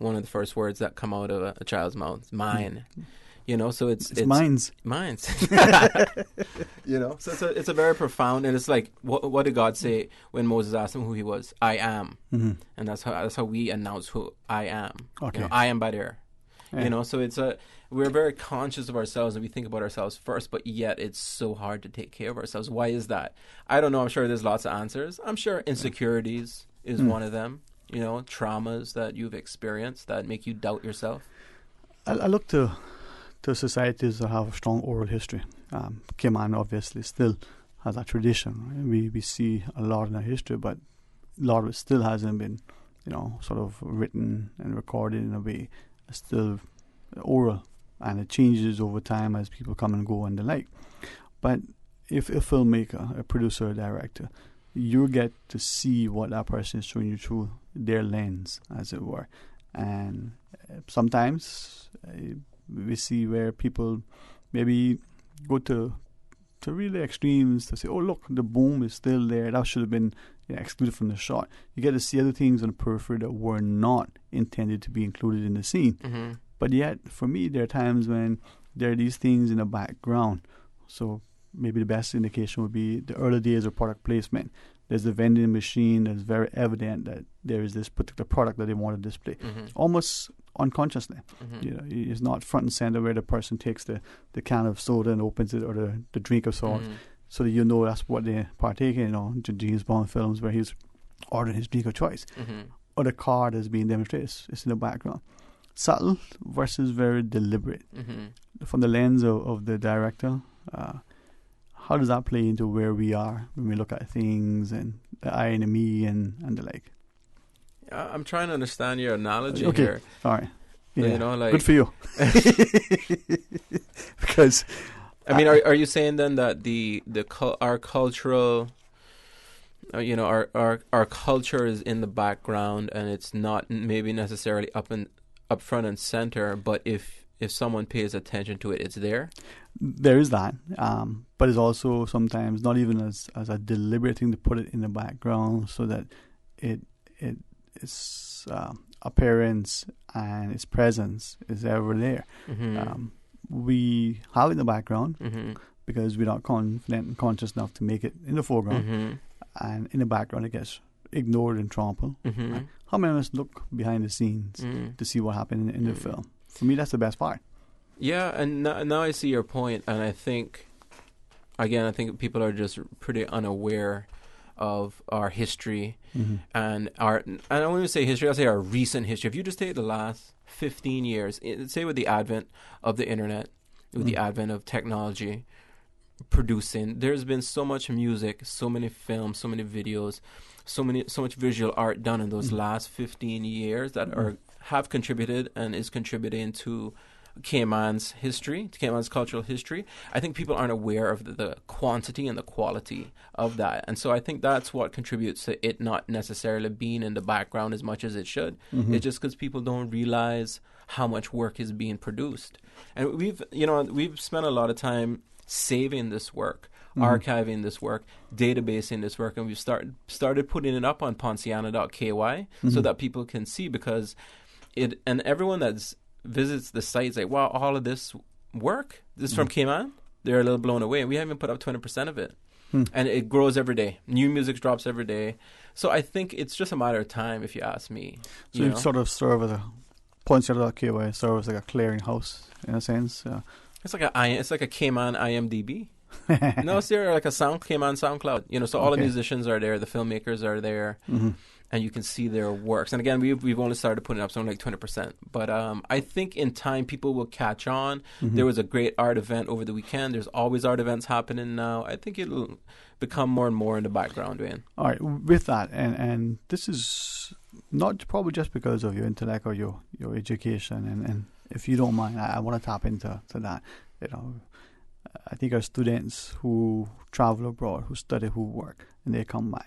one of the first words that come out of a child's mouth. Mine. So it's mine's. So it's a very profound, and it's like, what did God say when Moses asked him who he was? I am. And that's how we announce who I am. Okay. I am Badir. Yeah. So we're very conscious of ourselves and we think about ourselves first, but yet it's so hard to take care of ourselves. Why is that? I don't know. I'm sure there's lots of answers. I'm sure insecurities is one of them. Traumas that you've experienced that make you doubt yourself. I look to societies that have a strong oral history. Cayman obviously still has that tradition. Right? We see a lot in our history, but a lot of it still hasn't been, sort of written and recorded in a way. It's still oral, and it changes over time as people come and go and the like. But if a filmmaker, a producer, a director, you get to see what that person is showing you through their lens, as it were. And sometimes we see where people maybe go to really extremes to say, oh, look, the boom is still there. That should have been excluded from the shot. You get to see other things on the periphery that were not intended to be included in the scene. Mm-hmm. But yet, for me, there are times when there are these things in the background. So maybe the best indication would be the early days of product placement. There's a vending machine that's very evident that there is this particular product that they want to display. Mm-hmm. Almost unconsciously. Mm-hmm. It's not front and center where the person takes the can of soda and opens it, or the drink of salt, so that that's what they partake in. The James Bond films where he's ordering his drink of choice. Mm-hmm. Or the car that's being demonstrated. It's in the background. Subtle versus very deliberate. Mm-hmm. From the lens of the director, how does that play into where we are when we look at things and the I and the me and the like? I'm trying to understand your analogy Okay, here. all right. Yeah. Good for you. Because are you saying then that our cultural, our culture is in the background and it's not maybe necessarily up front and center, but if someone pays attention to it, it's there? There is that, but it's also sometimes not even as a deliberate thing to put it in the background so that its appearance and its presence is ever there. Mm-hmm. We have it in the background mm-hmm. because we're not confident and conscious enough to make it in the foreground, mm-hmm. and in the background it gets ignored and trampled. Mm-hmm. How many of us look behind the scenes to see what happened in the film? For me, that's the best part. Yeah, and now I see your point, and I think people are just pretty unaware of our history and I don't want to say history, I'll say our recent history. If you just take the last 15 years, say with the advent of the internet, with the advent of technology, producing, there's been so much music, so many films, so many videos, so much visual art done in those last 15 years that have contributed and is contributing to Cayman's history, to Cayman's cultural history. I think people aren't aware of the quantity and the quality of that. And so I think that's what contributes to it not necessarily being in the background as much as it should. It's just because people don't realize how much work is being produced. And we've spent a lot of time saving this work, archiving this work, databasing this work, and we've started putting it up on Ponciana.ky so that people can see, because and everyone that's visits the site like, wow, all of this work, this is from Cayman, they're a little blown away. We haven't put up 20% of it. And it grows every day. New music drops every day. So I think it's just a matter of time, if you ask me. So you sort of serve as a Ponciana.ky serves like a clearinghouse in a sense. It's like a Cayman IMDb. No, it's there, like a Cayman SoundCloud. So all the musicians are there, the filmmakers are there, and you can see their works. And again, we've only started putting up something like 20%. But I think in time people will catch on. There was a great art event over the weekend. There's always art events happening now. I think it'll become more and more in the background, Dwayne. All right, with that, and this is not probably just because of your intellect or your education, and if you don't mind, I want to tap into that. I think our students who travel abroad, who study, who work, and they come by,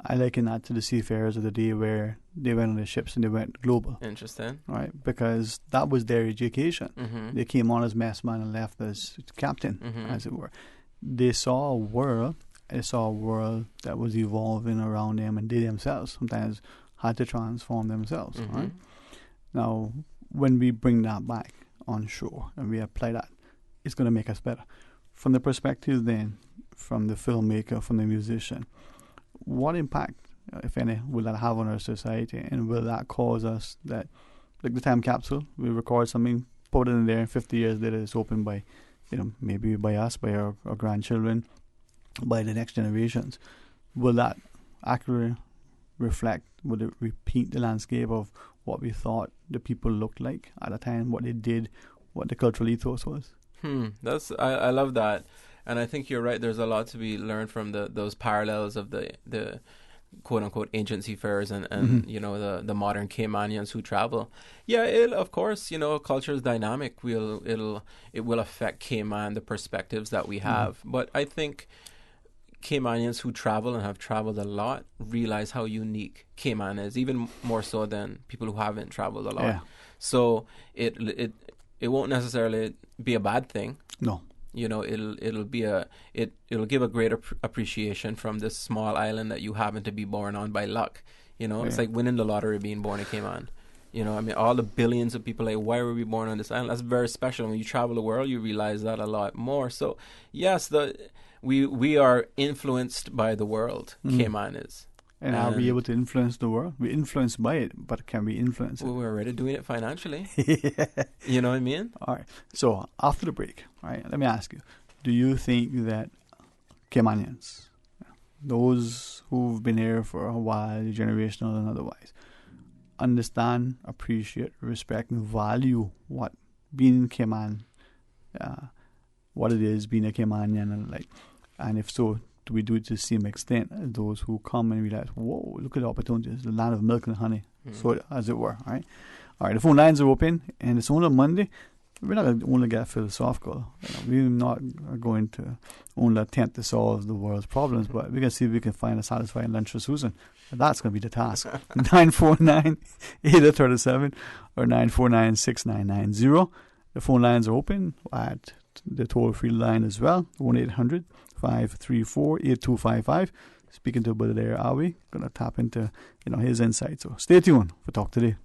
I liken that to the seafarers of the day where they went on the ships and they went global. Interesting. Right? Because that was their education. They came on as messman and left as captain, as it were. They saw a world that was evolving around them, and they themselves sometimes had to transform themselves. Right? Now, when we bring that back on shore and we apply that, it's going to make us better. From the perspective then, from the filmmaker, from the musician, what impact, if any, will that have on our society? And will that cause us that, like the time capsule, we record something, put it in there, and 50 years later it's opened by, maybe by us, by our grandchildren, by the next generations. Will that accurately reflect, will it repeat the landscape of what we thought the people looked like at a time, what they did, what the cultural ethos was? I love that. And I think you're right. There's a lot to be learned from those parallels of the quote unquote ancient seafarers and the modern Caymanians who travel. Yeah, of course, culture is dynamic. It will affect Cayman, the perspectives that we have. But I think Caymanians who travel and have traveled a lot realize how unique Cayman is, even more so than people who haven't traveled a lot. Yeah. So it won't necessarily be a bad thing. No. It'll give a greater appreciation from this small island that you happen to be born on by luck. It's like winning the lottery, being born in Cayman. All the billions of people, like, why were we born on this island? That's very special. When you travel the world, you realize that a lot more. So yes, we are influenced by the world. Cayman is. And are we able to influence the world? We're influenced by it, but can we influence it? Well, we're already doing it financially. Yeah. You know what I mean? All right. So after the break, all right, let me ask you, do you think that Caymanians, those who've been here for a while, generational and otherwise, understand, appreciate, respect, and value what being in Cayman, what it is being a Caymanian, and if so, do we do it to the same extent as those who come and realize, whoa, look at the opportunities, the land of milk and honey, so as it were, all right? All right, the phone lines are open, and it's only Monday. We're not going to only get philosophical. We're not going to only attempt to solve the world's problems, but we're going to see if we can find a satisfying lunch for Susan. And that's going to be the task. 949-837 or 949-6990. The phone lines are open at the toll-free line as well, 1-800-534-8255. Speaking to Brother there, are we going to tap into his insight? So stay tuned for Talk Today.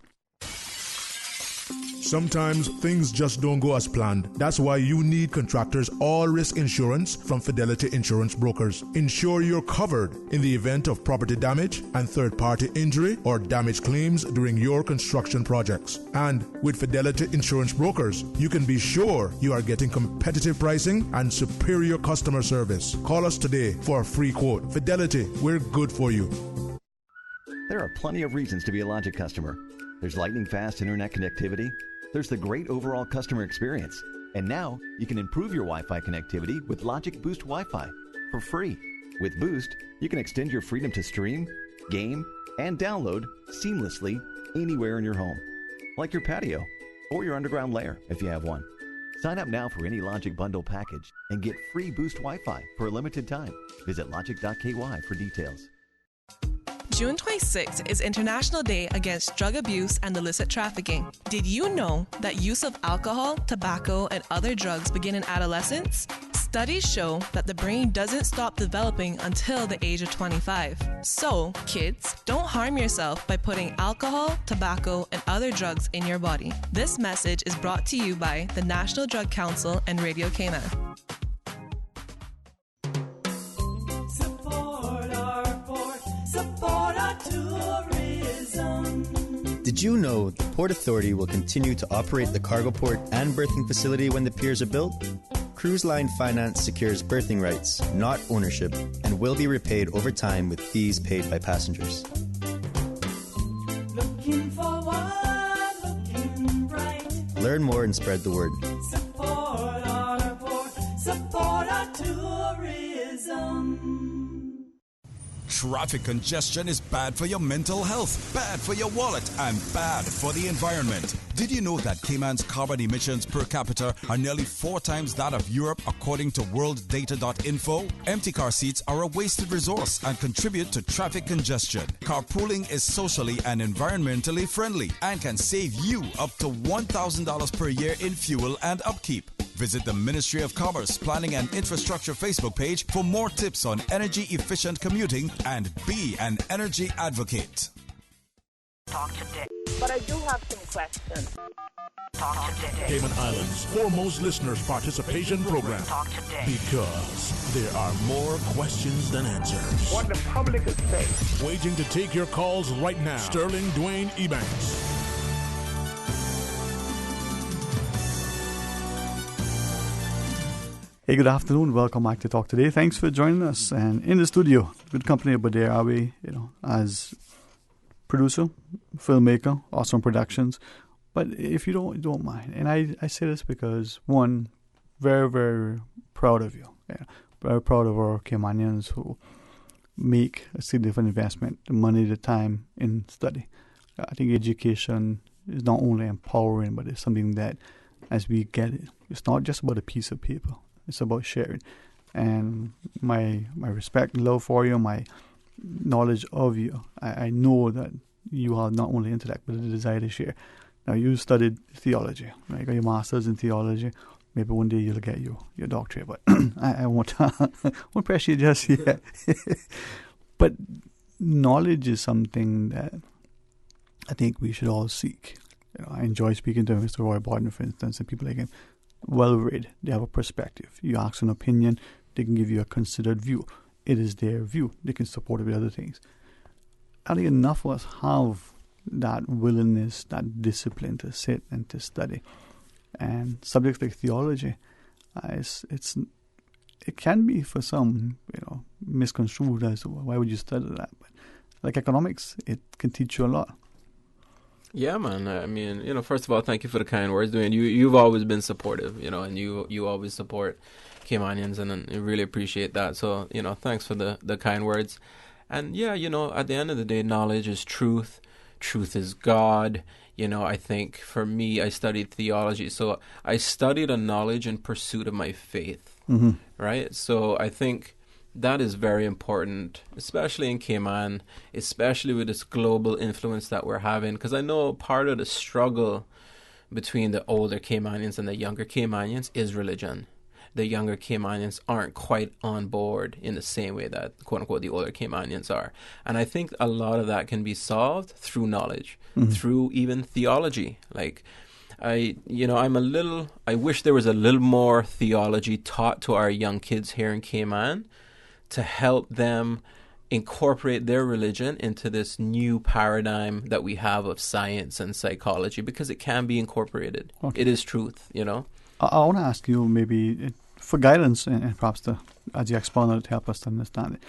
Sometimes things just don't go as planned. That's why you need Contractors All-Risk Insurance from Fidelity Insurance Brokers. Ensure you're covered in the event of property damage and third-party injury or damage claims during your construction projects. And with Fidelity Insurance Brokers, you can be sure you are getting competitive pricing and superior customer service. Call us today for a free quote. Fidelity, we're good for you. There are plenty of reasons to be a Logic customer. There's lightning-fast internet connectivity. There's the great overall customer experience. And now, you can improve your Wi-Fi connectivity with Logic Boost Wi-Fi for free. With Boost, you can extend your freedom to stream, game, and download seamlessly anywhere in your home, like your patio or your underground lair if you have one. Sign up now for any Logic Bundle package and get free Boost Wi-Fi for a limited time. Visit logic.ky for details. June 26th is International Day Against Drug Abuse and Illicit Trafficking. Did you know that use of alcohol, tobacco, and other drugs begin in adolescence? Studies show that the brain doesn't stop developing until the age of 25. So, kids, don't harm yourself by putting alcohol, tobacco, and other drugs in your body. This message is brought to you by the National Drug Council and Radio Cayman. Did you know the Port Authority will continue to operate the cargo port and berthing facility when the piers are built? Cruise Line Finance secures berthing rights, not ownership, and will be repaid over time with fees paid by passengers. Looking forward, looking bright. Learn more and spread the word. Support our port, support our tourism. Traffic congestion is bad for your mental health, bad for your wallet, and bad for the environment. Did you know that Cayman's carbon emissions per capita are nearly 4 times that of Europe, according to worlddata.info? Empty car seats are a wasted resource and contribute to traffic congestion. Carpooling is socially and environmentally friendly and can save you up to $1,000 per year in fuel and upkeep. Visit the Ministry of Commerce, Planning and Infrastructure Facebook page for more tips on energy-efficient commuting and be an energy advocate. But I do have some questions. Cayman Islands' foremost listeners' participation program. Because there are more questions than answers. What the public is saying. Waiting to take your calls right now. Sterling Dwayne Ebanks. Hey, good afternoon. Welcome back to Talk Today. Thanks for joining us. And in the studio, good company over there, are we, as producer, filmmaker, awesome productions. But if you don't mind, and I say this because, one, very, very proud of you. Yeah, very proud of our Caymanians who make a significant investment, the money, the time in study. I think education is not only empowering, but it's something that, as we get it, it's not just about a piece of paper. It's about sharing. And my respect and love for you, my knowledge of you, I know that you have not only intellect, but a desire to share. Now, you studied theology, right? You got your master's in theology. Maybe one day you'll get your doctorate, but I won't pressure you just yet. But knowledge is something that I think we should all seek. I enjoy speaking to Mr. Roy Barton, for instance, and people like him. Well-read, they have a perspective. You ask an opinion, they can give you a considered view. It is their view. They can support it with other things. I think enough of us have that willingness, that discipline to sit and to study. And subjects like theology, it can be for some, misconstrued as why would you study that? But like economics, it can teach you a lot. Yeah, man. I mean, first of all, thank you for the kind words, Dwayne. You've always been supportive, and you always support Caymanians, and I really appreciate that. So, thanks for the kind words. And yeah, at the end of the day, knowledge is truth. Truth is God. I think for me, I studied theology. So I studied a knowledge in pursuit of my faith, right? So I think that is very important, especially in Cayman, especially with this global influence that we're having. Because I know part of the struggle between the older Caymanians and the younger Caymanians is religion. The younger Caymanians aren't quite on board in the same way that, quote unquote, the older Caymanians are. And I think a lot of that can be solved through knowledge, through even theology. Like, I wish there was a little more theology taught to our young kids here in Cayman to help them incorporate their religion into this new paradigm that we have of science and psychology, because it can be incorporated. Okay. It is truth, I want to ask you maybe for guidance and perhaps as you expound on it to help us to understand it.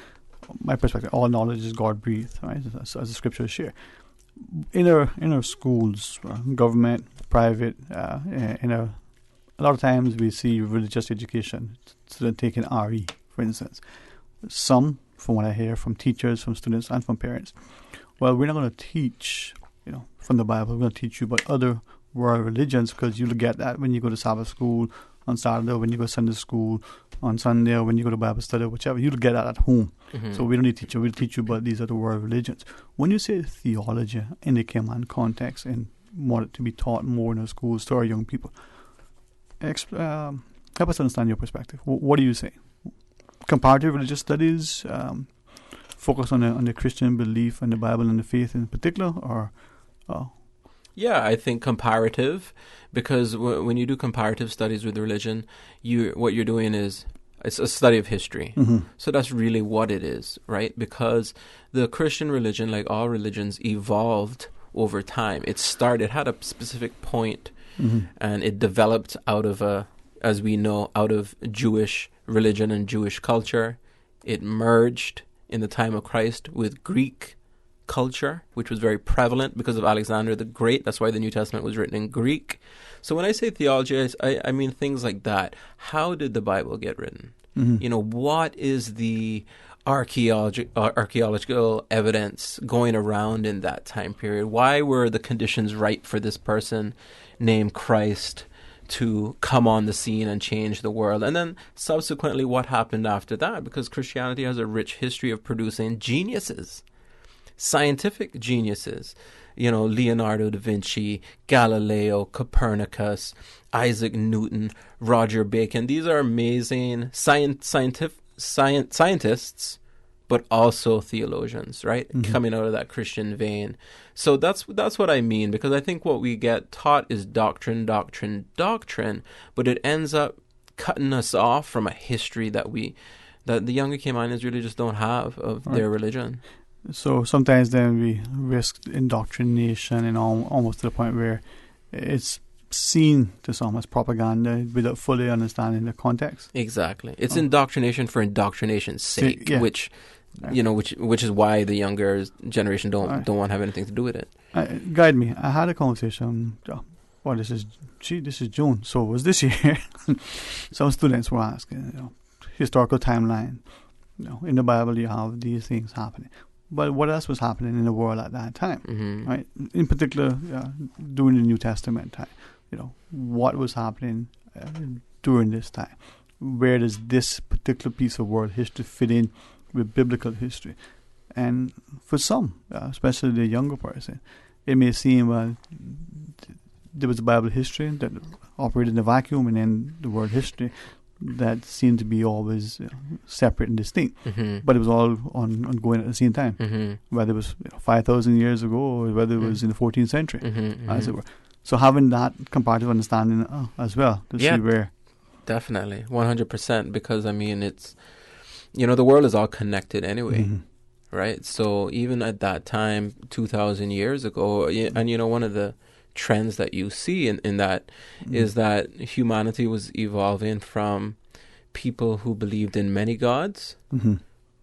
My perspective, all knowledge is God-breathed, right, as the scriptures share. In our schools, government, private, a lot of times we see religious education, students taking RE, for instance. Some, from what I hear from teachers, from students, and from parents, well, we're not going to teach, from the Bible. We're going to teach you about other world religions, because you'll get that when you go to Sabbath school on Saturday, or when you go to Sunday school on Sunday, or when you go to Bible study, whichever. You'll get that at home. So we don't need to teach you. We'll teach you about these other world religions. When you say theology in the Cayman context and want it to be taught more in our schools to our young people, help us understand your perspective. What do you say? Comparative religious studies, focus on the Christian belief and the Bible and the faith in particular, or? Yeah, I think comparative, because when you do comparative studies with religion, what you're doing is it's a study of history. So that's really what it is, right? Because the Christian religion, like all religions, evolved over time. It had a specific point, and it developed out of as we know, out of Jewish religion and Jewish culture. It merged in the time of Christ with Greek culture, which was very prevalent because of Alexander the Great. That's why the New Testament was written in Greek. So when I say theology, I mean things like that. How did the Bible get written? What is the archaeological evidence going around in that time period? Why were the conditions right for this person named Christ to come on the scene and change the world? And then subsequently, what happened after that? Because Christianity has a rich history of producing geniuses, scientific geniuses. Leonardo da Vinci, Galileo, Copernicus, Isaac Newton, Roger Bacon. These are amazing scientists, but also theologians, right? Coming out of that Christian vein. So that's what I mean, because I think what we get taught is doctrine, but it ends up cutting us off from a history that the younger Caymanians really just don't have of their religion. So sometimes then we risk indoctrination and almost to the point where it's seen to some as propaganda without fully understanding the context. Exactly. It's indoctrination for indoctrination's sake, which is why the younger generation don't want to have anything to do with it. Guide me. I had a conversation. This is June. So it was this year. Some students were asking, historical timeline. In the Bible you have these things happening. But what else was happening in the world at that time, right? In particular, during the New Testament time, what was happening during this time? Where does this particular piece of world history fit in with biblical history? And for some, especially the younger person, it may seem there was a Bible history that operated in a vacuum, and then the world history that seemed to be always separate and distinct, but it was all ongoing at the same time, whether it was 5,000 years ago or whether it was in the 14th century, as it were. So having that comparative understanding as well to see where. Definitely, 100%, because I mean it's, the world is all connected anyway, right? So even at that time, 2,000 years ago, and one of the trends that you see in that is that humanity was evolving from people who believed in many gods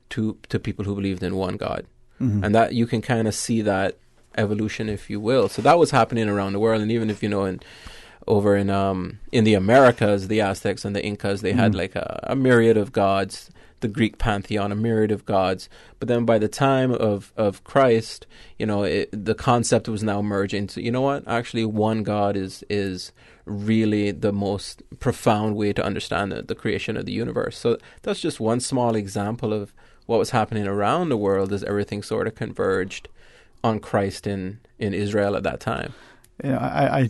to people who believed in one God, and that you can kind of see that evolution, if you will. So that was happening around the world, and even if over in the Americas, the Aztecs and the Incas, they had like a myriad of gods. The Greek pantheon, a myriad of gods. But then by the time of Christ, the concept was now merging to, actually one God is really the most profound way to understand the creation of the universe. So that's just one small example of what was happening around the world as everything sort of converged on Christ in Israel at that time. Yeah, I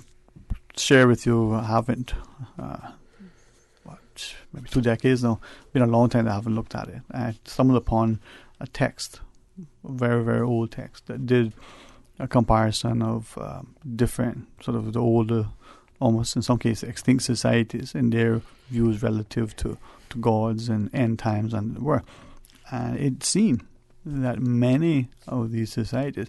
share with you, I haven't... maybe 2 decades now, been a long time that I haven't looked at it. I stumbled upon a text, a very, very old text, that did a comparison of different, sort of the older, almost in some cases extinct societies and their views relative to gods and end times and the world. And it seemed that many of these societies,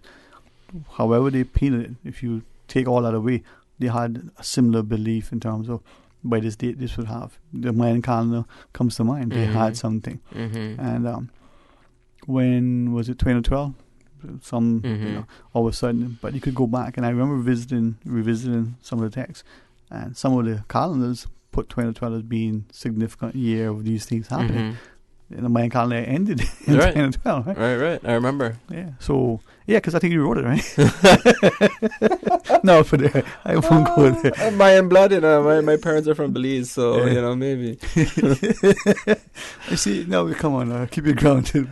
however they painted it, if you take all that away, they had a similar belief in terms of by this date this would have. The Mayan calendar comes to mind. They had something. And when was it, 2012? All of a sudden, but you could go back, and I remember revisiting some of the texts, and some of the calendars put 2012 as being significant year of these things happening. And the Mayan calendar ended in 2012, right? Right. I remember. Yeah. So, because I think you wrote it, right? No, but I won't go there. Mayan blood, my parents are from Belize, so, maybe. I see. No, come on, keep it grounded.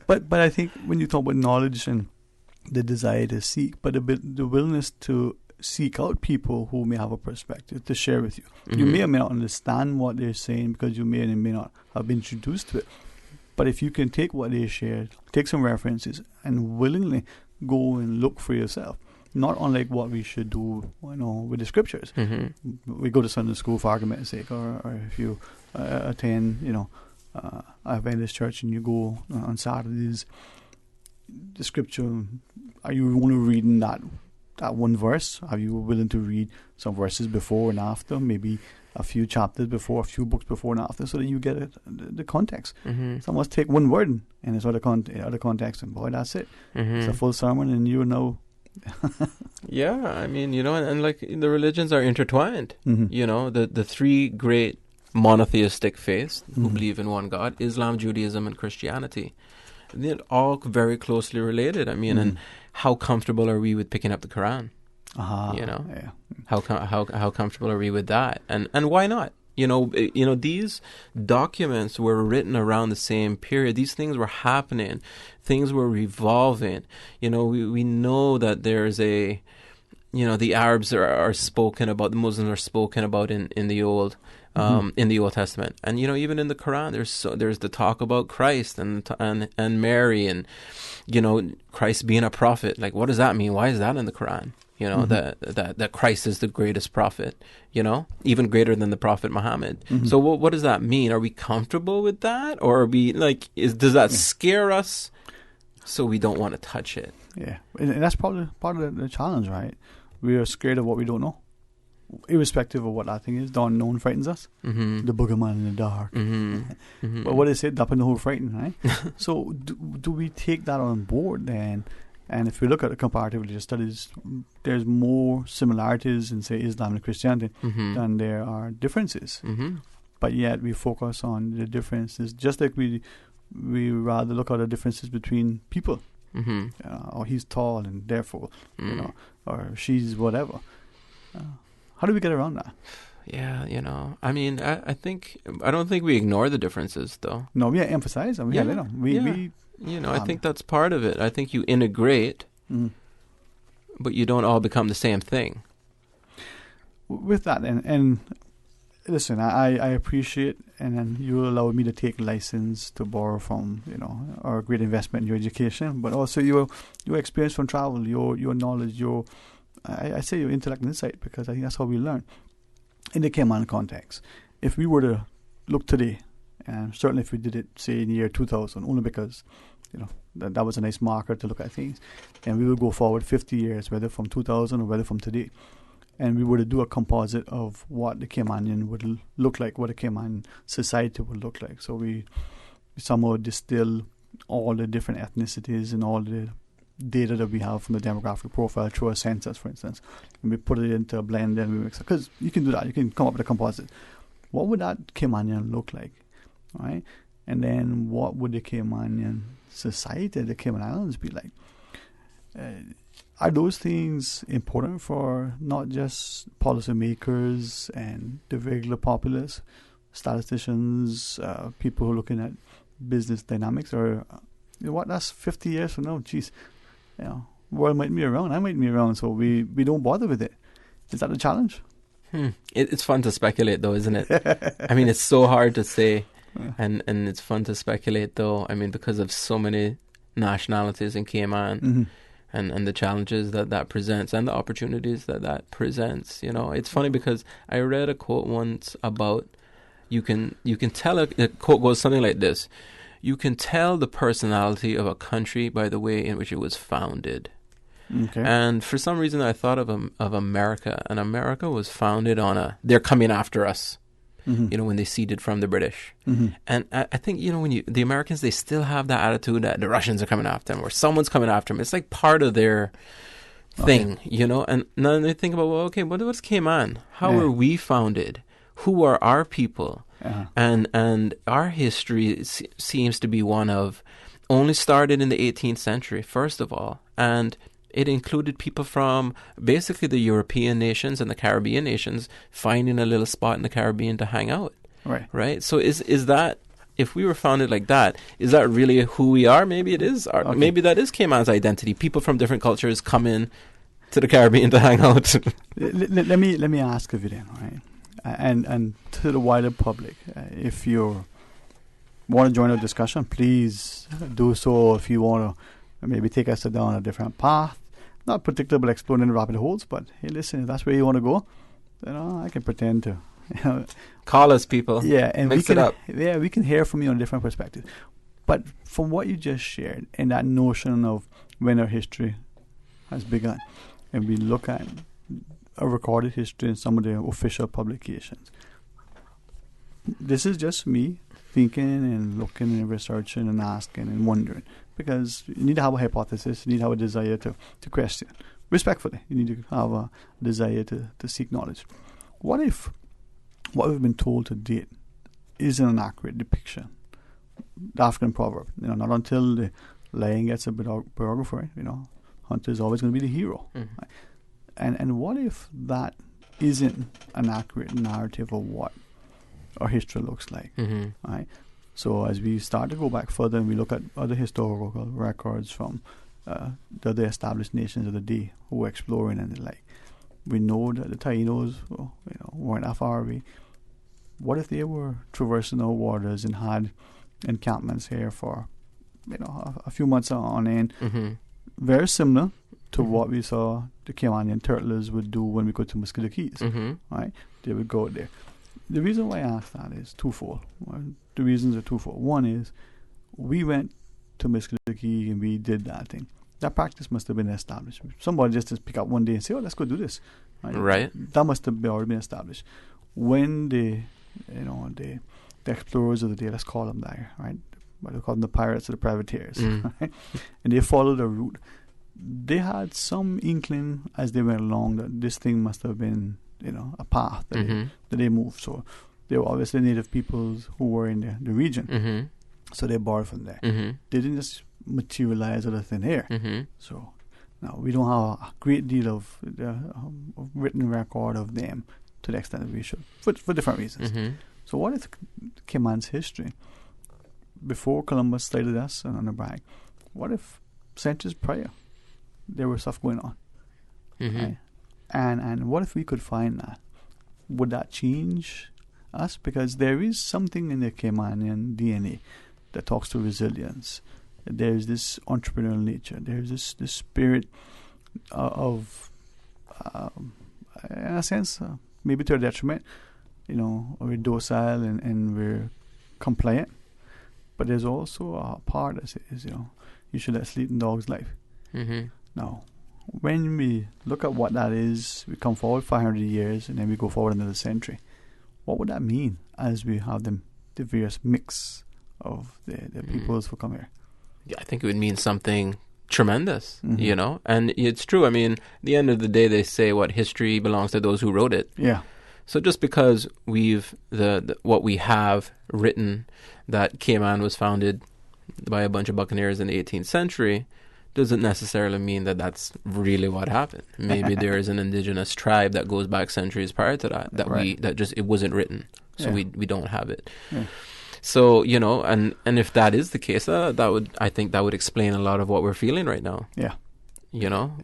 But I think when you talk about knowledge and the desire to seek, but the willingness to seek out people who may have a perspective to share with you. You may or may not understand what they're saying because you may or may not have been introduced to it. But if you can take what they shared, take some references, and willingly go and look for yourself, not unlike what we should do, with the scriptures. We go to Sunday school for argument's sake, or if you attend, a Adventist church and you go on Saturdays, the scripture, are you only reading that one verse? Are you willing to read some verses before and after, maybe a few chapters before, a few books before and after, so that you get the context? Some must take one word and it's other context, and boy, that's it. It's a full sermon, and you know. Yeah, I mean, and like the religions are intertwined. The three great monotheistic faiths who believe in one God: Islam, Judaism, and Christianity. And they're all very closely related. I mean, and how comfortable are we with picking up the Quran? Yeah. How comfortable are we with that? And why not? These documents were written around the same period. These things were happening. Things were revolving. We know that there's the Arabs are spoken about, the Muslims are spoken about in the Old in the Old Testament. And, even in the Quran, there's the talk about Christ and Mary and, Christ being a prophet. Like, what does that mean? Why is that in the Quran? That Christ is the greatest prophet, even greater than the Prophet Muhammad. So what does that mean? Are we comfortable with that? Or are we does that scare us so we don't want to touch it? Yeah. And that's probably part of the challenge, right? We are scared of what we don't know. Irrespective of what that thing is, the unknown frightens us. The boogeyman in the dark. But what they say, up in the whole frightened, right? So do we take that on board then? And if we look at the comparative religious studies, there's more similarities in, say, Islam and Christianity than there are differences. But yet we focus on the differences, just like we rather look at the differences between people. Or he's tall and therefore, or she's whatever. How do we get around that? Yeah, I mean, I don't think we ignore the differences, though. No, we emphasize them. I think that's part of it. I think you integrate, but you don't all become the same thing. With that, and listen, I appreciate, and then you allow me to take license to borrow from, our great investment in your education, but also your experience from travel, your knowledge, I say your intellect and insight, because I think that's how we learn. In the Cayman context, if we were to look today, and certainly if we did it, say, in the year 2000, only because, that was a nice marker to look at things, and we will go forward 50 years, whether from 2000 or whether from today, and we were to do a composite of what the Caymanian would look like, what a Cayman society would look like. So we somehow distill all the different ethnicities and all the data that we have from the demographic profile through a census, for instance, and we put it into a blend and we mix it. Because you can do that. You can come up with a composite. What would that Caymanian look like? Right? And then what would the Caymanian society, the Cayman Islands, be like? Are those things important for not just policymakers and the regular populace, statisticians, people who are looking at business dynamics, or that's 50 years from now? Geez, world might be around, I might be around, so we don't bother with it. Is that a challenge? It's fun to speculate, though, isn't it? I mean, it's so hard to say, and it's fun to speculate, though. I mean, because of so many nationalities in Cayman. And the challenges that presents and the opportunities that presents. It's funny because I read a quote once about you can tell the quote goes something like this: you can tell the personality of a country by the way in which it was founded. Okay. And for some reason I thought of America, and America was founded on they're coming after us. When they ceded from the British. And I think, when the Americans, they still have that attitude that the Russians are coming after them or someone's coming after them. It's like part of their thing, And now they think about, well, okay, what's Cayman? How are we founded? Who are our people? And our history seems to be one of only started in the 18th century, first of all. And it included people from basically the European nations and the Caribbean nations finding a little spot in the Caribbean to hang out. Right? So is that, if we were founded like that, is that really who we are? Maybe it is. Maybe that is Cayman's identity. People from different cultures come in to the Caribbean to hang out. let me ask of you then, right? And to the wider public, if you want to join our discussion, please do so. If you want to maybe take us down a different path, not particularly exploring the rabbit holes, but hey, listen, if that's where you want to go, I can pretend to. Call us, people. Yeah, and mix it up. Yeah, we can hear from you on a different perspective. But from what you just shared, and that notion of when our history has begun, and we look at a recorded history in some of the official publications, this is just me thinking and looking and researching and asking and wondering, because you need to have a hypothesis, you need to have a desire to question respectfully. You need to have a desire to seek knowledge. What if what we've been told to date isn't an accurate depiction? The African proverb, not until the lion gets a biographer, hunter is always going to be the hero. Right? And what if that isn't an accurate narrative of what our history looks like? Right? So as we start to go back further and we look at other historical records from the other established nations of the day who were exploring and the like, we know that the Tainos weren't that far away. what if they were traversing our waters and had encampments here for, a few months on end? Very similar to what we saw the Caymanian turtlers would do when we go to Mosquito Keys, right? They would go there. The reason why I ask that is twofold. Well, the reasons are twofold. One is we went to Mosquito Key and we did that thing. That practice must have been established. Somebody just pick up one day and say, "Oh, let's go do this." Right. That must have already been established. When the explorers of the day, let's call them that, right? But we call them the pirates or the privateers, right? And they followed the route. They had some inkling as they went along that this thing must have been, a path that they moved. So they were obviously native peoples who were in the region. So they borrowed from there. They didn't just materialize out of thin air. So now we don't have a great deal of written record of them to the extent that we should, for different reasons. So what if Cayman's history, before Columbus sighted us on the brag, what if centuries prior there was stuff going on? Right? And what if we could find that? Would that change us? Because there is something in the Caymanian DNA that talks to resilience. There's this entrepreneurial nature. There's this spirit of in a sense, maybe to a detriment, we're docile and we're compliant. But there's also a part that says, you should let sleeping dogs life. Now, when we look at what that is, we come forward 500 years and then we go forward another century. What would that mean as we have the various mix of the peoples who come here? Yeah, I think it would mean something tremendous, and it's true. I mean, at the end of the day, they say what history belongs to those who wrote it. Yeah. So just because we've what we have written that Cayman was founded by a bunch of buccaneers in the 18th century doesn't necessarily mean that that's really what happened. Maybe there is an indigenous tribe that goes back centuries prior to that it wasn't written, so we don't have it. Yeah. So and if that is the case, I think that would explain a lot of what we're feeling right now. Yeah,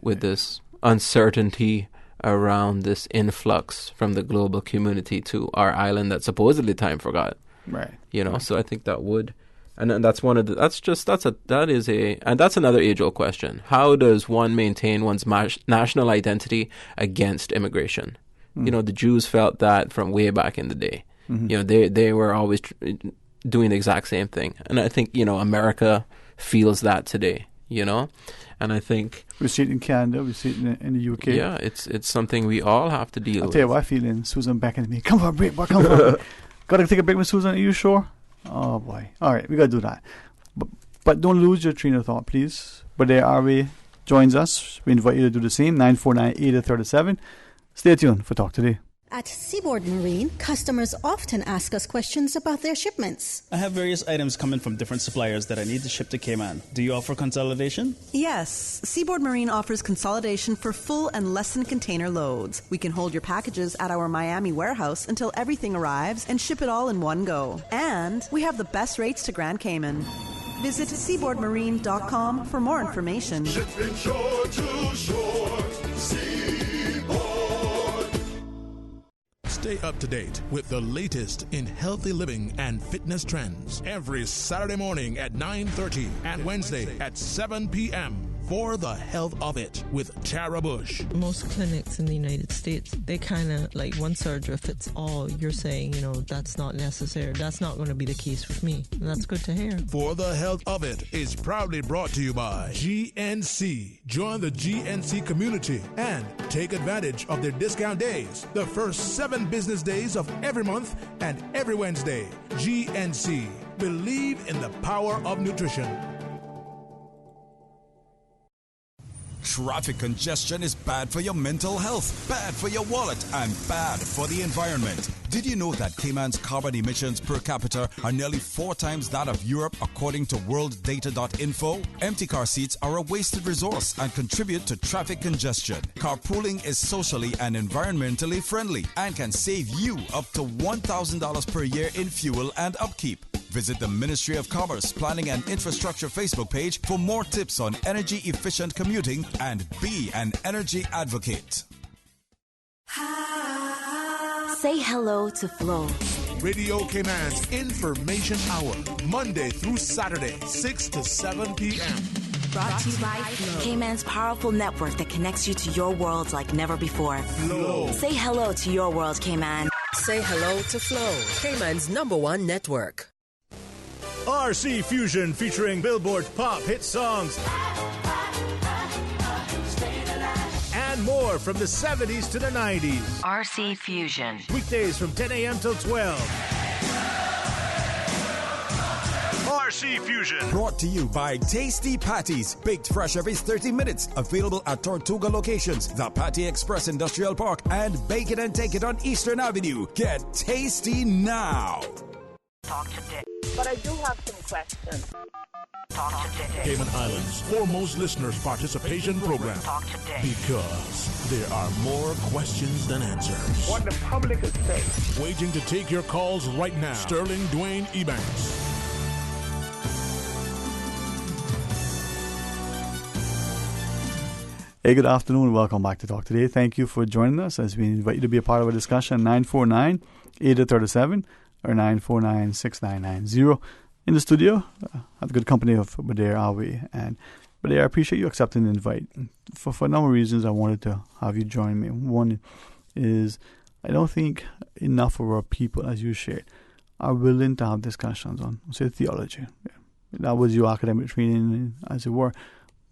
with this uncertainty around this influx from the global community to our island that supposedly time forgot. Right. So I think that would. And that's one of the. That's another age-old question. How does one maintain one's national identity against immigration? The Jews felt that from way back in the day. They were always doing the exact same thing, and I think America feels that today. And I think we see it in Canada, we see it in the UK. Yeah, it's something we all have to deal with. I'll tell you what I feel in Susan beckoning me. Come for a break, boy. Come for a break. Got to take a break with Susan. Are you sure? Oh boy! All right, we gotta do that. But don't lose your train of thought, please. But there RV joins us. We invite you to do the same. 949-8037. Stay tuned for Talk Today. At Seaboard Marine, customers often ask us questions about their shipments. I have various items coming from different suppliers that I need to ship to Cayman. Do you offer consolidation? Yes. Seaboard Marine offers consolidation for full and less than container loads. We can hold your packages at our Miami warehouse until everything arrives and ship it all in one go. And we have the best rates to Grand Cayman. Visit seaboardmarine.com for more information. Shipping shore to shore. Stay up to date with the latest in healthy living and fitness trends every Saturday morning at 9:30 and Wednesday at 7 p.m. For the Health of It with Tara Bush. Most clinics in the United States, they kind of like one surgery fits all. You're saying, that's not necessary. That's not going to be the case with me. And that's good to hear. For the Health of It is proudly brought to you by GNC. Join the GNC community and take advantage of their discount days. The first 7 business days of every month and every Wednesday. GNC. Believe in the power of nutrition. Traffic congestion is bad for your mental health, bad for your wallet, and bad for the environment. Did you know that Cayman's carbon emissions per capita are nearly 4 times that of Europe, according to worlddata.info? Empty car seats are a wasted resource and contribute to traffic congestion. Carpooling is socially and environmentally friendly and can save you up to $1,000 per year in fuel and upkeep. Visit the Ministry of Commerce, Planning and Infrastructure Facebook page for more tips on energy-efficient commuting and be an energy advocate. Say hello to flow. Radio Cayman's Information Hour, Monday through Saturday, 6 to 7 p.m. Brought to you by Flow, Cayman's powerful network that connects you to your world like never before. Flow. Say hello to your world, Cayman. Say hello to Flow, Cayman's #1 network. RC Fusion featuring Billboard pop hit songs and more from the 70s to the 90s. RC Fusion. Weekdays from 10 a.m. till 12. RC Fusion. Brought to you by Tasty Patties, baked fresh every 30 minutes. Available at Tortuga locations, the Patty Express Industrial Park, and Bake It and Take It on Eastern Avenue. Get tasty now. Talk today. But I do have some questions. Talk today. Cayman Islands' foremost listeners' participation program. Talk today. Because there are more questions than answers. What the public is saying. Waiting to take your calls right now. Sterling Dwayne Ebanks. Hey, good afternoon. Welcome back to Talk Today. Thank you for joining us as we invite you to be a part of our discussion. 949-8037 or 949-6990. In the studio, I have the good company of Badair Awe. And Badair, I appreciate you accepting the invite. For a number of reasons, I wanted to have you join me. One is I don't think enough of our people, as you shared, are willing to have discussions on, say, theology. Yeah. That was your academic training, as it were.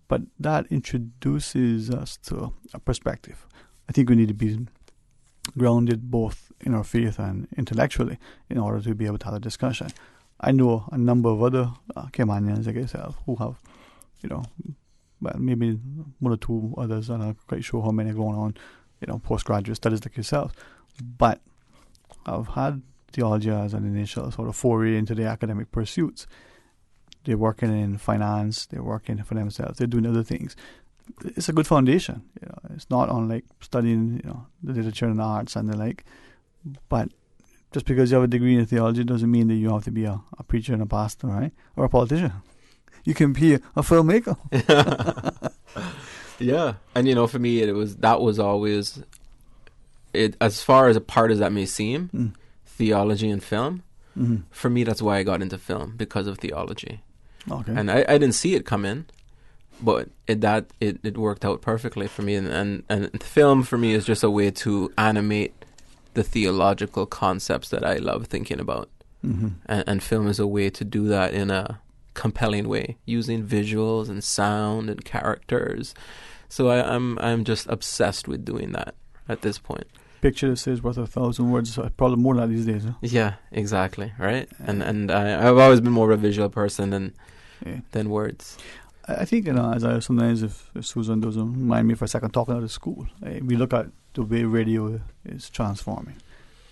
But that introduces us to a perspective. I think we need to be grounded both in our faith and intellectually in order to be able to have a discussion. I know a number of other Caymanians like yourself who have, well, maybe one or two others, and I'm not quite sure how many are going on, postgraduate studies like yourself. But I've had theology as an initial sort of foray into the academic pursuits. They're working in finance. They're working for themselves. They're doing other things. It's a good foundation. It's not unlike studying, the literature and the arts and the like. But just because you have a degree in theology doesn't mean that you have to be a preacher and a pastor, right? Or a politician. You can be a filmmaker. Yeah, and for me, that was always it. As far as apart as that may seem, theology and film. Mm-hmm. For me, that's why I got into film, because of theology. Okay. And I didn't see it come in, but it worked out perfectly for me. And film for me is just a way to animate the theological concepts that I love thinking about. Mm-hmm. And film is a way to do that in a compelling way, using visuals and sound and characters. So I'm just obsessed with doing that at this point. Picture that says worth 1,000 words, probably more than that these days. Huh? Yeah, exactly, right? And I've always been more of a visual person than words. I think, as I sometimes, if Susan doesn't mind me for a second talking out of school, we look at the way radio is transforming.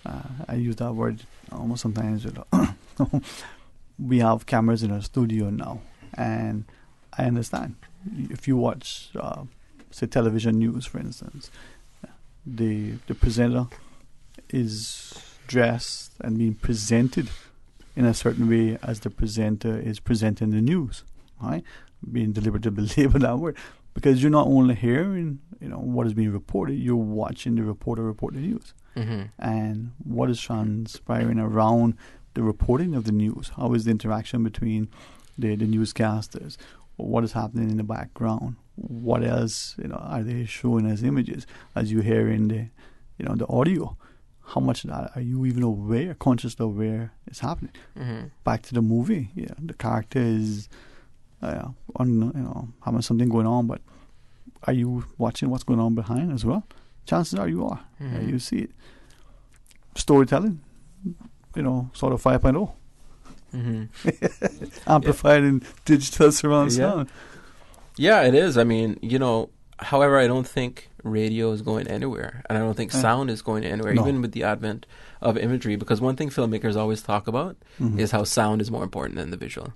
I use that word almost sometimes. We have cameras in our studio now, and I understand. If you watch, say, television news, for instance, the presenter is dressed and being presented in a certain way as the presenter is presenting the news, right? Being deliberately labeled that word, because you're not only hearing, what is being reported, you're watching the reporter report the news, and what is transpiring around the reporting of the news. How is the interaction between the newscasters? What is happening in the background? What else are they showing as images as you hear in the audio? How much of that are you even aware, consciously aware it's happening? Mm-hmm. Back to the movie, the character is having something going on, but are you watching what's going on behind as well? Chances are you are. Mm-hmm. You see it. Storytelling, sort of 5.0. Mm-hmm. Amplified in digital surround sound. Yeah, it is. I mean, however, I don't think radio is going anywhere, and I don't think sound is going anywhere, even with the advent of imagery, because one thing filmmakers always talk about is how sound is more important than the visual.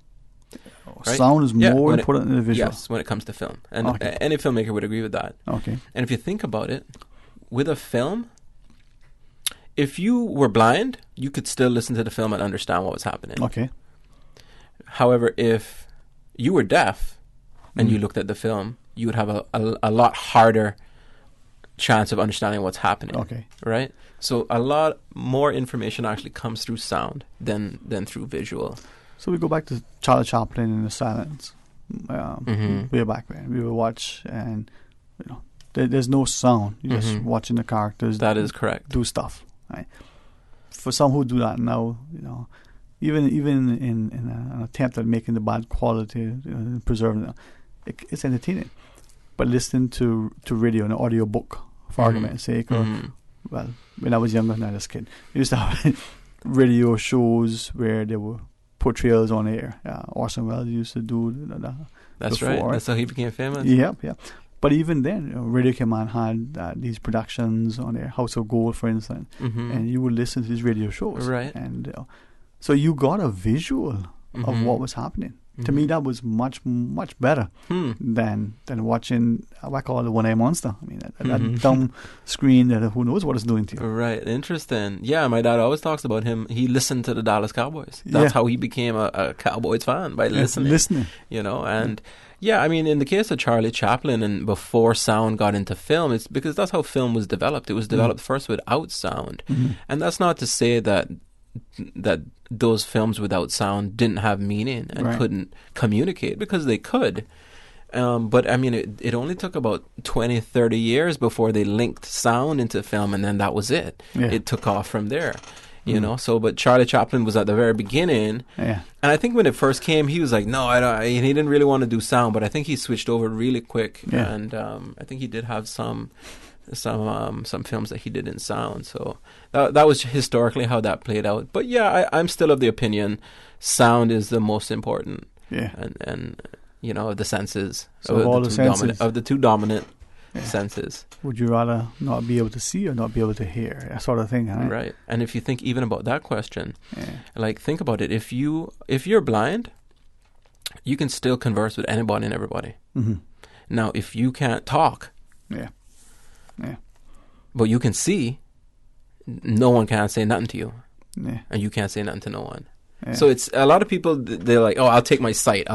Right? Sound is more important than the visual? Yes, when it comes to film. And any filmmaker would agree with that. Okay. And if you think about it, with a film, if you were blind, you could still listen to the film and understand what was happening. Okay. However, if you were deaf and you looked at the film, you would have a lot harder chance of understanding what's happening. Okay. Right? So a lot more information actually comes through sound than through visual. So we go back to Charlie Chaplin in the silence. Way back when we would watch, and there's no sound. You're just watching the characters. That is correct. Do stuff. Right. For some who do that now, even in an attempt at making the bad quality, preserving it's entertaining. But listening to radio, an audio book, for argument's sake, or well, when I was younger, not as a kid, we used to have radio shows where there were portrayals on air. Orson Welles used to do that. That's before, right. That's how he became famous. Yeah. But even then, Radio Command had these productions on air, House of Gold, for instance, and you would listen to these radio shows. Right. And so you got a visual of what was happening. To me, that was much, much better than watching, I call it the One-Eye Monster. I mean, that dumb screen that who knows what it's doing to you. Right. Interesting. Yeah, my dad always talks about him. He listened to the Dallas Cowboys. That's how he became a Cowboys fan, by listening. And yeah, I mean, in the case of Charlie Chaplin, and before sound got into film, it's because that's how film was developed. It was developed first without sound. And that's not to say that those films without sound didn't have meaning and couldn't communicate, because they could. But I mean, it only took about 20, 30 years before they linked sound into film, and then that was it. Yeah. It took off from there, So, but Charlie Chaplin was at the very beginning. Yeah. And I think when it first came, he was like, no, he didn't really want to do sound, but I think he switched over really quick. Yeah. And I think he did have some films that he did in sound. So that was historically how that played out. But yeah, I'm still of the opinion sound is the most important. Yeah. And of the senses. So of all the senses. Of the two dominant senses. Would you rather not be able to see or not be able to hear? That sort of thing, right? Right. And if you think even about that question, like think about it. If you're blind, you can still converse with anybody and everybody. Now, if you can't talk, but you can see, no one can say nothing to you. Yeah. And you can't say nothing to no one. Yeah. So it's a lot of people, they're like, oh, I'll take sight.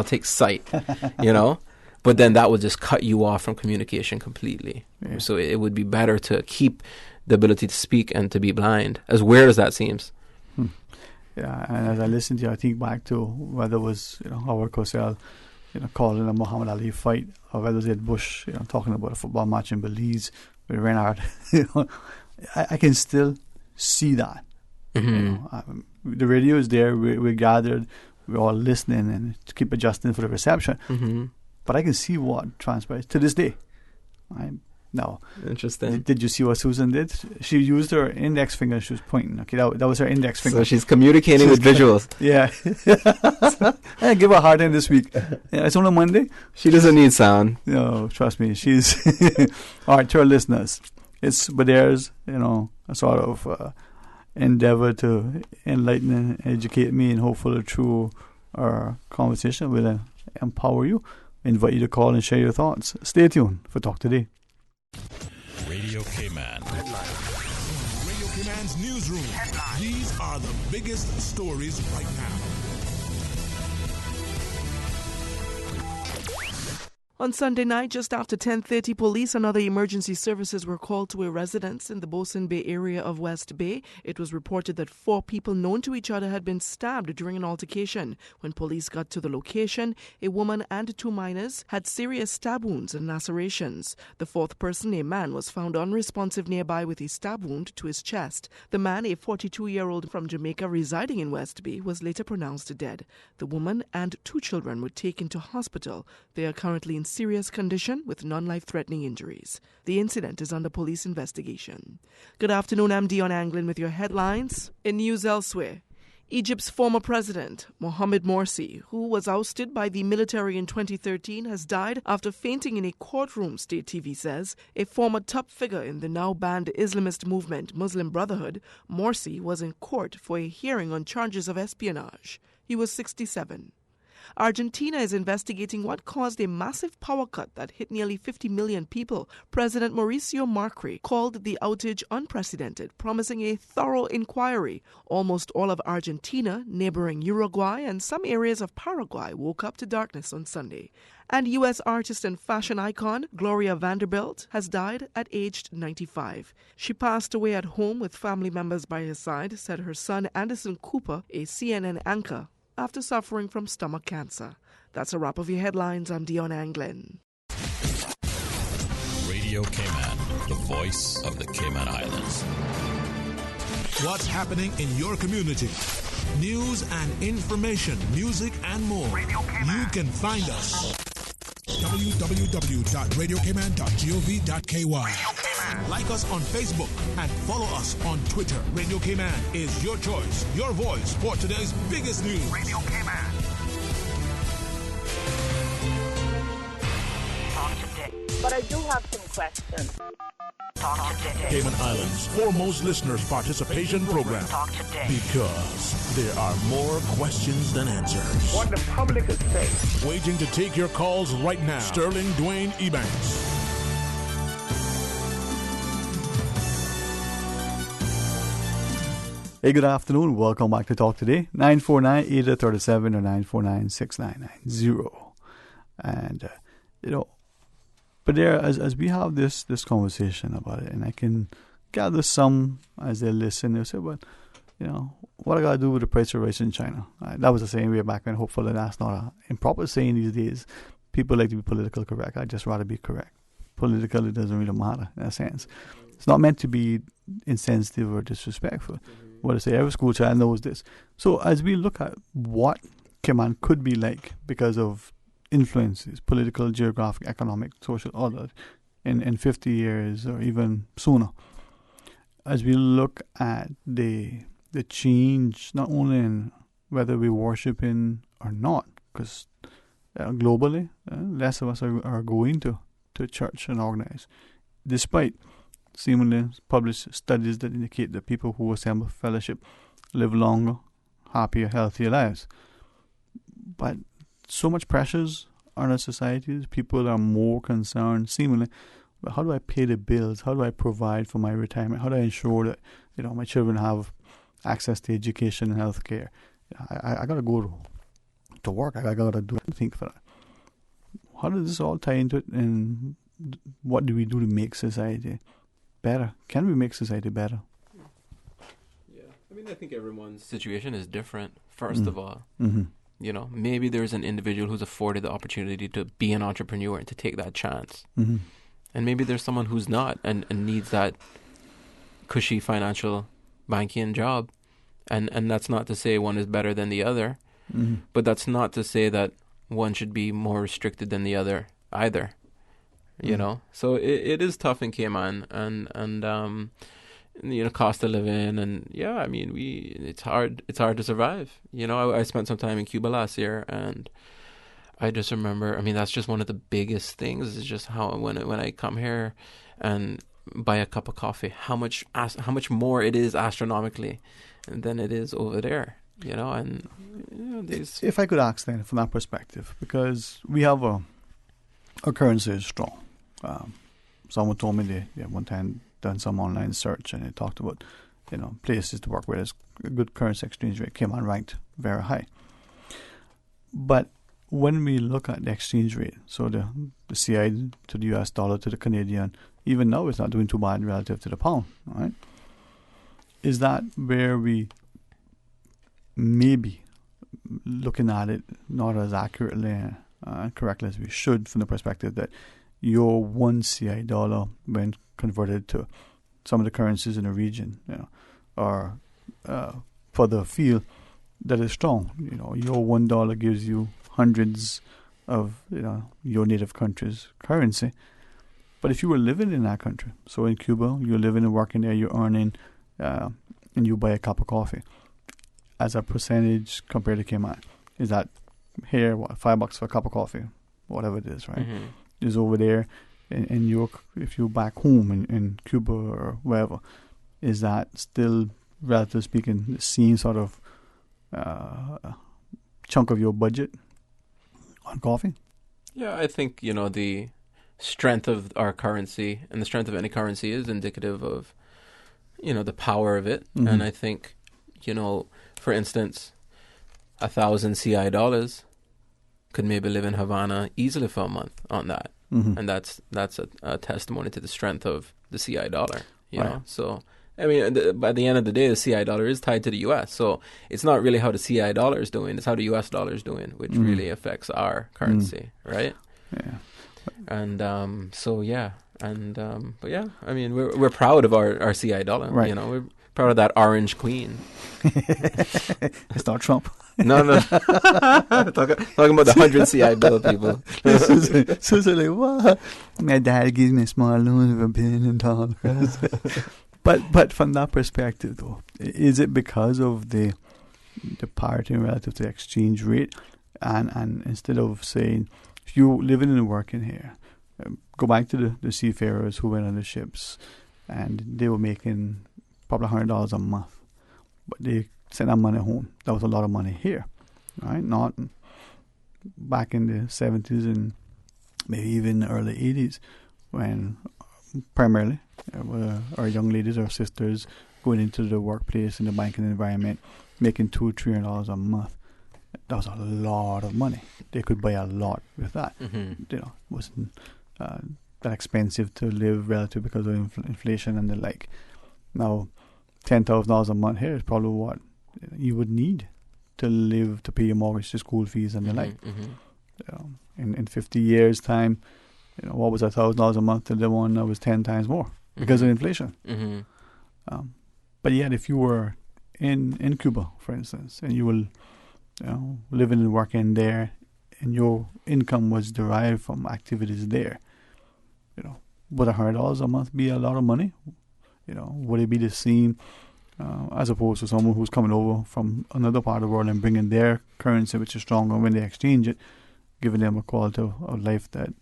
But then that would just cut you off from communication completely. Yeah. So it would be better to keep the ability to speak and to be blind, as weird as that seems. Yeah, and as I listen to you, I think back to whether it was Howard Cosell calling a Muhammad Ali fight, or whether it was Ed Bush talking about a football match in Belize with Renard. I can still see that. The radio is there. We're gathered. We're all listening and keep adjusting for the reception. But I can see what transpires to this day. Now, interesting. Did you see what Susan did? She used her index finger. She was pointing. Okay, that was her index finger. So she's communicating with visuals. Yeah. I give her a hard time this week. Yeah, it's only Monday. She doesn't need sound. No, trust me. She's all right. To our listeners, but there's a sort of endeavor to enlighten and educate me, and hopefully through our conversation will empower you. Invite you to call and share your thoughts. Stay tuned for Talk Today. Radio K-Man. Radio K-Man's newsroom. These are the biggest stories right now. On Sunday night, just after 10:30, police and other emergency services were called to a residence in the Bosun Bay area of West Bay. It was reported that 4 people known to each other had been stabbed during an altercation. When police got to the location, a woman and 2 minors had serious stab wounds and lacerations. The 4th person, a man, was found unresponsive nearby with a stab wound to his chest. The man, a 42-year-old from Jamaica residing in West Bay, was later pronounced dead. The woman and 2 children were taken to hospital. They are currently in serious condition with non-life-threatening injuries. The incident is under police investigation. Good afternoon, I'm Dion Anglin with your headlines. In news elsewhere, Egypt's former president, Mohamed Morsi, who was ousted by the military in 2013, has died after fainting in a courtroom, state TV says. A former top figure in the now-banned Islamist movement, Muslim Brotherhood, Morsi was in court for a hearing on charges of espionage. He was 67. Argentina is investigating what caused a massive power cut that hit nearly 50 million people. President Mauricio Macri called the outage unprecedented, promising a thorough inquiry. Almost all of Argentina, neighboring Uruguay, and some areas of Paraguay woke up to darkness on Sunday. And U.S. artist and fashion icon Gloria Vanderbilt has died at aged 95. She passed away at home with family members by her side, said her son Anderson Cooper, a CNN anchor, after suffering from stomach cancer. That's a wrap of your headlines. I'm Dion Anglin. Radio Cayman, the voice of the Cayman Islands. What's happening in your community? News and information, music and more. You can find us. www.radiocayman.gov.ky. Like us on Facebook and follow us on Twitter. Radio Cayman is your choice, your voice for today's biggest news. Radio Cayman. But I do have some questions. Cayman Islands' foremost listeners' participation program. Because there are more questions than answers. What the public is saying. Waiting to take your calls right now. Sterling Dwayne Ebanks. Hey, good afternoon. Welcome back to Talk Today. 949-8037 or 949-6990. And, but there, as we have this conversation about it, and I can gather some as they listen, they'll say, well, what I got to do with the price of rice in China? That was the saying way back when. Hopefully that's not an improper saying these days. People like to be politically correct. I'd just rather be correct. Politically, it doesn't really matter in a sense. It's not meant to be insensitive or disrespectful. What I say, every school child knows this. So as we look at what Cayman could be like because of influences, political, geographic, economic, social, all that, in 50 years or even sooner, as we look at the change, not only in whether we worship in or not, because globally, less of us are going to church and organize, despite seemingly published studies that indicate that people who assemble fellowship live longer, happier, healthier lives. But so much pressures on our societies. People are more concerned, seemingly, well, how do I pay the bills? How do I provide for my retirement? How do I ensure that my children have access to education and health care? I got to go to work. I got to do anything for that. How does this all tie into it? And what do we do to make society better? Can we make society better? Yeah, I think everyone's situation is different. First of all, Mm-hmm. Maybe there's an individual who's afforded the opportunity to be an entrepreneur and to take that chance. Mm-hmm. And maybe there's someone who's not and needs that cushy financial banking job. And that's not to say one is better than the other, but that's not to say that one should be more restricted than the other either. So it is tough in Cayman, and cost of living, and it's hard to survive. I spent some time in Cuba last year, and I just remember, that's just one of the biggest things is just how when I come here and buy a cup of coffee, how much more it is astronomically than it is over there. If I could ask then from that perspective, because we have our currency is strong. Someone told me they one time done some online search and it talked about places to work where there's a good currency exchange rate. Cayman ranked very high. But when we look at the exchange rate, so the CI to the US dollar to the Canadian, even now it's not doing too bad relative to the pound, right? Is that where we maybe looking at it not as accurately and correctly as we should, from the perspective that your one CI dollar, when converted to some of the currencies in the region, or for the field that is strong, your $1 gives you hundreds of your native country's currency. But if you were living in that country, so in Cuba, you're living and working there, you're earning, and you buy a cup of coffee, as a percentage compared to Cayman, is that here, $5 for a cup of coffee, whatever it is, right? Mm-hmm. Is over there, in your, if you're back home in Cuba or wherever, is that still, relatively speaking, the same sort of chunk of your budget on coffee? Yeah, I think, the strength of our currency and the strength of any currency is indicative of, the power of it. Mhm. And I think, for instance, 1,000 CI dollars could maybe live in Havana easily for a month on that. Mhm. And that's a testimony to the strength of the CI dollar, you Right. know. So, I mean, by the end of the day, the CI dollar is tied to the U.S. So it's not really how the CI dollar is doing, it's how the U.S. dollar is doing, which Mm. really affects our currency, right? Yeah. And but yeah, I mean, we're proud of our CI dollar, Right. we're proud of that orange queen. It's not Trump. No. Talking about the 100 CI bill, people. So like, what? My dad gives me a small loan of $1 billion. But from that perspective, though, is it because of the parity relative to the exchange rate? And instead of saying, if you living and working here, go back to the seafarers who went on the ships, and they were making probably $100 a month, but they sent that money home. That was a lot of money here, right? Not back in the 70s and maybe even the early 80s, when primarily our young ladies, our sisters, going into the workplace in the banking environment, making $200-300 a month. That was a lot of money. They could buy a lot with that. Mm-hmm. It wasn't that expensive to live relative because of inflation and the like. Now, $10,000 a month here is probably what you would need to live, to pay your mortgage, the school fees, and the like. Mm-hmm. In 50 years' time, what was $1,000 a month to the one that was 10 times more because of inflation. Mm-hmm. But yet, if you were in Cuba, for instance, and you were living and working there, and your income was derived from activities there, would $100 a month be a lot of money? Would it be the same as opposed to someone who's coming over from another part of the world and bringing their currency, which is stronger when they exchange it, giving them a quality of life that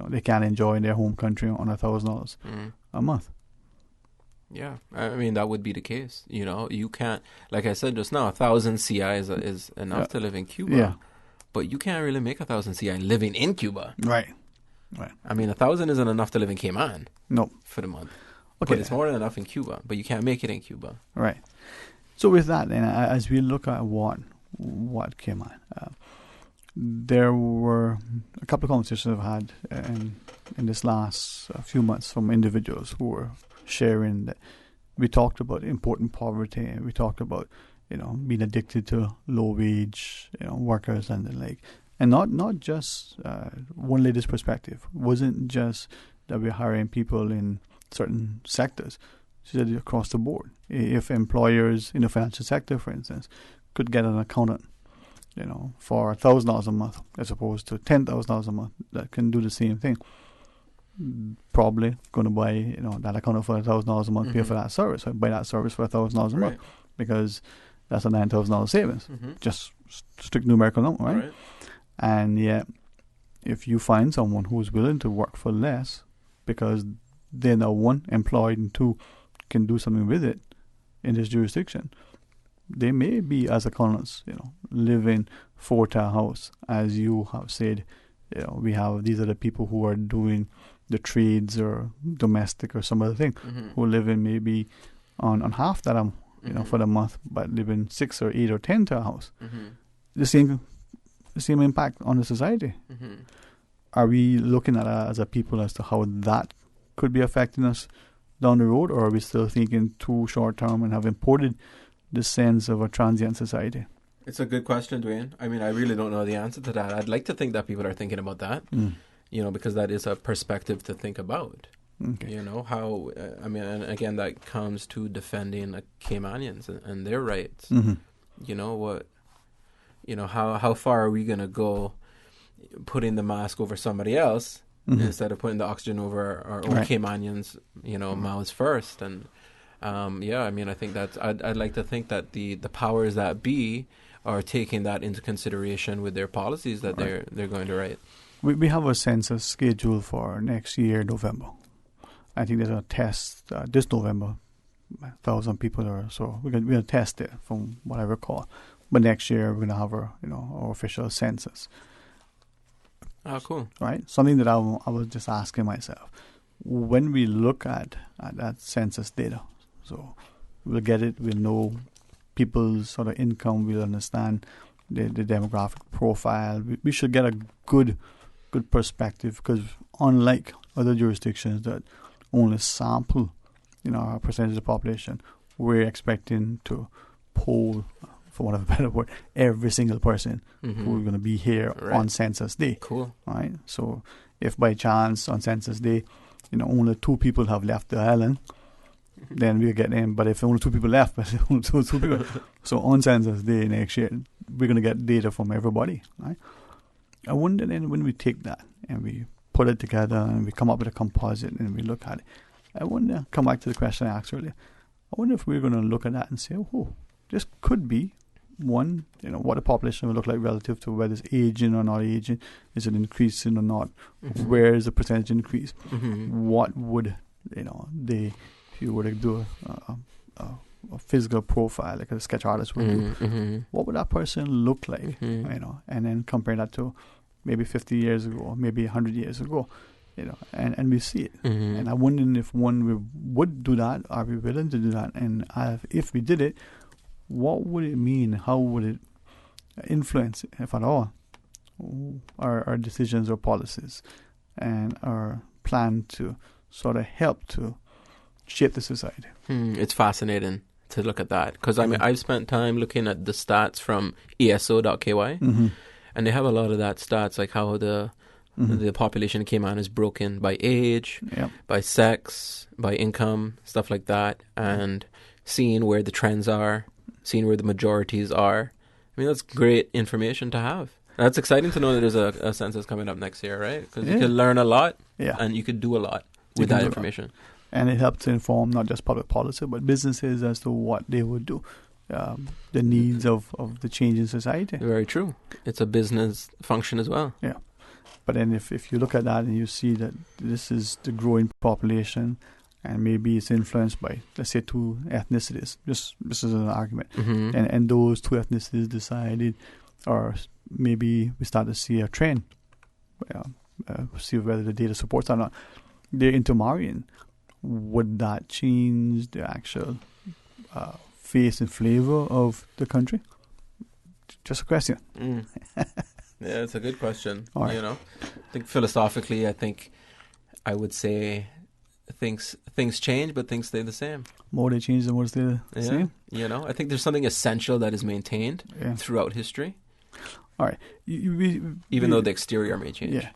they can't enjoy in their home country on $1,000 a month? Yeah, I mean, that would be the case. You can't, like I said just now, 1,000 CI is enough to live in Cuba. Yeah. But you can't really make 1,000 CI living in Cuba. Right. I mean, 1,000 isn't enough to live in Cayman. No. For the month. Okay. But it's more than enough in Cuba. But you can't make it in Cuba. Right. So with that, then, as we look at what came on, there were a couple of conversations I've had in this last few months from individuals who were sharing that we talked about important poverty, and we talked about being addicted to low wage workers and the like, and not just one lady's perspective. It wasn't just that we're hiring people in certain sectors. She said across the board. If employers in the financial sector, for instance, could get an accountant, for $1,000 a month as opposed to $10,000 a month, that can do the same thing, probably going to buy that accountant for $1,000 a month, pay for that service, or buy that service for $1,000 a month, because that's a $9,000 savings. Just strict numerical number, right? And yet, if you find someone who's willing to work for less because they're now, one, employed, and two, can do something with it in this jurisdiction, they may be, as accountants, living for a house, as you have said. We have, these are the people who are doing the trades or domestic or some other thing, who live in maybe on half that for the month, but live in 6 or 8 or 10 to a house. The same impact on the society. Are we looking at as a people as to how that could be affecting us down the road, or are we still thinking too short term and have imported the sense of a transient society? It's a good question, Dwayne. I mean, I really don't know the answer to that. I'd like to think that people are thinking about that, because that is a perspective to think about. Okay. How, and again, that comes to defending Caymanians and their rights. How far are we going to go putting the mask over somebody else instead of putting the oxygen over our own Caymanians, mouths first? And I think that's, I'd like to think that the powers that be are taking that into consideration with their policies that they're going to write. We have a census scheduled for next year, November. I think there's a test this November, 1,000 people or so. We're going to test it, from what I recall. But next year we're going to have our official census. Oh, cool. Right? Something that I was just asking myself. When we look at that census data, so we'll get it, we'll know people's sort of income, we'll understand the demographic profile. We should get a good perspective, because unlike other jurisdictions that only sample, a percentage of the population, we're expecting to poll, for want of a better word, every single person who's going to be here on Census Day. Cool. Right? So if by chance on Census Day, only 2 people have left the island, then we'll get in. But if only 2 people left, so on Census Day next year, we're going to get data from everybody. Right? I wonder then, when we take that and we put it together and we come up with a composite and we look at it, I wonder, come back to the question I asked earlier, I wonder if we're going to look at that and say, oh, this could be one, what the population will look like relative to whether it's aging or not aging. Is it increasing or not? Where is the percentage increase? What would, if you were to do a physical profile, like a sketch artist would do, what would that person look like? And then compare that to maybe 50 years ago, maybe 100 years ago, and we see it. And I wonder if we would do that, are we willing to do that? And if we did it, what would it mean? How would it influence, if at all, our decisions or policies and our plan to sort of help to shape the society? It's fascinating to look at that, because I've spent time looking at the stats from ESO.ky, and they have a lot of that stats, like how the population in Cayman is broken by age, by sex, by income, stuff like that, and seeing where the trends are, seeing where the majorities are. I mean, that's great information to have. That's exciting to know that there's a census coming up next year, right? Because you can learn a lot, and you could do a lot with that information. And it helps to inform not just public policy, but businesses as to what they would do, the needs of the change in society. Very true. It's a business function as well. Yeah. But then if you look at that and you see that this is the growing population, and maybe it's influenced by, let's say, 2 ethnicities. This is an argument. And those 2 ethnicities decided, or maybe we start to see a trend, see whether the data supports or not, they're intermarrying. Would that change the actual face and flavor of the country? Just a question. Yeah, it's a good question. Right. I think philosophically, I would say things change, but things stay the same. More they change, the more they stay the same. I think there's something essential that is maintained throughout history. All right. Even though the exterior may change. Yeah.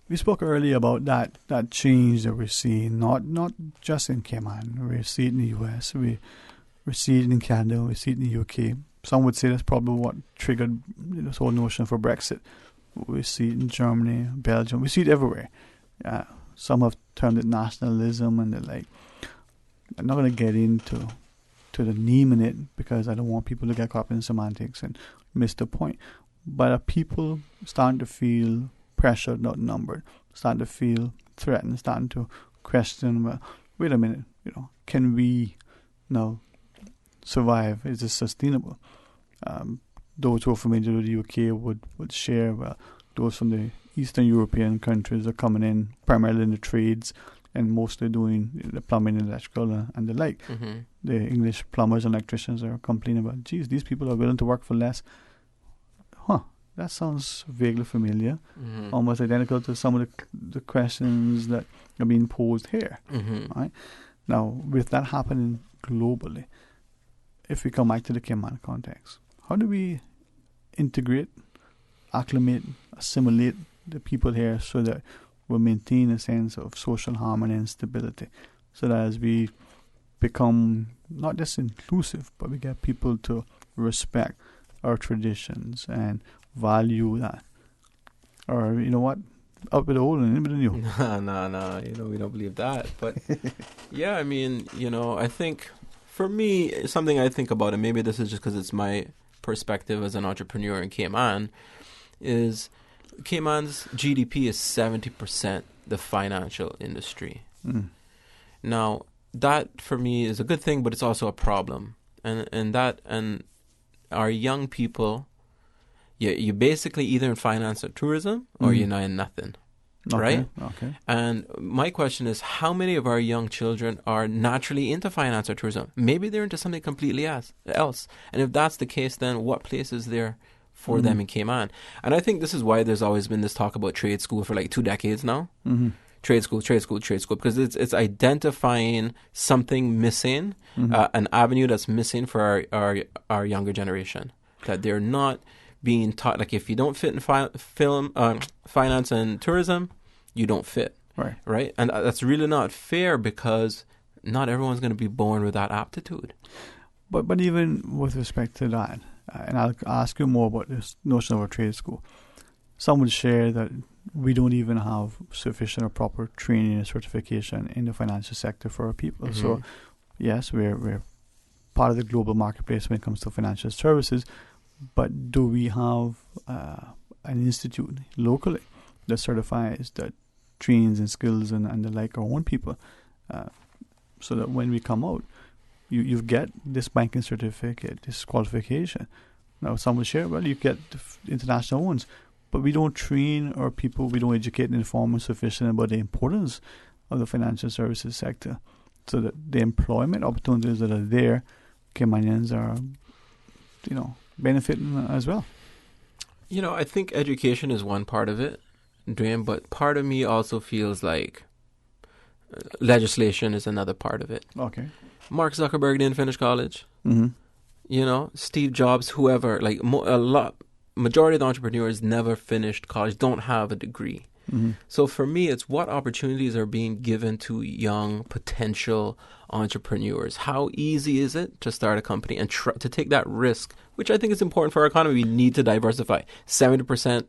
We spoke earlier about that change that we're seeing, not just in Cayman. We see it in the US, we see it in Canada, we see it in the UK. Some would say that's probably what triggered this whole notion for Brexit. We see it in Germany, Belgium, we see it everywhere. Some have termed it nationalism and the like. I'm not going to get into the name in it, because I don't want people to get caught up in semantics and miss the point. But are people starting to feel pressured, not numbered, starting to feel threatened, starting to question, well, wait a minute, can we now survive? Is this sustainable? Those who are familiar with the UK would share, well, those from the Eastern European countries are coming in primarily in the trades and mostly doing the plumbing, electrical, and the like. The English plumbers and electricians are complaining about, geez, these people are willing to work for less. That sounds vaguely familiar, almost identical to some of the questions that are being posed here. Right? Now, with that happening globally, if we come back to the Cayman context, how do we integrate, acclimate, assimilate the people here so that we'll maintain a sense of social harmony and stability, so that as we become not just inclusive, but we get people to respect our traditions and value that? Or, out with the old and in with the new. No, we don't believe that. But yeah, I think for me, something I think about, and maybe this is just because it's my perspective as an entrepreneur in Cayman, is Cayman's GDP is 70% the financial industry. Now, that for me is a good thing, but it's also a problem. And our young people, You basically either in finance or tourism, or you're not in nothing. Right? Okay. And my question is, how many of our young children are naturally into finance or tourism? Maybe they're into something completely else. And if that's the case, then what place is there for them in Cayman? And I think this is why there's always been this talk about trade school for like 2 decades now. Trade school, because it's identifying something missing, an avenue that's missing for our younger generation, that they're not being taught. Like, if you don't fit in finance and tourism, you don't fit. Right? And that's really not fair, because not everyone's going to be born with that aptitude. But even with respect to that, and I'll ask you more about this notion of a trade school, some would share that we don't even have sufficient or proper training and certification in the financial sector for our people. So, yes, we're part of the global marketplace when it comes to financial services, but do we have an institute locally that certifies, that trains in skills and the like our own people, so that when we come out, you get this banking certificate, this qualification. Now, some will share, well, you get the international ones, but we don't train our people, we don't educate and inform them sufficient about the importance of the financial services sector, so that the employment opportunities that are there, Caymanians are, benefiting as well. I think education is one part of it, Dwayne, but part of me also feels like legislation is another part of it. Okay. Mark Zuckerberg didn't finish college. Steve Jobs, whoever, like majority of the entrepreneurs never finished college, don't have a degree. So for me, it's what opportunities are being given to young potential entrepreneurs. How easy is it to start a company and to take that risk, which I think is important for our economy? We need to diversify. 70%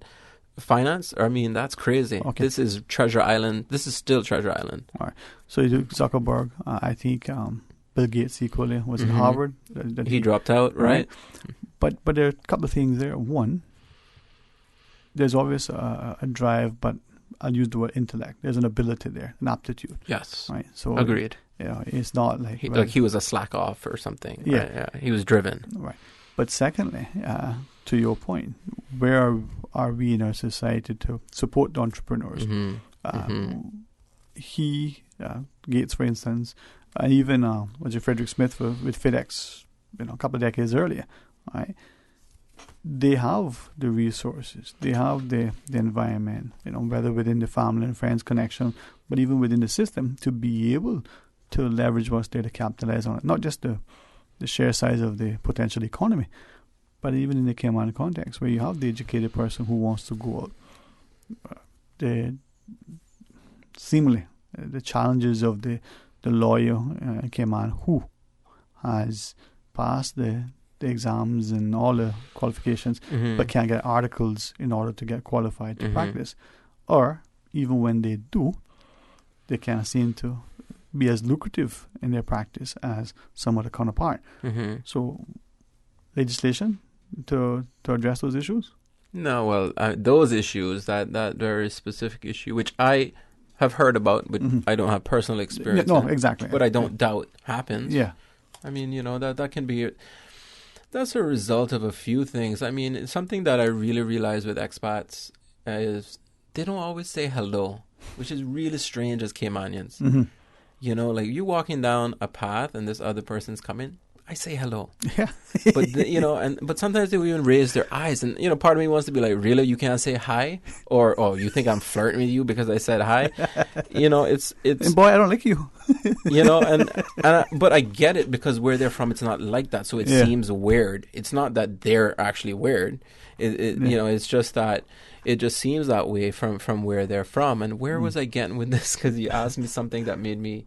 finance, that's crazy. Okay. This is Treasure Island. This is still Treasure Island. All right. So you do Zuckerberg. I think Bill Gates equally was in Harvard. He dropped out, right? But there are a couple of things there. One, there's always a drive, but I'll use the word intellect. There's an ability there, an aptitude. Yes. Right. So agreed. It's not like he was a slack off or something. Yeah. Right? Yeah. He was driven. Right. But secondly, to your point, where are we in our society to support the entrepreneurs? Gates, for instance, and even Frederick Smith with FedEx, a couple of decades earlier, right? They have the resources, they have the environment, whether within the family and friends connection, but even within the system, to be able to leverage what's there to capitalize on it. Not just the share size of the potential economy, but even in the Cayman context, where you have the educated person who wants to go out. Seemingly, the challenges of the lawyer in Cayman who has passed the exams and all the qualifications, but can't get articles in order to get qualified to practice. Or even when they do, they can't seem to be as lucrative in their practice as some of the counterpart. So, legislation to address those issues? No, well, those issues, that very specific issue, which I have heard about, but I don't have personal experience. No, exactly. But I don't doubt happens. Yeah. That can be... That's a result of a few things. Something that I really realize with expats is they don't always say hello, which is really strange as Caymanians. Like you walking down a path and this other person's coming, I say hello. Yeah. But but sometimes they will even raise their eyes, and part of me wants to be like, really, you can't say hi, or oh, you think I'm flirting with you because I said hi? It's. And boy, I don't like you. But I get it, because where they're from, it's not like that, so it seems weird. It's not that they're actually weird. It's just that it just seems that way from where they're from. And where was I getting with this? Because you asked me something that made me.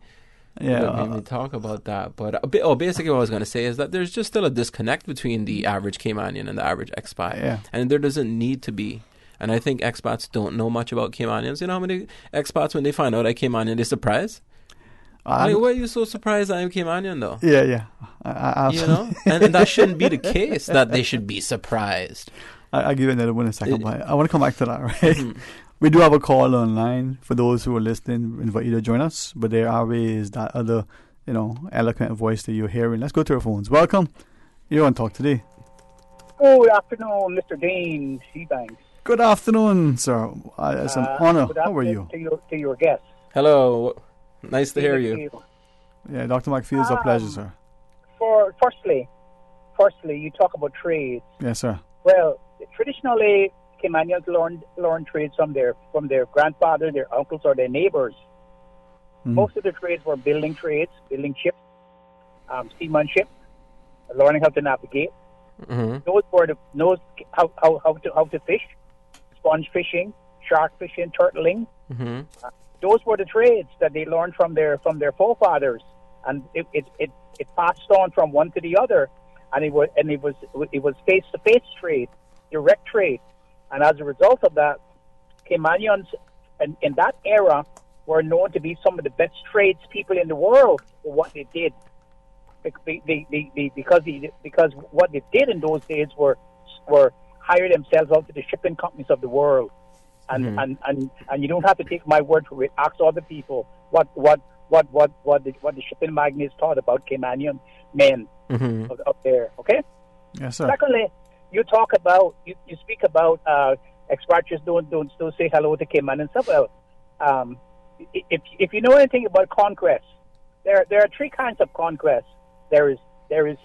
Made me talk about that. But basically what I was going to say is that there's just still a disconnect between the average Caymanian and the average expat. And there doesn't need to be. And I think expats don't know much about Caymanians. You know how many expats, when they find out I'm Caymanian, they're surprised? Why are you so surprised I'm Caymanian, though? Yeah. And that shouldn't be the case, that they should be surprised. I'll give you another one in a second, but I want to come back to that, right? We do have a call online for those who are listening. Invite you to join us, but there always that other, eloquent voice that you're hearing. Let's go to our phones. Welcome. You're on Talk Today. Good afternoon, Mr. Dwayne Ebanks. Good afternoon, sir. It's an honor. Good How are afternoon you? to your guest. Hello. Nice to hear you. Yeah, Dr. McPhee, it's a pleasure, sir. Firstly, you talk about trades. Yes, sir. Well, traditionally, Caymanians learned trades from their grandfather, their uncles, or their neighbors. Most of the trades were building trades, building ships, seamanship, learning how to navigate. Those were how to fish, sponge fishing, shark fishing, turtling. Those were the trades that they learned from their forefathers, and it passed on from one to the other, and it was face to face trade, direct trade, and as a result of that, Caymanians in that era were known to be some of the best tradespeople in the world for what they did. Because what they did in those days were hire themselves out to the shipping companies of the world, and you don't have to take my word for it. Ask other people what the shipping magnates thought about Caymanian men up there. Okay. Yes, sir. Secondly, you speak about expatriates don't say hello to Cayman and stuff. Well, if you know anything about conquest, there are three kinds of conquest. There is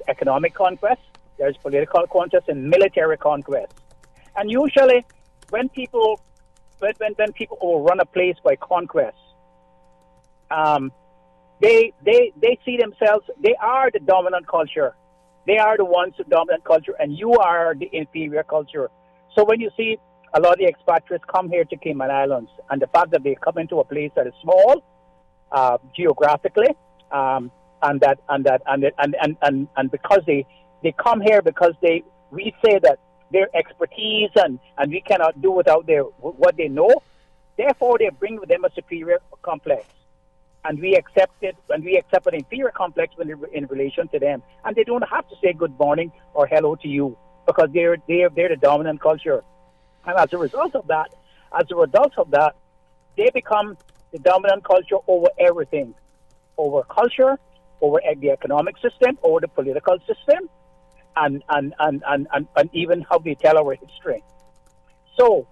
economic conquest, there is political conquest, and military conquest. And usually, when people overrun a place by conquest, they see themselves. They are the dominant culture. They are the ones the dominant culture, and you are the inferior culture. So when you see a lot of the expatriates come here to Cayman Islands, and the fact that they come into a place that is small geographically. And because they come here because we say that their expertise and we cannot do without what they know. Therefore, they bring with them a superior complex, and we accept it. And we accept an inferior complex in relation to them, and they don't have to say good morning or hello to you because they're the dominant culture. And as a result of that, they become the dominant culture over everything, over culture, over the economic system, over the political system, and even how they tell our history. So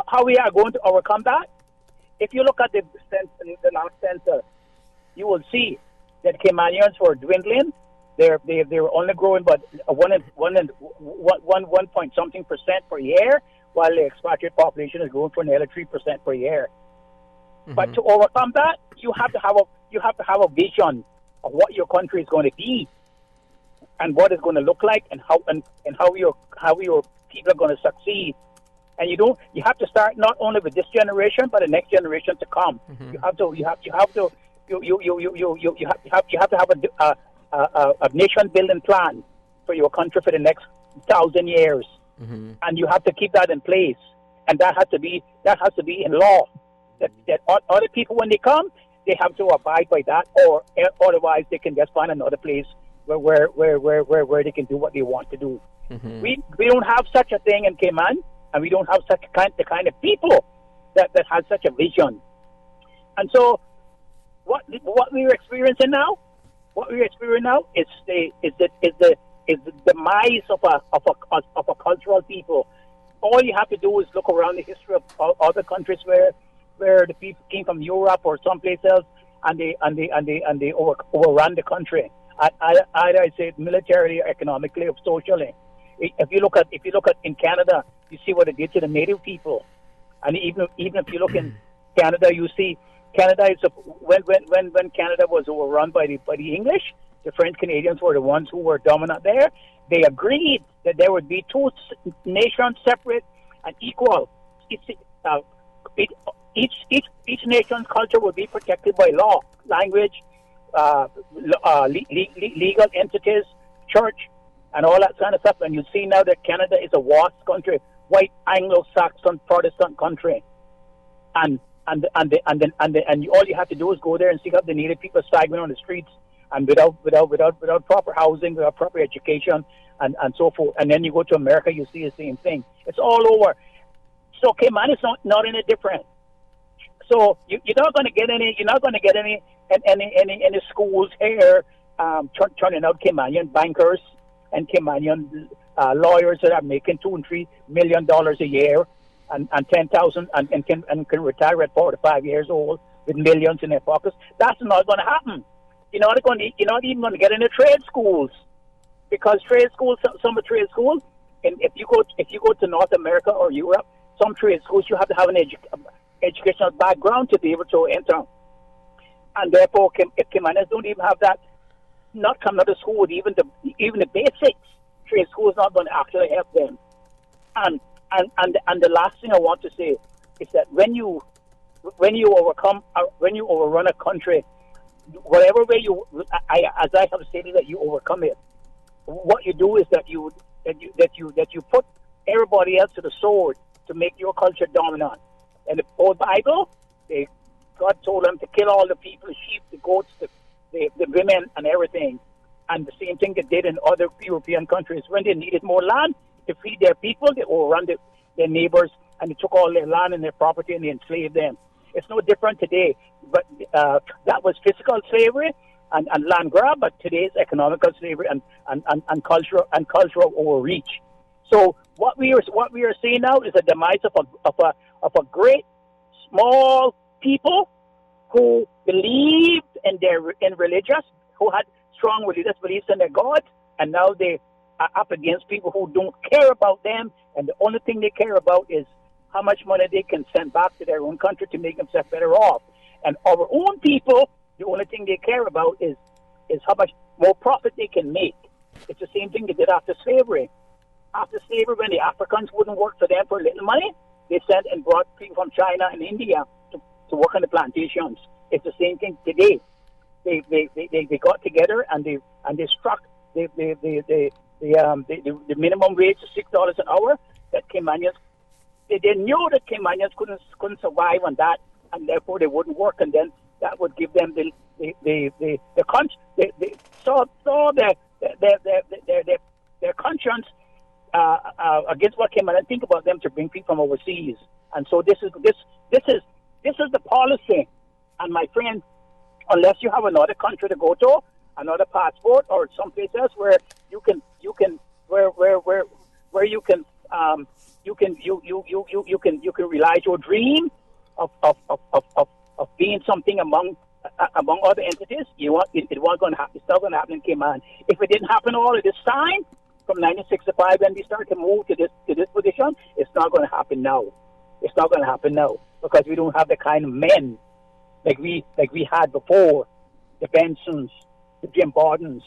how we are going to overcome that? If you look at the last census, you will see that Caymanians were dwindling. They were only growing but 1 point something percent per year, while the expatriate population is growing for nearly 3% per year. But to overcome that, you have to have a vision of what your country is going to be, and what it's going to look like, and how your people are going to succeed. And you have to start not only with this generation, but the next generation to come. You have to have a nation building plan for your country for the next 1,000 years, and you have to keep that in place, and that has to be in law. That other people, when they come, they have to abide by that, or otherwise they can just find another place where they can do what they want to do. We don't have such a thing in Cayman, and we don't have the kind of people that has such a vision. And so, what we're experiencing now is the demise of a cultural people. All you have to do is look around the history of other countries where the people came from Europe or someplace else, and they overran the country. Either I say militarily, economically, or socially. If you look at in Canada, you see what it did to the native people, and even if you look in Canada, you see Canada is when Canada was overrun by the English, the French Canadians were the ones who were dominant there. They agreed that there would be two nations, separate and equal. Each nation's culture would be protected by law, language, legal entities, church, and all that kind of stuff. And you see now that Canada is a WASP country, white Anglo-Saxon Protestant country, and all you have to do is go there and see how the native people staggering on the streets, and without proper housing, without proper education, and so forth. And then you go to America, you see the same thing. It's all over. So Cayman is not any different. So you're not going to get any schools here turning out Caymanian bankers and Caymanian lawyers that are making $2 and $3 million a year and 10,000 and can retire at 45 years old with millions in their pockets. That's not going to happen. You're not even going to get into trade schools, because trade schools, some of trade schools, and if you go to North America or Europe, some trade schools you have to have an educational background to be able to enter. And therefore, if Caymanians don't even have that, not coming out of school with even the basics, trade school is not going to actually help them. And the last thing I want to say is that when you overrun a country, whatever way as I have stated, that you overcome it, what you do is that you put everybody else to the sword to make your culture dominant. And the old Bible, God told them to kill all the people, the sheep, the goats, the women, and everything. And the same thing they did in other European countries. When they needed more land to feed their people, they overrun their neighbors, and they took all their land and their property and they enslaved them. It's no different today. But that was physical slavery and land grab, but today's economical slavery and cultural overreach. So what we are seeing now is a demise of a great small people who believed in religious, who had strong religious beliefs in their God, and now they are up against people who don't care about them, and the only thing they care about is how much money they can send back to their own country to make themselves better off. And our own people, the only thing they care about is how much more profit they can make. It's the same thing they did after slavery. After slavery, when the Africans wouldn't work for them for little money, they sent and brought people from China and India to work on the plantations. It's the same thing today. They got together and they struck the minimum wage of $6 an hour. That Caymanians, they knew that Caymanians couldn't survive on that, and therefore they wouldn't work, and then that would give them their conscience against what Caymanians think about them to bring people from overseas. And so this is the policy. And my friend, unless you have another country to go to, another passport, or someplace else where you can realize your dream of being something among other entities, it wasn't going to happen. It's not going to happen in Cayman. If it didn't happen all of this time from 1965 when we started to move to this position, it's not going to happen now. It's not going to happen now because we don't have the kind of men like we had before, the Bensons, the Jim Bordens,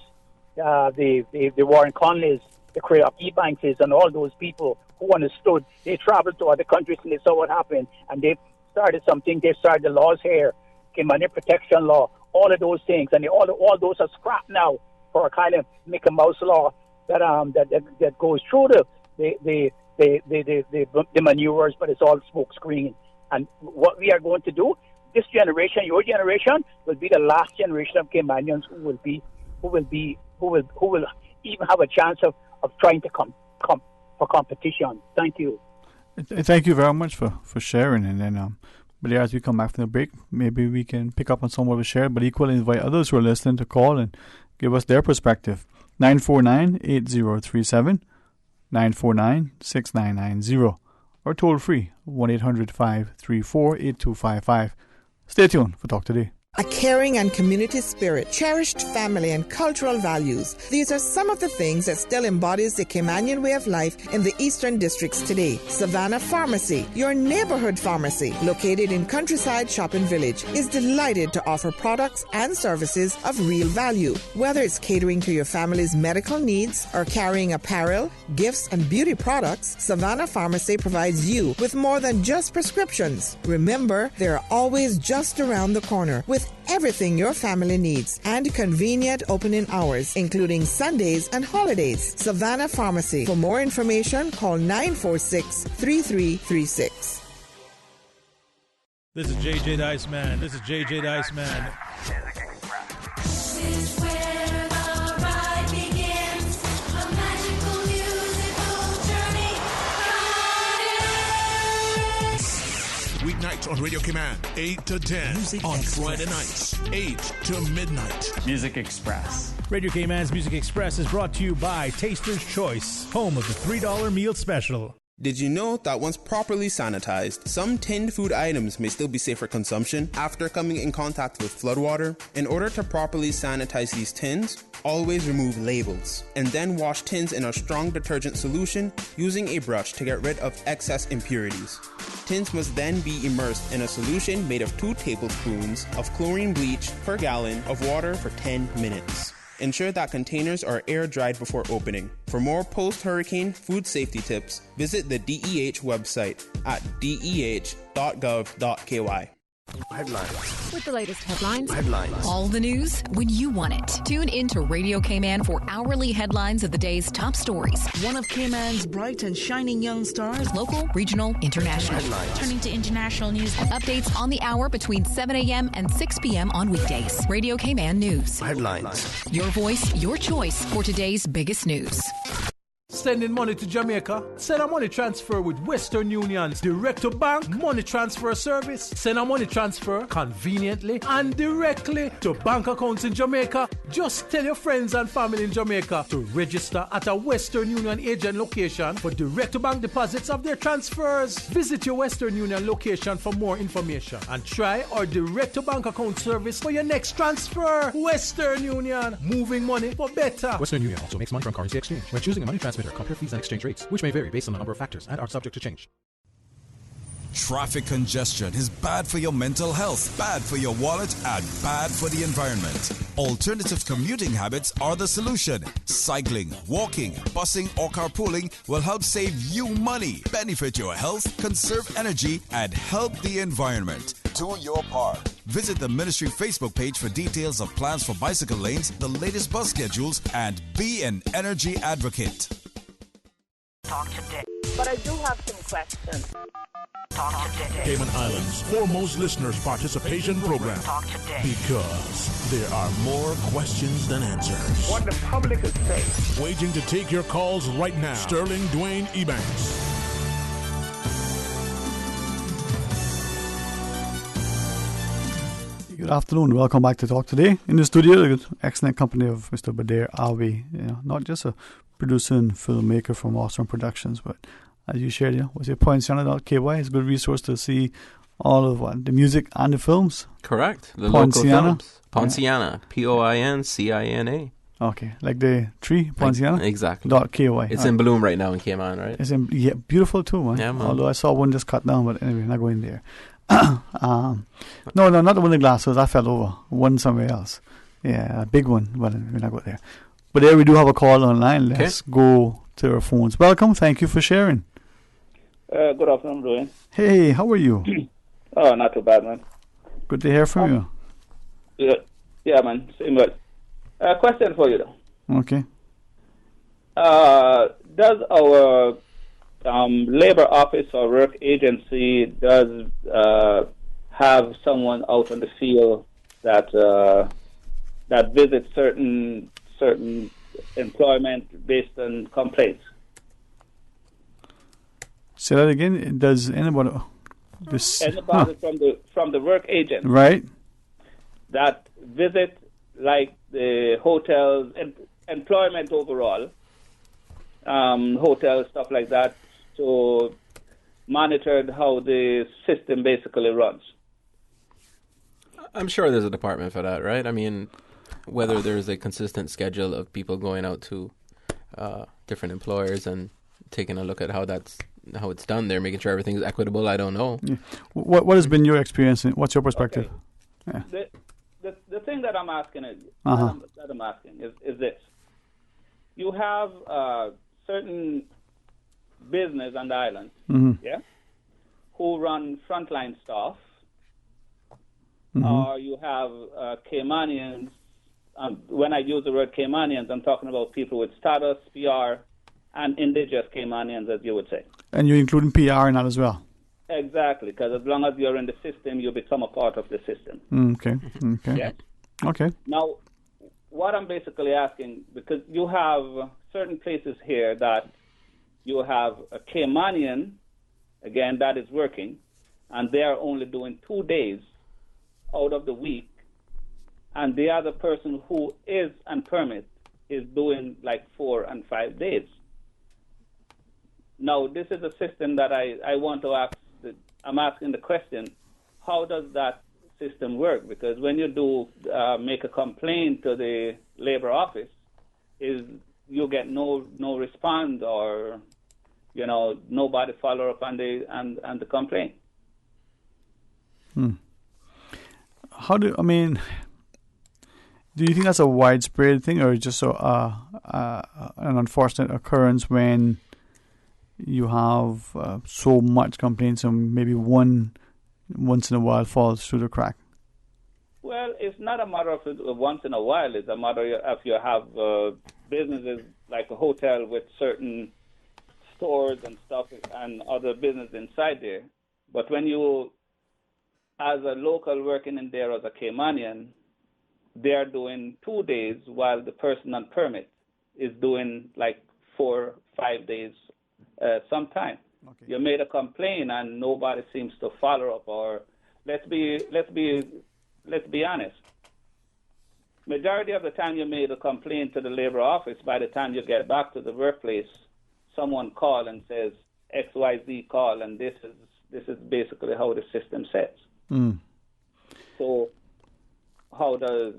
the Warren Conleys, the Dwayne Ebankses, and all those people who understood. They traveled to other countries and they saw what happened, and they started something. They started the laws here, Caymanian protection law, all of those things, and all those are scrapped now for a kind of Mickey Mouse law that goes through the maneuvers, but it's all smoke screen. And what we are going to do, this generation, your generation, will be the last generation of Caymanians who will even have a chance of trying to come for competition. Thank you. Thank you very much for sharing. And then, but as we come back from the break, maybe we can pick up on some of the share, but equally invite others who are listening to call and give us their perspective. 949-8037, 949-6990, or toll free 1-800-534-8255. Stay tuned for Talk Today. A caring and community spirit, cherished family and cultural values. These are some of the things that still embodies the Caymanian way of life in the Eastern Districts today. Savannah Pharmacy, your neighborhood pharmacy, located in Countryside Shopping Village, is delighted to offer products and services of real value. Whether it's catering to your family's medical needs or carrying apparel, gifts, and beauty products, Savannah Pharmacy provides you with more than just prescriptions. Remember, they're always just around the corner with everything your family needs and convenient opening hours, including Sundays and holidays. Savannah Pharmacy. For more information, call 946-3336. This is JJ the Iceman. This is JJ the Iceman. Weeknights on Radio Cayman, 8 to 10. Music on Friday nights, 8 to midnight. Music Express. Radio Cayman's Music Express is brought to you by Taster's Choice, home of the $3 meal special. Did you know that once properly sanitized, some tinned food items may still be safe for consumption after coming in contact with floodwater? In order to properly sanitize these tins, always remove labels and then wash tins in a strong detergent solution using a brush to get rid of excess impurities. Tins must then be immersed in a solution made of 2 tablespoons of chlorine bleach per gallon of water for 10 minutes. Ensure that containers are air-dried before opening. For more post-hurricane food safety tips, visit the DEH website at deh.gov.ky. Headlines. With the latest headlines. All the news when you want it. Tune in to Radio Cayman for hourly headlines of the day's top stories. One of Cayman's bright and shining young stars. Local, regional, international. Turning to international news. Updates on the hour between 7 a.m. and 6 p.m. on weekdays. Radio Cayman News. Headlines. Your voice, your choice for today's biggest news. Sending money to Jamaica? Send a money transfer with Western Union's direct-to-bank money transfer service. Send a money transfer conveniently and directly to bank accounts in Jamaica. Just tell your friends and family in Jamaica to register at a Western Union agent location for direct-to-bank deposits of their transfers. Visit your Western Union location for more information and try our direct-to-bank account service for your next transfer. Western Union, moving money for better. Western Union also makes money from currency exchange. When choosing a money transmitter, compare fees and exchange rates, which may vary based on a number of factors and are subject to change. Traffic congestion is bad for your mental health, bad for your wallet, and bad for the environment. Alternative commuting habits are the solution. Cycling, walking, busing, or carpooling will help save you money, benefit your health, conserve energy, and help the environment. Do your part. Visit the ministry Facebook page for details of plans for bicycle lanes, the latest bus schedules, and be an energy advocate. Talk today. But I do have some questions. Talk today. Cayman Islands' foremost listeners' participation program. Talk today. Because there are more questions than answers. What the public is saying. Waging to take your calls right now. Sterling Dwayne Ebanks. Good afternoon. Welcome back to Talk Today. In the studio, the excellent company of Mr. Badir Awi, not just a producer and filmmaker from Awesome Productions, but as you shared, was your Poinciana.ky. It's a good resource to see all of the music and the films. Correct. The local films. Poinciana. Poincina. Okay, like the tree, Poinciana? Exactly. .ky. It's in bloom right now in Cayman, right? It's beautiful too, man. Yeah, man. Although I saw one just cut down, but anyway, not going there. No, not the one in the glasses. That fell over. One somewhere else. Yeah, a big one. Well, we're not going there. But there we do have a call online. Let's go to our phones. Welcome. Thank you for sharing. Good afternoon, Dwayne. Hey, how are you? Oh, not too bad, man. Good to hear from you. Yeah, man. Same good. Question for you, though. Okay. Does our labor office or work agency have someone out on the field that visits certain employment based on complaints? Say that again. Does anybody from the work agent, right, that visit like the hotels, employment overall, hotels, stuff like that, to monitor how the system basically runs? I'm sure there's a department for that, right? I mean, whether there's a consistent schedule of people going out to different employers and taking a look at how it's done there, making sure everything's equitable, I don't know. Yeah. What has been your experience? What's your perspective? Okay. Yeah. The thing that I'm asking is this: you have certain business on the island, who run frontline staff, or you have Caymanians. When I use the word Caymanians, I'm talking about people with status, PR, and indigenous Caymanians, as you would say. And you're including PR in that as well? Exactly, because as long as you're in the system, you become a part of the system. Okay. Yeah. Okay. Now, what I'm basically asking, because you have certain places here that you have a Caymanian, again, that is working, and they are only doing 2 days out of the week and the other person who is on permit is doing like 4 and 5 days. Now, this is a system that I want to ask. I'm asking the question: how does that system work? Because when you do make a complaint to the labor office, you get no response, or nobody follow up on the complaint. Do you think that's a widespread thing, or just an unfortunate occurrence when you have so much complaints and maybe one once in a while falls through the crack? Well, it's not a matter of once in a while. It's a matter of you have businesses like a hotel with certain stores and stuff and other business inside there. But when you, as a local working in there as a Caymanian, they are doing 2 days while the person on permit is doing like 4, 5 days sometime. Okay. You made a complaint and nobody seems to follow up. Or let's be honest. Majority of the time you made a complaint to the labor office, by the time you get back to the workplace, someone call and says XYZ call, and this is basically how the system sets. So how does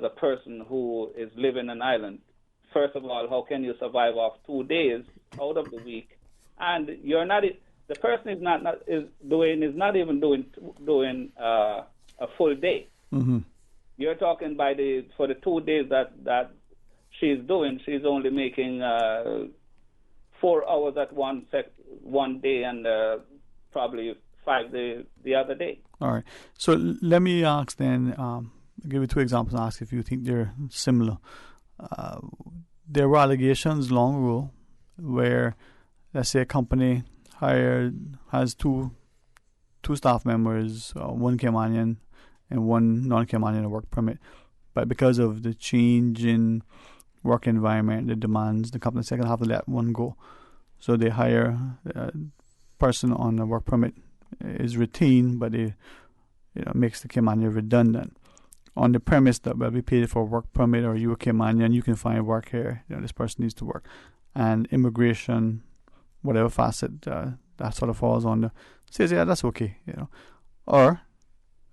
a person who is living in an island, first of all, how can you survive off 2 days out of the week? And you're not, the person is not even doing a full day. Mm-hmm. You're talking for the 2 days that she's doing, she's only making 4 hours at one day and probably 5 the other day. All right. So let me ask then, I'll give you 2 examples and ask if you think they're similar. There were allegations long ago where, let's say, a company has two staff members, one Caymanian and one non-Caymanian work permit. But because of the change in work environment, the demands, the company second have to let one go. So they hire a person on a work permit is retained, but it makes the Caymanian redundant. On the premise that will be paid for a work permit, or you a Caymanian, you can find work here. This person needs to work. And immigration, whatever facet that sort of falls on says, yeah, that's okay. Or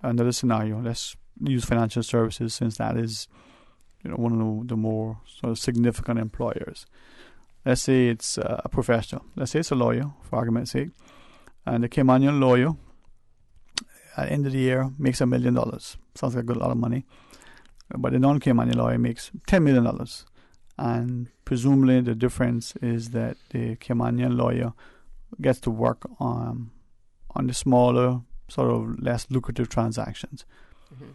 another scenario, let's use financial services, since that is one of the more sort of significant employers. Let's say it's a professional. Let's say it's a lawyer, for argument's sake. And the Caymanian lawyer, at the end of the year, makes $1 million. Sounds like a lot of money. But the non-Caymanian lawyer makes $10 million. And presumably the difference is that the Caymanian lawyer gets to work on the smaller, sort of less lucrative transactions. Mm-hmm.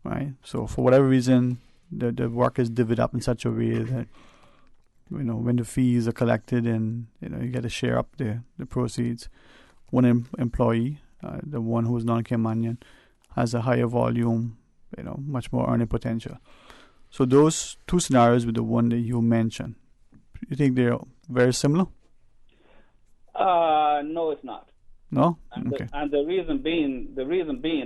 Right? So for whatever reason, the work is divvied up in such a way that when the fees are collected and you get to share up the proceeds, one employee, the one who is non-Caymanian, has a higher volume, much more earning potential. So those 2 scenarios with the one that you mentioned, you think they're very similar? No, it's not. No? Okay. And the reason being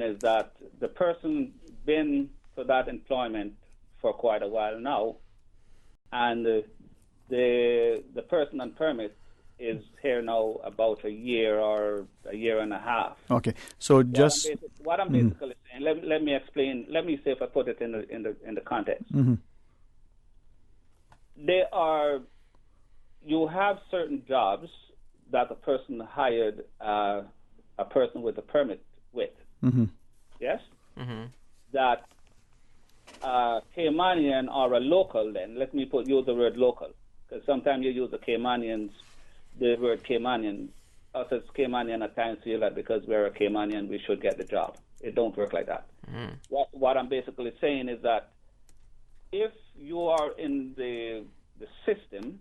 is that the person been for that employment for quite a while now, and the person on permit is here now about a year or a year and a half. Okay, so what I'm basically saying. Let me explain. Let me see if I put it in the context. Mm-hmm. You have certain jobs that a person hired a person with a permit with. Mm-hmm. Yes. Mm-hmm. That Caymanian or a local. Then let me use the word local, because sometimes you use the word Caymanian. Us as Caymanian at times feel that because we're a Caymanian we should get the job. It don't work like that. Mm-hmm. What I'm basically saying is that if you are in the system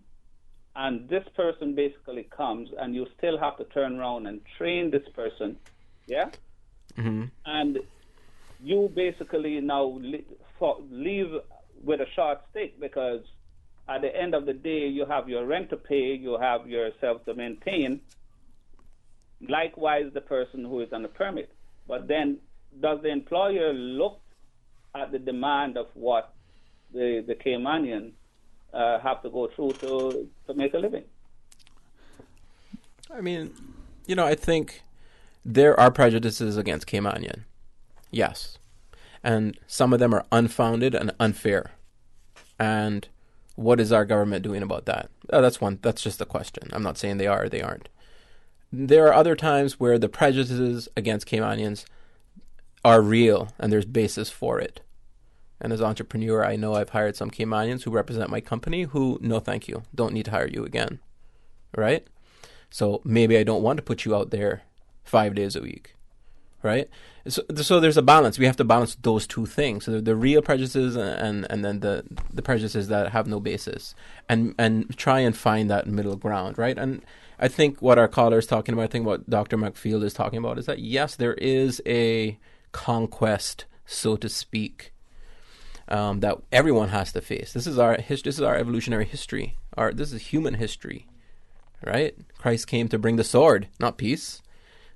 and this person basically comes and you still have to turn around and train this person, yeah? Mm-hmm. And you basically now leave with a short stick, because at the end of the day, you have your rent to pay, you have yourself to maintain. Likewise, the person who is on the permit. But then, does the employer look at the demand of what the Caymanian have to go through to make a living. I mean, I think there are prejudices against Caymanian. Yes. And some of them are unfounded and unfair. And what is our government doing about that? That's just a question. I'm not saying they are or they aren't. There are other times where the prejudices against Caymanians are real and there's basis for it. And as an entrepreneur, I know I've hired some Caymanians who represent my company who, no thank you, don't need to hire you again. Right? So maybe I don't want to put you out there 5 days a week. Right? So there's a balance. We have to balance those two things. So the real prejudices and then the prejudices that have no basis. And try and find that middle ground, right? And I think what our caller is talking about, I think what Dr. McField is talking about is that, yes, there is a conquest, so to speak, that everyone has to face. This is our history. This is our evolutionary history. This is human history, right? Christ came to bring the sword, not peace.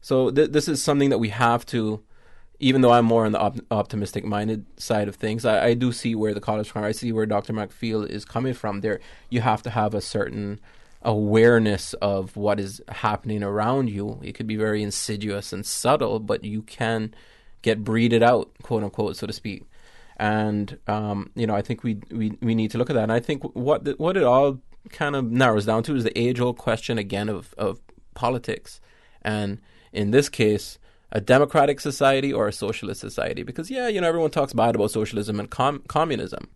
So this is something that we have to, even though I'm more on the optimistic-minded side of things, I do see where the caller's from. I see where Dr. McField is coming from. There, you have to have a certain awareness of what is happening around you. It could be very insidious and subtle, but you can get breeded out, quote unquote, so to speak. And I think we need to look at that. And I think what it all kind of narrows down to is the age-old question again of politics, and in this case, a democratic society or a socialist society. Because everyone talks bad about socialism and communism.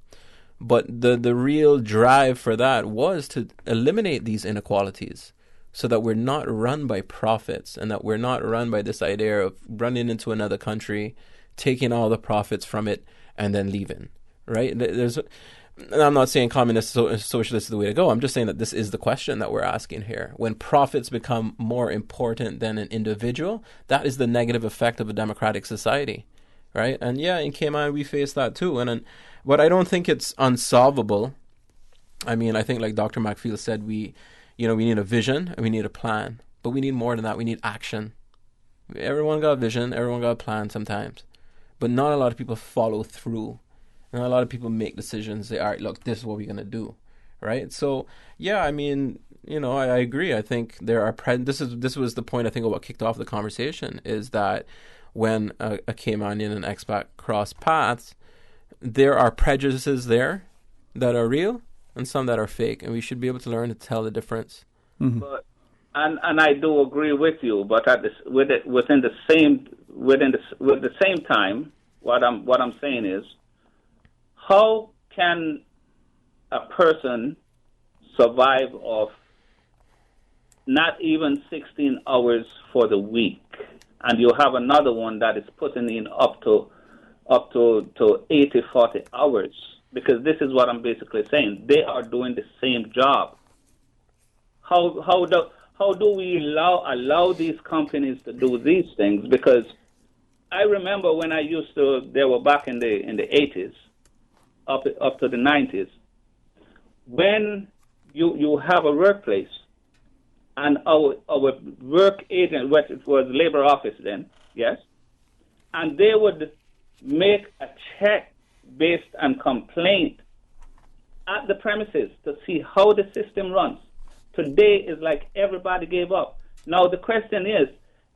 But the real drive for that was to eliminate these inequalities so that we're not run by profits and that we're not run by this idea of running into another country, taking all the profits from it, and then leaving, right? And I'm not saying communist socialist is the way to go. I'm just saying that this is the question that we're asking here. When profits become more important than an individual, that is the negative effect of a democratic society, right? And in Cayman we face that too. But I don't think it's unsolvable. I mean, I think like Dr. McField said, we need a vision and we need a plan. But we need more than that. We need action. Everyone got a vision. Everyone got a plan sometimes. But not a lot of people follow through. And a lot of people make decisions, say, all right, look, this is what we're going to do, right? So, I mean, I agree. I think there are this was the point, I think, of what kicked off the conversation, is that when a Caymanian and expat cross paths, there are prejudices there that are real and some that are fake, and we should be able to learn to tell the difference. Mm-hmm. But and I do agree with you, but with the same time, what I'm saying is, how can a person survive off not even 16 hours for the week, and you have another one that is putting in up to 80, 40 hours? Because this is what I'm basically saying. They are doing the same job. How do we allow these companies to do these things? Because I remember when they were back in the 80s, up to the 90s, when you have a workplace and our work agent, which was labor office then, yes, and they would make a check based on complaint at the premises to see how the system runs. Today is like everybody gave up. Now the question is,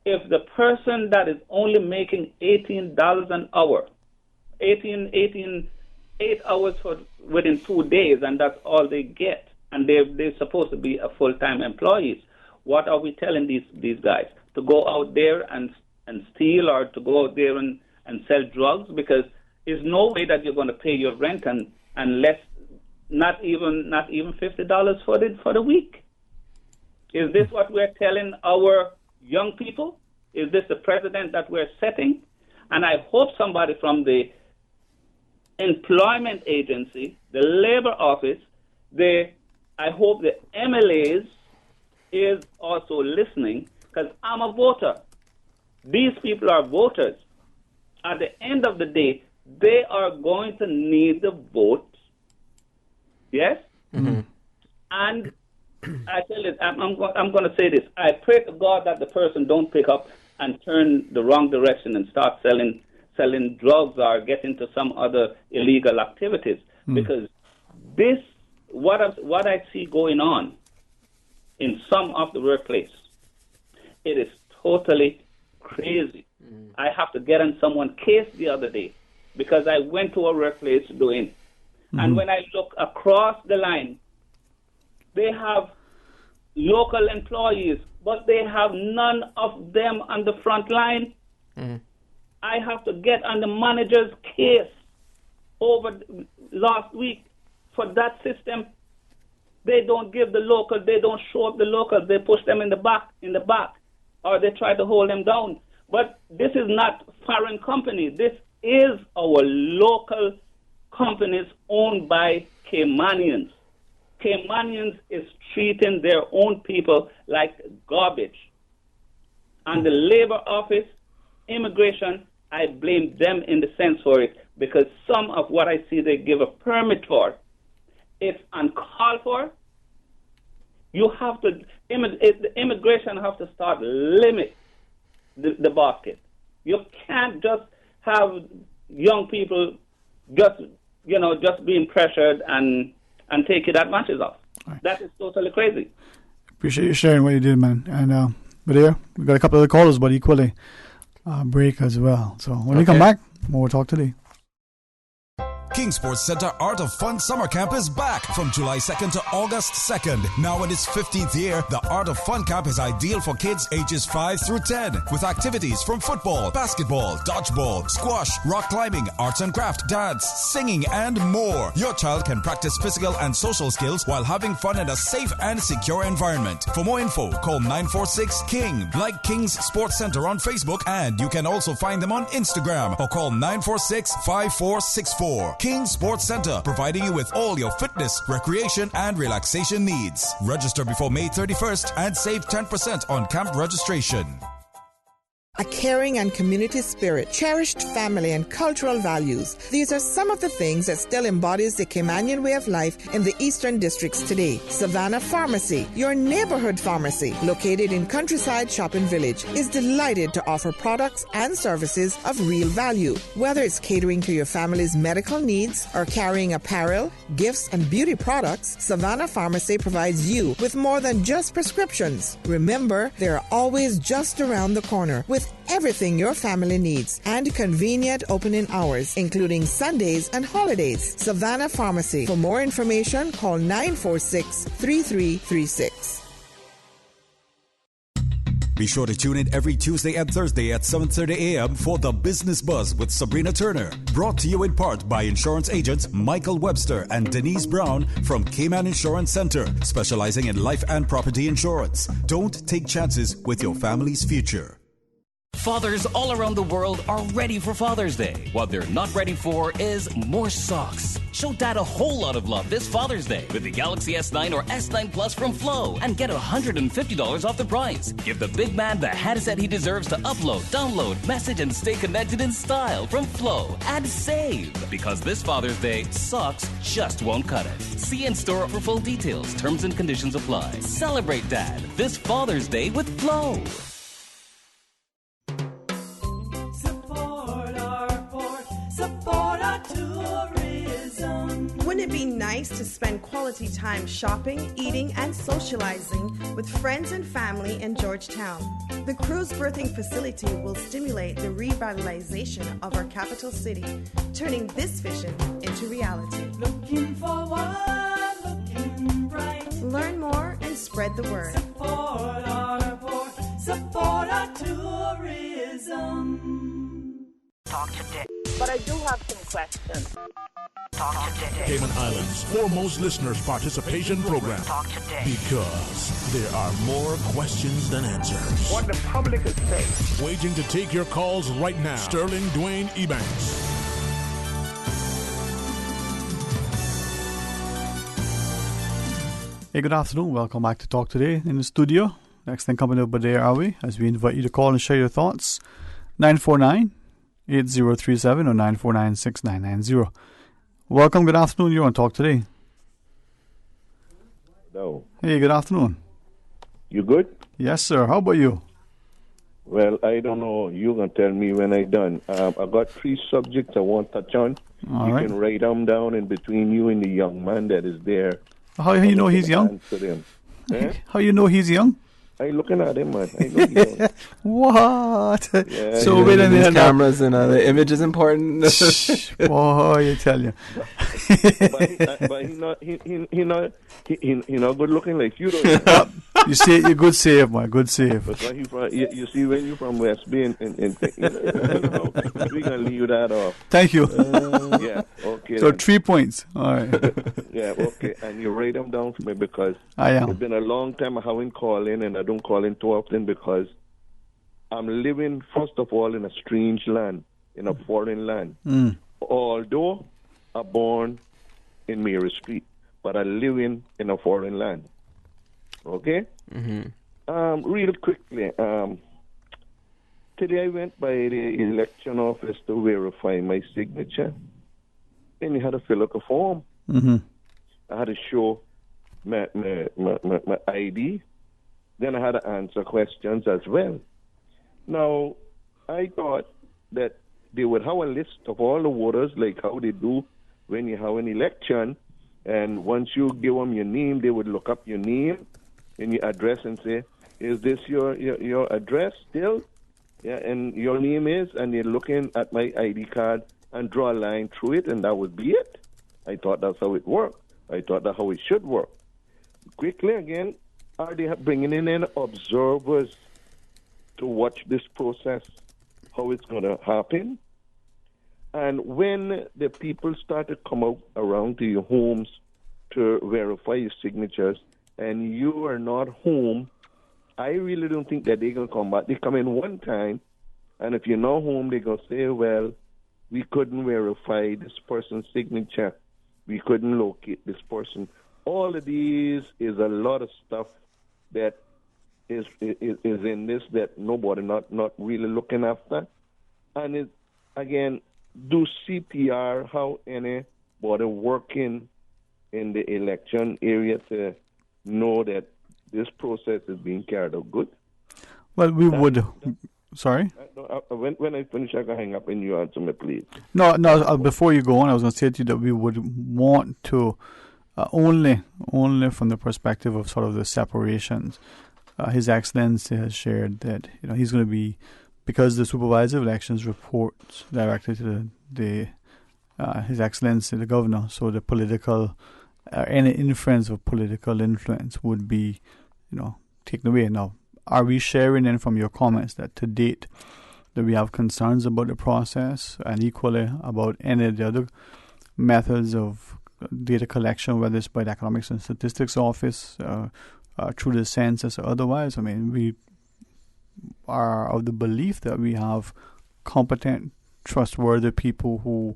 if the person that is only making $18 an hour, 8 hours within 2 days, and that's all they get, and they're supposed to be a full-time employees, what are we telling these guys? To go out there and steal, or to go out there and sell drugs? Because there's no way that you're going to pay your rent and less, not even $50 for the week. Is this what we're telling our young people? Is this the precedent that we're setting? And I hope somebody from the employment agency, the labor office, I hope the MLAs is also listening, because I'm a voter. These people are voters. At the end of the day, they are going to need the vote. Yes? Mm-hmm. And I tell you, I'm going to say this. I pray to God that the person don't pick up and turn the wrong direction and start selling selling drugs or get into some other illegal activities. Because this, what I see going on in some of the workplace, it is totally crazy. I have to get on someone's case the other day because I went to a workplace doing, and when I look across the line, they have local employees, but they have none of them on the front line. I have to get on the manager's case over last week for that system. They don't give the local, they don't show up the locals, they push them in the back, or they try to hold them down. But this is not foreign company. This is our local companies owned by Caymanians. Caymanians is treating their own people like garbage. And the labor office, immigration, I blame them in the sense for it, because some of what I see they give a permit for, it's uncalled for. You have to, the immigration have to start limit the basket. You can't just have young people just being pressured and taking advantage of. Right. That is totally crazy. Appreciate you sharing what you did, man. And but here we got a couple of the callers, but equally break as well. So when we come back, more talk today. King Sports Center Art of Fun Summer Camp is back from July 2nd to August 2nd. Now in its 15th year, the Art of Fun Camp is ideal for kids ages 5 through 10 with activities from football, basketball, dodgeball, squash, rock climbing, arts and craft, dance, singing, and more. Your child can practice physical and social skills while having fun in a safe and secure environment. For more info, call 946-KING. Like King's Sports Center on Facebook, and you can also find them on Instagram or call 946-5464. King Sports Center, providing you with all your fitness, recreation, and relaxation needs. Register before May 31st and save 10% on camp registration. A caring and community spirit, cherished family and cultural values. These are some of the things that still embodies the Caymanian way of life in the Eastern Districts today. Savannah Pharmacy, your neighborhood pharmacy, located in Countryside Shopping Village, is delighted to offer products and services of real value. Whether it's catering to your family's medical needs or carrying apparel, gifts, and beauty products, Savannah Pharmacy provides you with more than just prescriptions. Remember, they're always just around the corner with everything your family needs and convenient opening hours, including Sundays and holidays. Savannah Pharmacy. For more information, call 946-3336. Be sure to tune in every Tuesday and Thursday at 7:30 a.m. for The Business Buzz with Sabrina Turner. Brought to you in part by insurance agents Michael Webster and Denise Brown from Cayman Insurance Center, specializing in life and property insurance. Don't take chances with your family's future. Fathers all around the world are ready for Father's Day. What they're not ready for is more socks. Show Dad a whole lot of love this Father's Day with the Galaxy S9 or S9 Plus from Flow and get $150 off the price. Give the big man the handset he deserves to upload, download, message, and stay connected in style from Flow and save. Because this Father's Day, socks just won't cut it. See in store for full details. Terms and conditions apply. Celebrate Dad this Father's Day with Flow. Wouldn't it be nice to spend quality time shopping, eating, and socializing with friends and family in Georgetown? The cruise berthing facility will stimulate the revitalization of our capital city, turning this vision into reality. Looking forward, looking bright. Learn more and spread the word. Support our port, support our tourism. Talk today. But I do have some questions. Talk today. Cayman Islands' foremost listeners' participation program. Talk today. Because there are more questions than answers. What the public is saying. Waiting to take your calls right now. Sterling Dwayne Ebanks. Hey, good afternoon. Welcome back to Talk Today in the studio. Next thing coming up there are we, as we invite you to call and share your thoughts. 949-8037 or 949-6990. Welcome, good afternoon. You're on Talk Today. Hello. Hey, good afternoon. You good? Yes, sir. How about you? Well, I don't know. You're going to tell me when I done. I got 3 subjects I want to touch on. All you right. can write them down in between you and the young man that is there. How you know he's young? Answer them. Eh? How you know he's young? I'm looking at him, man. I know he's young. What? Yeah, So wait a These minute. cameras and the image is important. Boy, I tell you. but he not good looking like you, though. You see, you're good save, man. Good save. But where he from, you see, when you from West Bay, and we gonna leave that off. Thank you. Yeah, okay. So then. 3 points. All right. Yeah, okay. And you write them down for me because I am. It's been a long time I haven't called in, and I don't call in too often because I'm living, first of all, in a strange land, in a foreign land. Mm. Although I'm born in Mary Street, but I live in a foreign land. Okay? Mm-hmm. Real quickly, today I went by the election office to verify my signature, and you had to fill out a form. Mm-hmm. I had to show my ID. Then I had to answer questions as well. Now, I thought that they would have a list of all the voters, like how they do when you have an election, and once you give them your name, they would look up your name and your address and say, is this your address still? Yeah, and your name is, and they're looking at my ID card and draw a line through it, and that would be it. I thought that's how it worked. I thought that's how it should work. Quickly again, are they bringing in observers to watch this process, how it's going to happen? And when the people start to come out around to your homes to verify your signatures, and you are not home, I really don't think that they're going to come back. They come in one time, and if you're not home, they're going to say, well, we couldn't verify this person's signature. We couldn't locate this person. All of these is a lot of stuff that is in this that nobody not really looking after. And it, again, do CPR, how anybody working in the election area to know that this process is being carried out good. Well, we would. Sorry? When I finish, I can hang up and you answer me, please. No. Before you go on, I was going to say to you that we would want to only from the perspective of sort of the separations. His Excellency has shared that he's going to be, because the supervisor of elections reports directly to the His Excellency the Governor. So the political any inference of political influence would be taken away. Now, are we sharing in from your comments that to date that we have concerns about the process and equally about any of the other methods of data collection, whether it's by the Economics and Statistics Office, through the census or otherwise? I mean, we are of the belief that we have competent, trustworthy people who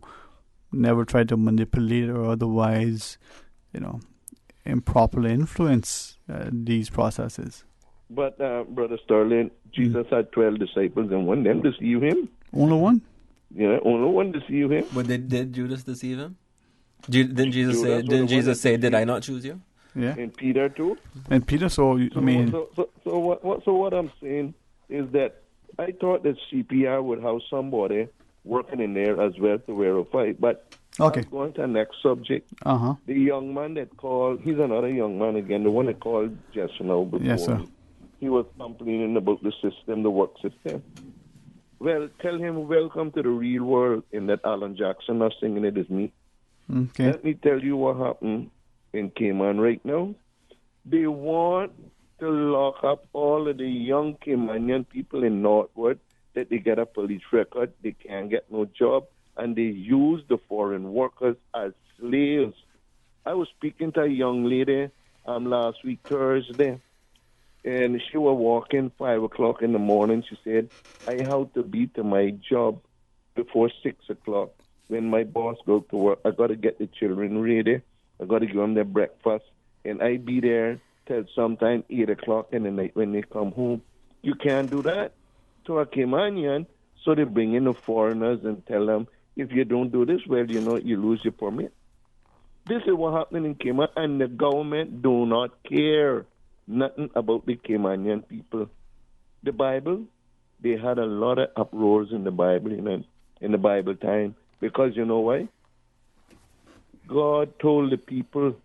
never try to manipulate or otherwise, improperly influence these processes. But, Brother Sterling, Jesus had 12 disciples, and one of them deceived him. Only one? Yeah, only one deceived him. But did Judas deceive him? Didn't Jesus say, did I not choose you? Yeah. And Peter too. And Peter, so what I'm saying is that I thought that CPR would have somebody working in there as well to verify. But okay. I'm going to the next subject. Uh-huh. The young man that called, he's another young man again, the one that called just now before. Yes, sir. He was complaining about the system, the work system. Well, tell him welcome to the real world, in that Alan Jackson not singing it is me. Okay. Let me tell you what happened in Cayman right now. They want to lock up all of the young Caymanian people in Northwood that they get a police record, they can't get no job, and they use the foreign workers as slaves. I was speaking to a young lady last week, Thursday, and she was walking 5 o'clock in the morning. She said, I have to be to my job before 6 o'clock. When my boss goes to work, I got to get the children ready. I got to give them their breakfast. And I be there till sometime 8 o'clock in the night when they come home. You can't do that to a Caymanian. So they bring in the foreigners and tell them, if you don't do this, well, you lose your permit. This is what happening in Cayman, and the government do not care nothing about the Caymanian people. The Bible they had a lot of uproars in the Bible, in the Bible time. Because you know why? God told the people,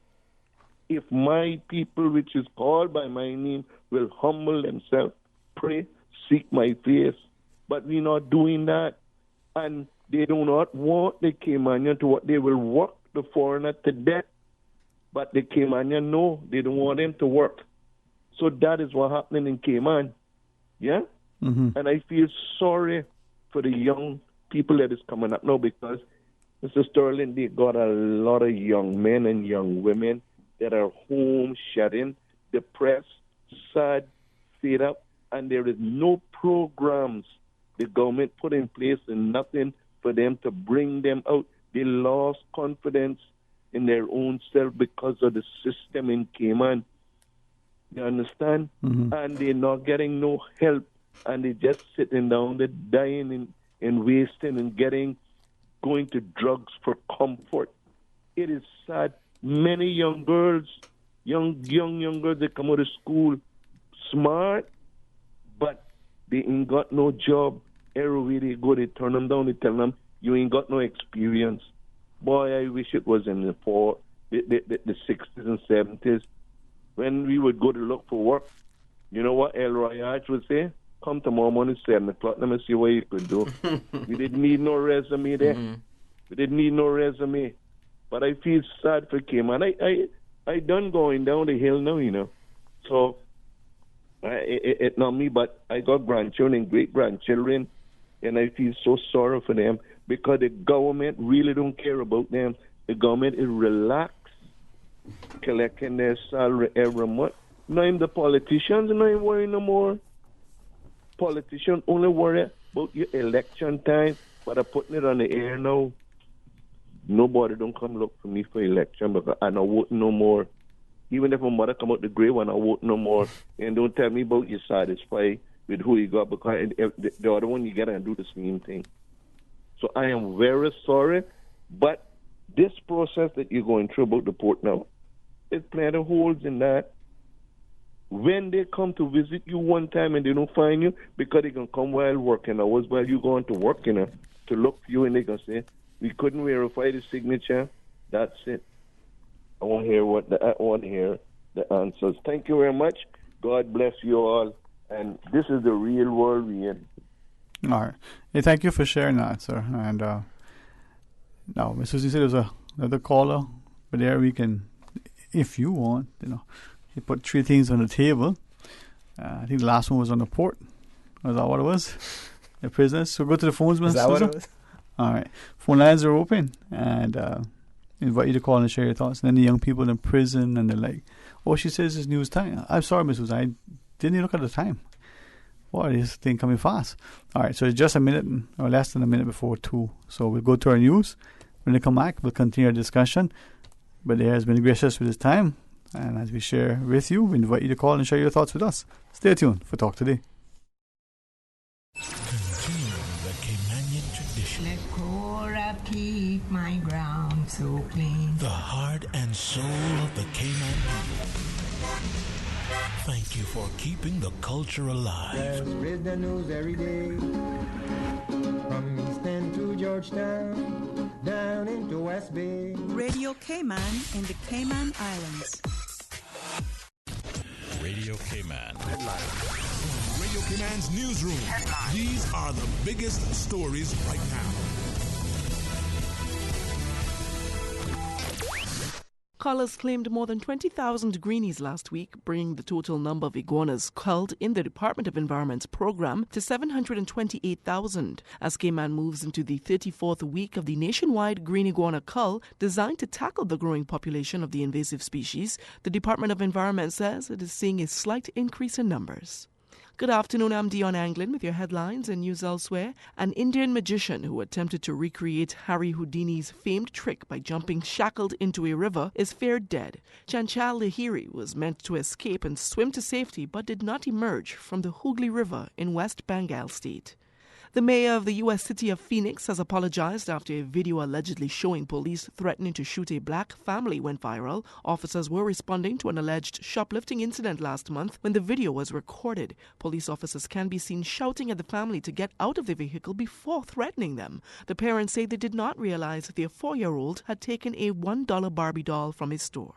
if my people, which is called by my name, will humble themselves, pray, seek my face. But we're not doing that. And they do not want the Caymanian to work. They will work the foreigner to death. But the Caymanian, no, they don't want him to work. So that is what happening in Cayman. Yeah? Mm-hmm. And I feel sorry for the young people that is coming up now because, Mr. Sterling, they got a lot of young men and young women that are home shut-in, depressed, sad, fed up, and there is no programs the government put in place and nothing for them to bring them out. They lost confidence in their own self because of the system in Cayman. You understand? Mm-hmm. And they're not getting no help, and they're just sitting down, they're dying and wasting and going to drugs for comfort. It is sad. Many young girls, young girls, they come out of school smart, but they ain't got no job. Everywhere they go, they turn them down. They tell them, you ain't got no experience. Boy, I wish it was in the 60s and 70s when we would go to look for work. You know what Elroy Arch would say? Come tomorrow morning, 7 o'clock. Let me see what you could do. We didn't need no resume there. Mm-hmm. We didn't need no resume. But I feel sad for Cayman. I done going down the hill now, So it's not me, but I got grandchildren, great-grandchildren, and I feel so sorry for them because the government really don't care about them. The government is relaxed, collecting their salary every month. Not even the politicians not even worry no more. Politicians only worry about your election time, but I'm putting it on the air now. Nobody don't come look for me for election because I'm not voting no more. Even if my mother come out the grave, I'm not voting no more. And don't tell me about you're satisfied with who you got because the other one you get and do the same thing. So I am very sorry, but this process that you're going through about the port now, there's plenty of holes in that. When they come to visit you one time and they don't find you, because they can come while working hours, while you going to work, to look for you, and they can say, we couldn't verify the signature. That's it. I want to hear the answers. Thank you very much. God bless you all. And this is the real world we're in. All right. Hey, thank you for sharing that, sir. And now, Ms. Susie said there's another caller, but there we can, if you want, you put three things on the table. I think the last one was on the port. Was that what it was? The prisoners. So go to the phones, Ms. Is that Susan? what it was? All right. Phone lines are open, and invite you to call and share your thoughts. And then the young people in prison, and they're like, oh, she says it's news time. I'm sorry, Ms. Susan. I didn't even look at the time. Boy, this thing coming fast. All right, so it's just a minute or less than a minute before 2. So we'll go to our news. When they come back, we'll continue our discussion. But there has been gracious with his time. And as we share with you, we invite you to call and share your thoughts with us. Stay tuned for Talk Today. Continuing the Caymanian tradition. Let Cora keep my ground so clean. The heart and soul of the Cayman people. Thank you for keeping the culture alive. There's spread the news every day. From East End to Georgetown, down into West Bay. Radio Cayman in the Cayman Islands. Radio Cayman. From Radio Cayman's newsroom. Headline. These are the biggest stories right now. Cullers claimed more than 20,000 greenies last week, bringing the total number of iguanas culled in the Department of Environment's program to 728,000. As Cayman moves into the 34th week of the nationwide green iguana cull, designed to tackle the growing population of the invasive species, the Department of Environment says it is seeing a slight increase in numbers. Good afternoon, I'm Dion Anglin with your headlines and news elsewhere. An Indian magician who attempted to recreate Harry Houdini's famed trick by jumping shackled into a river is feared dead. Chanchal Lahiri was meant to escape and swim to safety but did not emerge from the Hooghly River in West Bengal State. The mayor of the U.S. city of Phoenix has apologized after a video allegedly showing police threatening to shoot a black family went viral. Officers were responding to an alleged shoplifting incident last month when the video was recorded. Police officers can be seen shouting at the family to get out of the vehicle before threatening them. The parents say they did not realize their 4-year-old had taken a $1 Barbie doll from a store.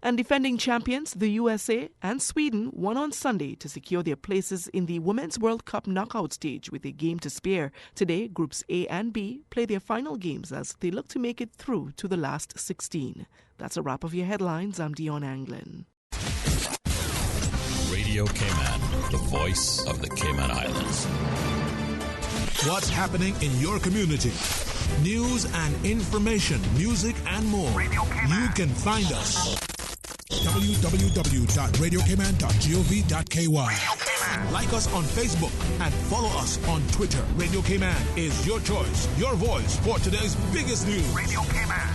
And defending champions, the USA and Sweden won on Sunday to secure their places in the Women's World Cup knockout stage with a game to spare. Today, Groups A and B play their final games as they look to make it through to the last 16. That's a wrap of your headlines. I'm Dion Anglin. Radio Cayman, the voice of the Cayman Islands. What's happening in your community? News and information, music and more. You can find us. www.radiocayman.gov.ky. Like us on Facebook and follow us on Twitter. Radio Cayman is your choice, your voice for today's biggest news. Radio Cayman.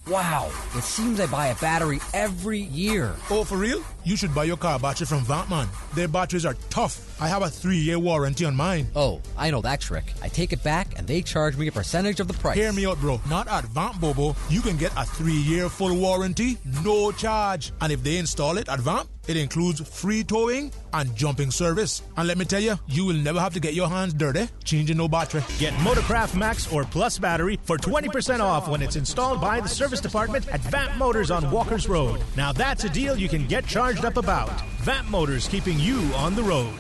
Wow, it seems I buy a battery every year. Oh, for real? You should buy your car battery from Vantman. Their batteries are tough. I have a 3-year warranty on mine. Oh, I know that trick. I take it back and they charge me a percentage of the price. Hear me out, bro. Not at Vamp Bobo. You can get a 3-year full warranty, no charge. And if they install it at Vamp, it includes free towing and jumping service. And let me tell you, you will never have to get your hands dirty changing no battery. Get Motorcraft Max or Plus battery for 20% off when it's installed by the service department at Vamp Motors on Walkers Road. Now that's a deal you can get charged up about. Vamp Motors, keeping you on the road.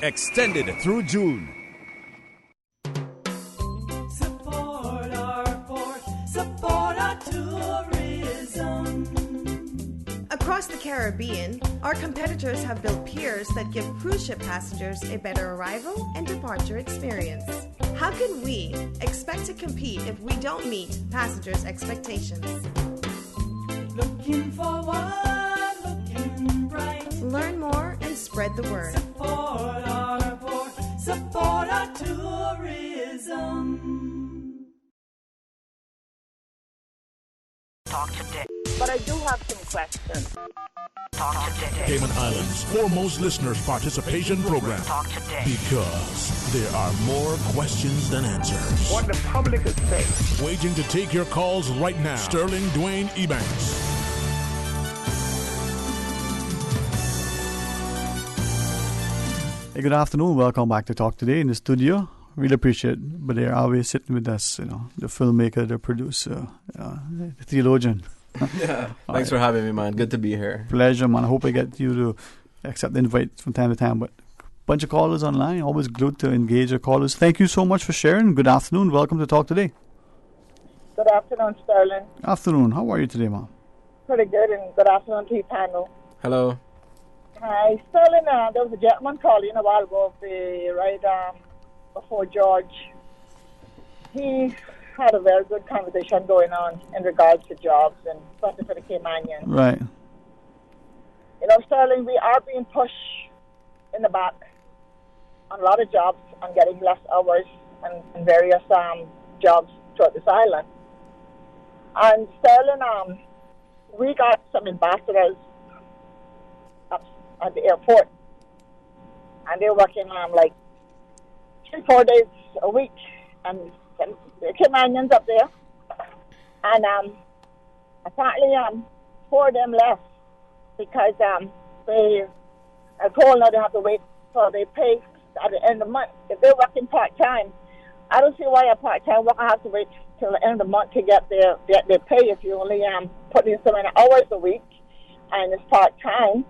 Extended through June. Support our port, support our tourism. Across the Caribbean, our competitors have built piers that give cruise ship passengers a better arrival and departure experience. How can we expect to compete if we don't meet passengers' expectations? Looking forward, looking bright. Learn more and spread the word. Support our port, support our tourism. Talk today. But I do have some questions. Talk today. Cayman Islands' foremost listeners' participation program. Talk today. Because there are more questions than answers. What the public is saying. Waiting to take your calls right now. Sterling Dwayne Ebanks. Hey, good afternoon. Welcome back to Talk Today in the studio. Really appreciate it. But they're always sitting with us, the filmmaker, the producer, the theologian. Yeah. Thanks for having me, man. Good to be here. Pleasure, man. I hope I get you to accept the invite from time to time. But a bunch of callers online. Always good to engage our callers. Thank you so much for sharing. Good afternoon. Welcome to Talk Today. Good afternoon, Sterling. Afternoon. How are you today, ma'am? Pretty good, and good afternoon to you, panel. Hello. Hi, Sterling. There was a gentleman calling a while ago, before George. He had a very good conversation going on in regards to jobs, and especially for the Caymanians. Right. Sterling, we are being pushed in the back on a lot of jobs and getting less hours and various jobs throughout this island. And Sterling, we got some ambassadors up at the airport, and they're working 3-4 days a week, and the Caymanians up there, and apparently 4 of them left because they are told now they have to wait for their pay at the end of the month. If they're working part-time, I don't see why a part-time worker has to wait till the end of the month to get their pay if you only put in so many hours a week and it's part-time.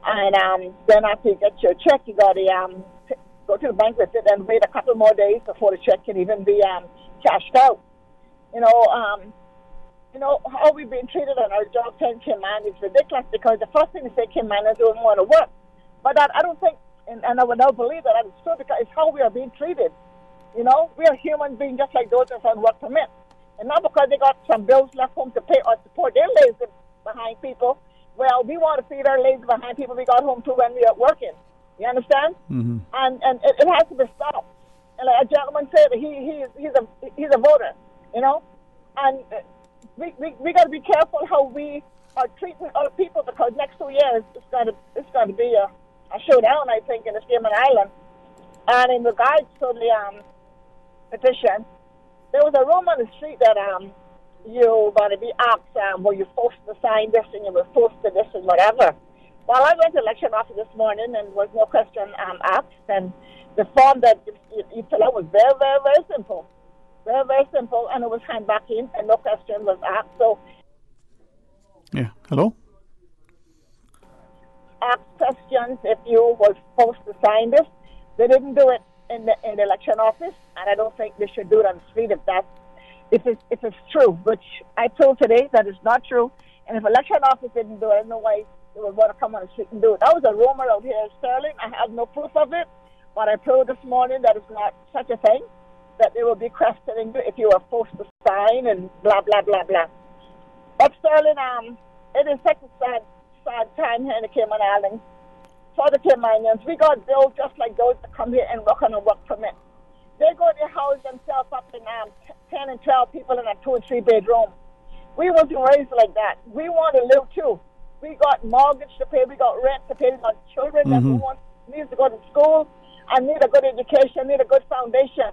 And then after you get your check, you got to go to the bank with it and wait a couple more days before the check can even be cashed out. How we've been treated on our job in Cayman is ridiculous, because the first thing they say, Caymaners don't want to work. But I don't think, and I would not believe that is true, because it's how we are being treated. We are human beings just like those that on work permit. And not because they got some bills left home to pay or support their lazy behind people. Well, we want to feed our lazy behind people we got home to when we are working. You understand? Mm-hmm. And it has to be stopped. And like a gentleman said, he's a voter, and we got to be careful how we are treating other people, because next 2 years it's going to be a showdown, I think, in the Cayman Islands. And in regards to the petition, there was a rumor on the street that you going to be asked, were you forced to sign this and you were forced to this and whatever. Well, I went to election office this morning and was no question asked, and the form that you fill out was very, very, very simple. Very, very simple, and it was handed back in, and no question was asked. So, yeah, hello? Ask questions if you were supposed to sign this. They didn't do it in the election office, and I don't think they should do it on the street if it's true, which I told today that is not true. And if election office didn't do it, I don't know why they would want to come on the street and do it. That was a rumor out here in Sterling. I have no proof of it, but I proved this morning that it's not such a thing, that they will be questioning you if you are forced to sign and blah, blah, blah, blah. But Sterling, it is such a sad time here in the Cayman Islands. For the Caymanians, we got bills just like those that come here and work on a work permit. They go to house themselves up in 10 and 12 people in a 2 or 3 bedroom. We wasn't raised like that. We want to live too. We got mortgage to pay, we got rent to pay, we got children that need to go to school and need a good education, need a good foundation.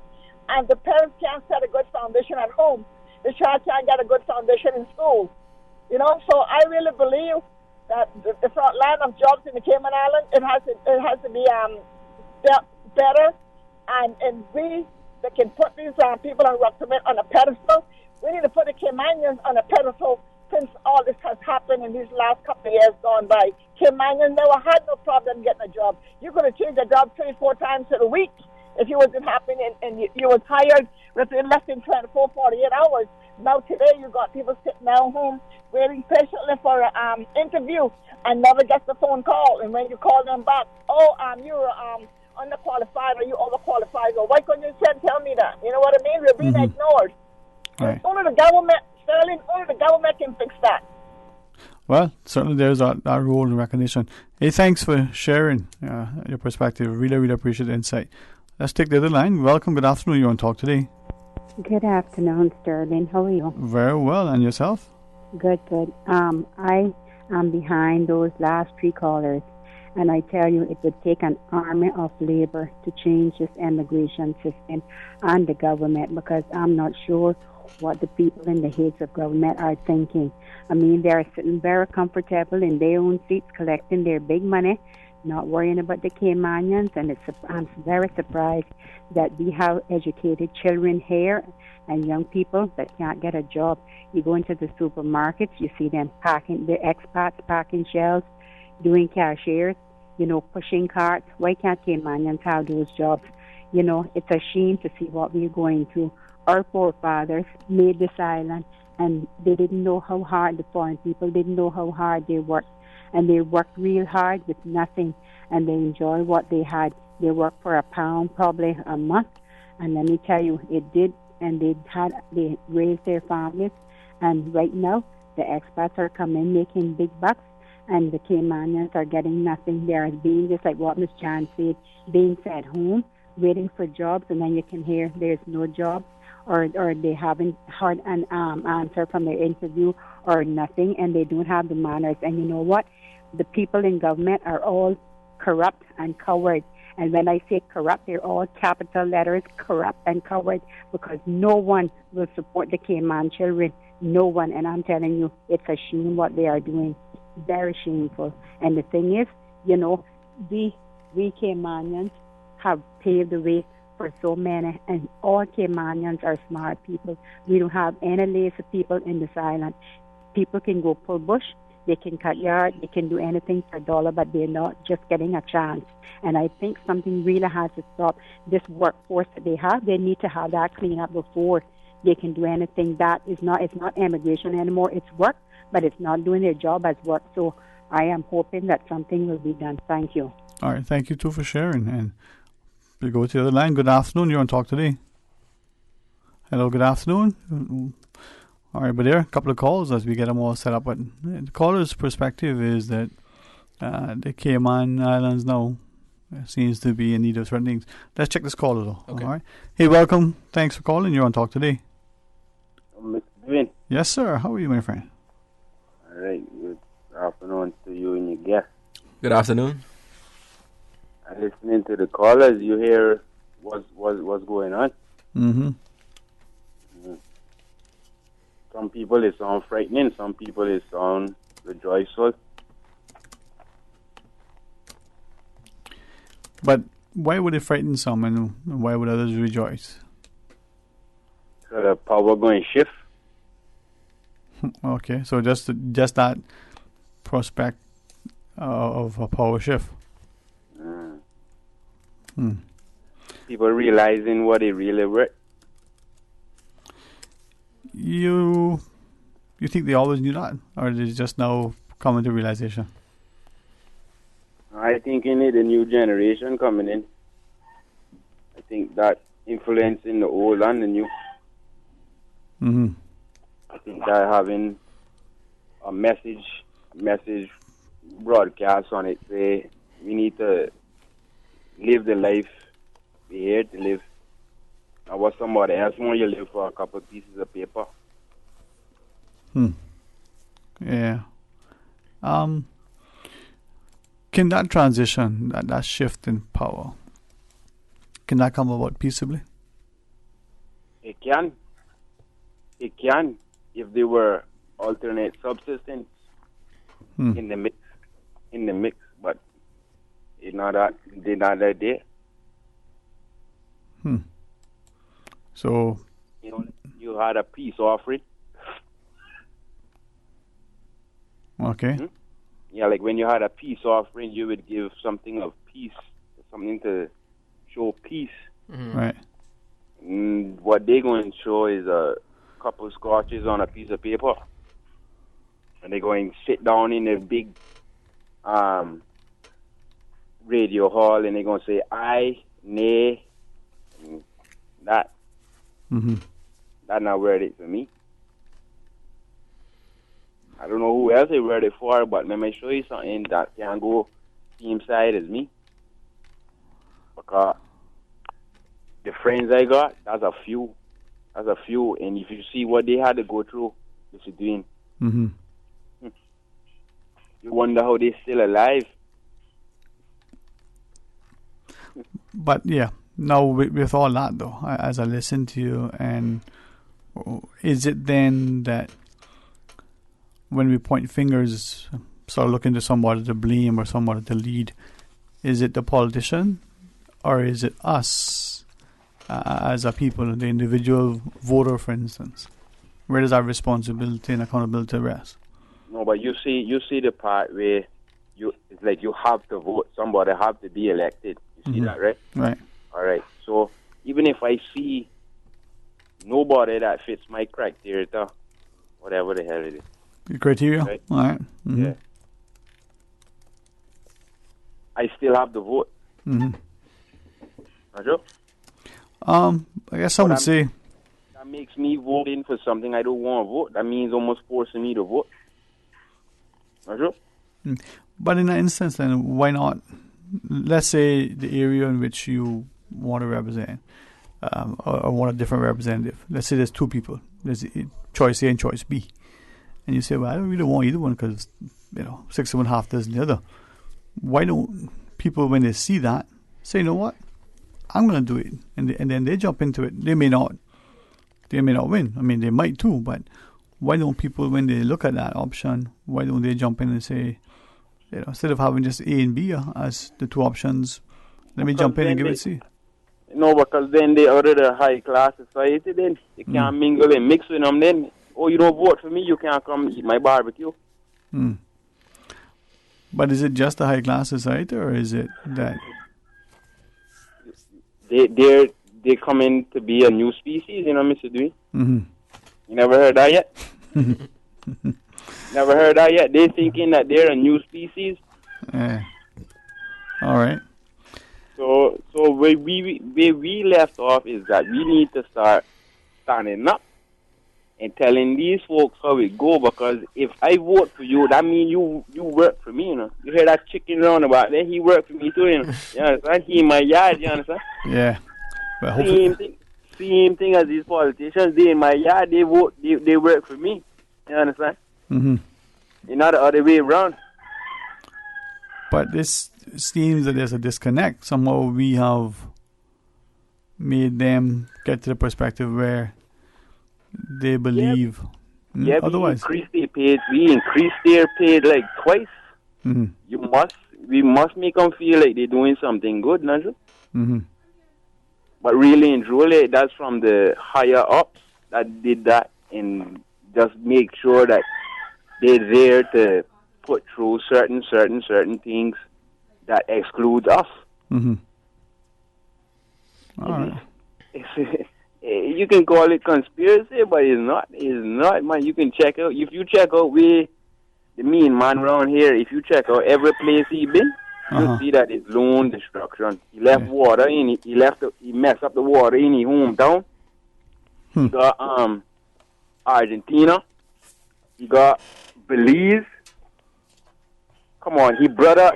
And the parents can't set a good foundation at home. The child can't get a good foundation in school. You know, so I really believe that the front line of jobs in the Cayman Islands, it has to be better, and we that can put these people on work permit on a pedestal. We need to put the Caymanians on a pedestal since all this has happened in these last couple of years gone by. Caymanians never had no problem getting a job. You could have changed a job 3-4 times in a week if you wasn't happy and you was hired within less than 24, 48 hours. Now today you got people sitting down home waiting patiently for an interview and never gets the phone call. And when you call them back, you're underqualified or you overqualified. Or why couldn't you tell me that? You know what I mean? We're being ignored. Right. Only the government, Sterling, only the government can fix that. Well, certainly there's that role and recognition. Hey, thanks for sharing your perspective. Really, really appreciate the insight. Let's take the other line. Welcome. Good afternoon. You're on Talk Today. Good afternoon, Sterling. How are you? Very well. And yourself? Good, good. I am behind those last 3 callers. And I tell you, it would take an army of labor to change this immigration system and the government, because I'm not sure what the people in the heads of government are thinking. I mean, they're sitting very comfortable in their own seats, collecting their big money, not worrying about the Caymanians. And I'm very surprised that we have educated children here and young people that can't get a job. You go into the supermarkets, you see them packing, the expats packing shelves, doing cashiers, pushing carts. Why can't Caymanians have those jobs? It's a shame to see what we're going through. Our forefathers made this island, and they didn't know how hard, the foreign people didn't know how hard they worked. And they worked real hard with nothing, and they enjoyed what they had. They worked for £1 probably a month, and let me tell you, it did, and they raised their families. And right now, the expats are coming making big bucks, and the Caymanians are getting nothing. They are being, just like what Ms. Jan said, being sent home, waiting for jobs, and then you can hear there's no job, or they haven't heard an answer from their interview or nothing, and they don't have the manners. And you know what? The people in government are all corrupt and coward. And when I say corrupt, they're all capital letters, corrupt and coward, because no one will support the Cayman children. No one. And I'm telling you, it's a shame what they are doing. Very shameful. And the thing is, we Caymanians have paved the way for so many, and all Caymanians are smart people. We don't have any lazy people in this island. People can go pull bush, they can cut yard, they can do anything for $1, but they're not just getting a chance. And I think something really has to stop. This workforce that they have, they need to have that clean up before they can do anything. It's not immigration anymore, it's work, but it's not doing their job as work. So I am hoping that something will be done. Thank you. All right, thank you too for sharing. And we'll go to the other line. Good afternoon, you're on Talk Today. Hello, good afternoon. All right, but there are a couple of calls as we get them all set up. But the caller's perspective is that the Cayman Islands now seems to be in need of certain things. Let's check this caller though. Okay. All right. Hey, welcome. Thanks for calling. You're on Talk Today. Mr. Dwayne. Yes, sir. How are you, my friend? All right, good. afternoon to you and your guest. Good afternoon. I'm listening to the callers. You hear what's going on. Mm-hmm. Some people it sound frightening. Some people it sound rejoiceful. But why would it frighten some and why would others rejoice? So the power going shift. Okay, so just that prospect of a power shift. People realizing what they really worth. You think they always knew that, or did it just now come into realization? I think in it, the new generation coming in. I think that influencing the old and the new. Mm-hmm. I think they're having a message broadcast on it. Say we need to live the life we're here to live. Now what somebody else want you live for a couple of pieces of paper. Yeah. Can that transition, that shift in power, can that come about peaceably? It can. It can if there were alternate subsistence in the mix. But it's not that. They're not that there. So you had a peace offering. Okay. Yeah, like when you had a peace offering, you would give something of peace, something to show peace. Right. What they're going to show is a couple scotches on a piece of paper, and they're going to sit down in a big radio hall, and they're going to say, "I, nay," that. That's not worth it for me. I don't know who else they worth it for, but let me show you something that can go same side as me. Because the friends I got, that's a few. And if you see what they had to go through, this is doing. You wonder how they're still alive. But yeah, now with all that though, as I listen to you, and is it then that when we point fingers, start looking to somebody to blame or somebody to lead, is it the politician or is it us as a people, the individual voter, for instance? Where does our responsibility and accountability rest? No, but you see the part where it's like you have to vote. Somebody have to be elected. You see that, right? Right. All right. So even if I see nobody that fits my criteria, whatever the hell it is. The criteria? Right? All right. Yeah. I still have the vote. Not sure? I guess some would say that makes me voting for something I don't want to vote. That means almost forcing me to vote. Not sure? But in that instance, then why not? Let's say the area in which you want to represent, or want a different representative. Let's say there's two people. There's choice A and choice B, and you say, "Well, I don't really want either one because 6 of one, half dozen the other." Why don't people, when they see that, say, "You know what? I'm going to do it," and then they jump into it. They may not win. I mean, they might too, but why don't people, when they look at that option, why don't they jump in and say, instead of having just A and B as the two options, let me jump in and give it C? No, because then they out of the high class society. Then you can't mingle and mix with them. Then, you don't vote for me, you can't come eat my barbecue. But is it just a high class society, or is it that they're coming to be a new species? Mr. Dwayne? You never heard that yet? Never heard that yet? They're thinking that they're a new species. Yeah. All right. So where we left off is that we need to start standing up and telling these folks how it go, because if I vote for you, that means you work for me, You hear that chicken roundabout there? He worked for me too, You understand? He in my yard, you understand? Yeah. But same thing as these politicians. They in my yard, they vote, they work for me. You understand? It's not the other way around. But this seems that there's a disconnect. Somehow we have made them get to the perspective where they believe otherwise. We increased their pay like twice. Mm-hmm. We must make them feel like they're doing something good, Nigel. Mm-hmm. But really and truly, that's from the higher ups that did that and just make sure that they're there to put through certain things that excludes us. Mm-hmm. All right. You can call it conspiracy, but it's not. It's not, man. You can check out. If you check out where the mean man around here, if you check out every place he been, you'll see that it's lone destruction. He left water in it. He messed up the water in his hometown. He got Argentina. He got Belize. Come on, his brother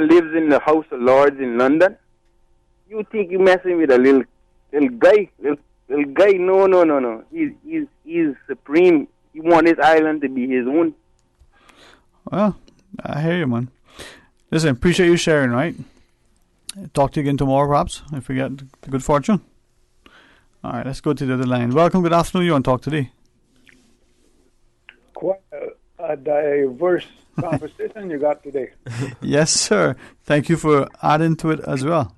lives in the House of Lords in London. You think you messing with a little guy? Little guy? No. He's supreme. He want his island to be his own. Well, I hear you, man. Listen, appreciate you sharing, right? Talk to you again tomorrow, perhaps, if we get the good fortune. All right, let's go to the other line. Welcome, good afternoon. You on Talk Today? Quite a diverse conversation you got today. Yes, sir. Thank you for adding to it as well.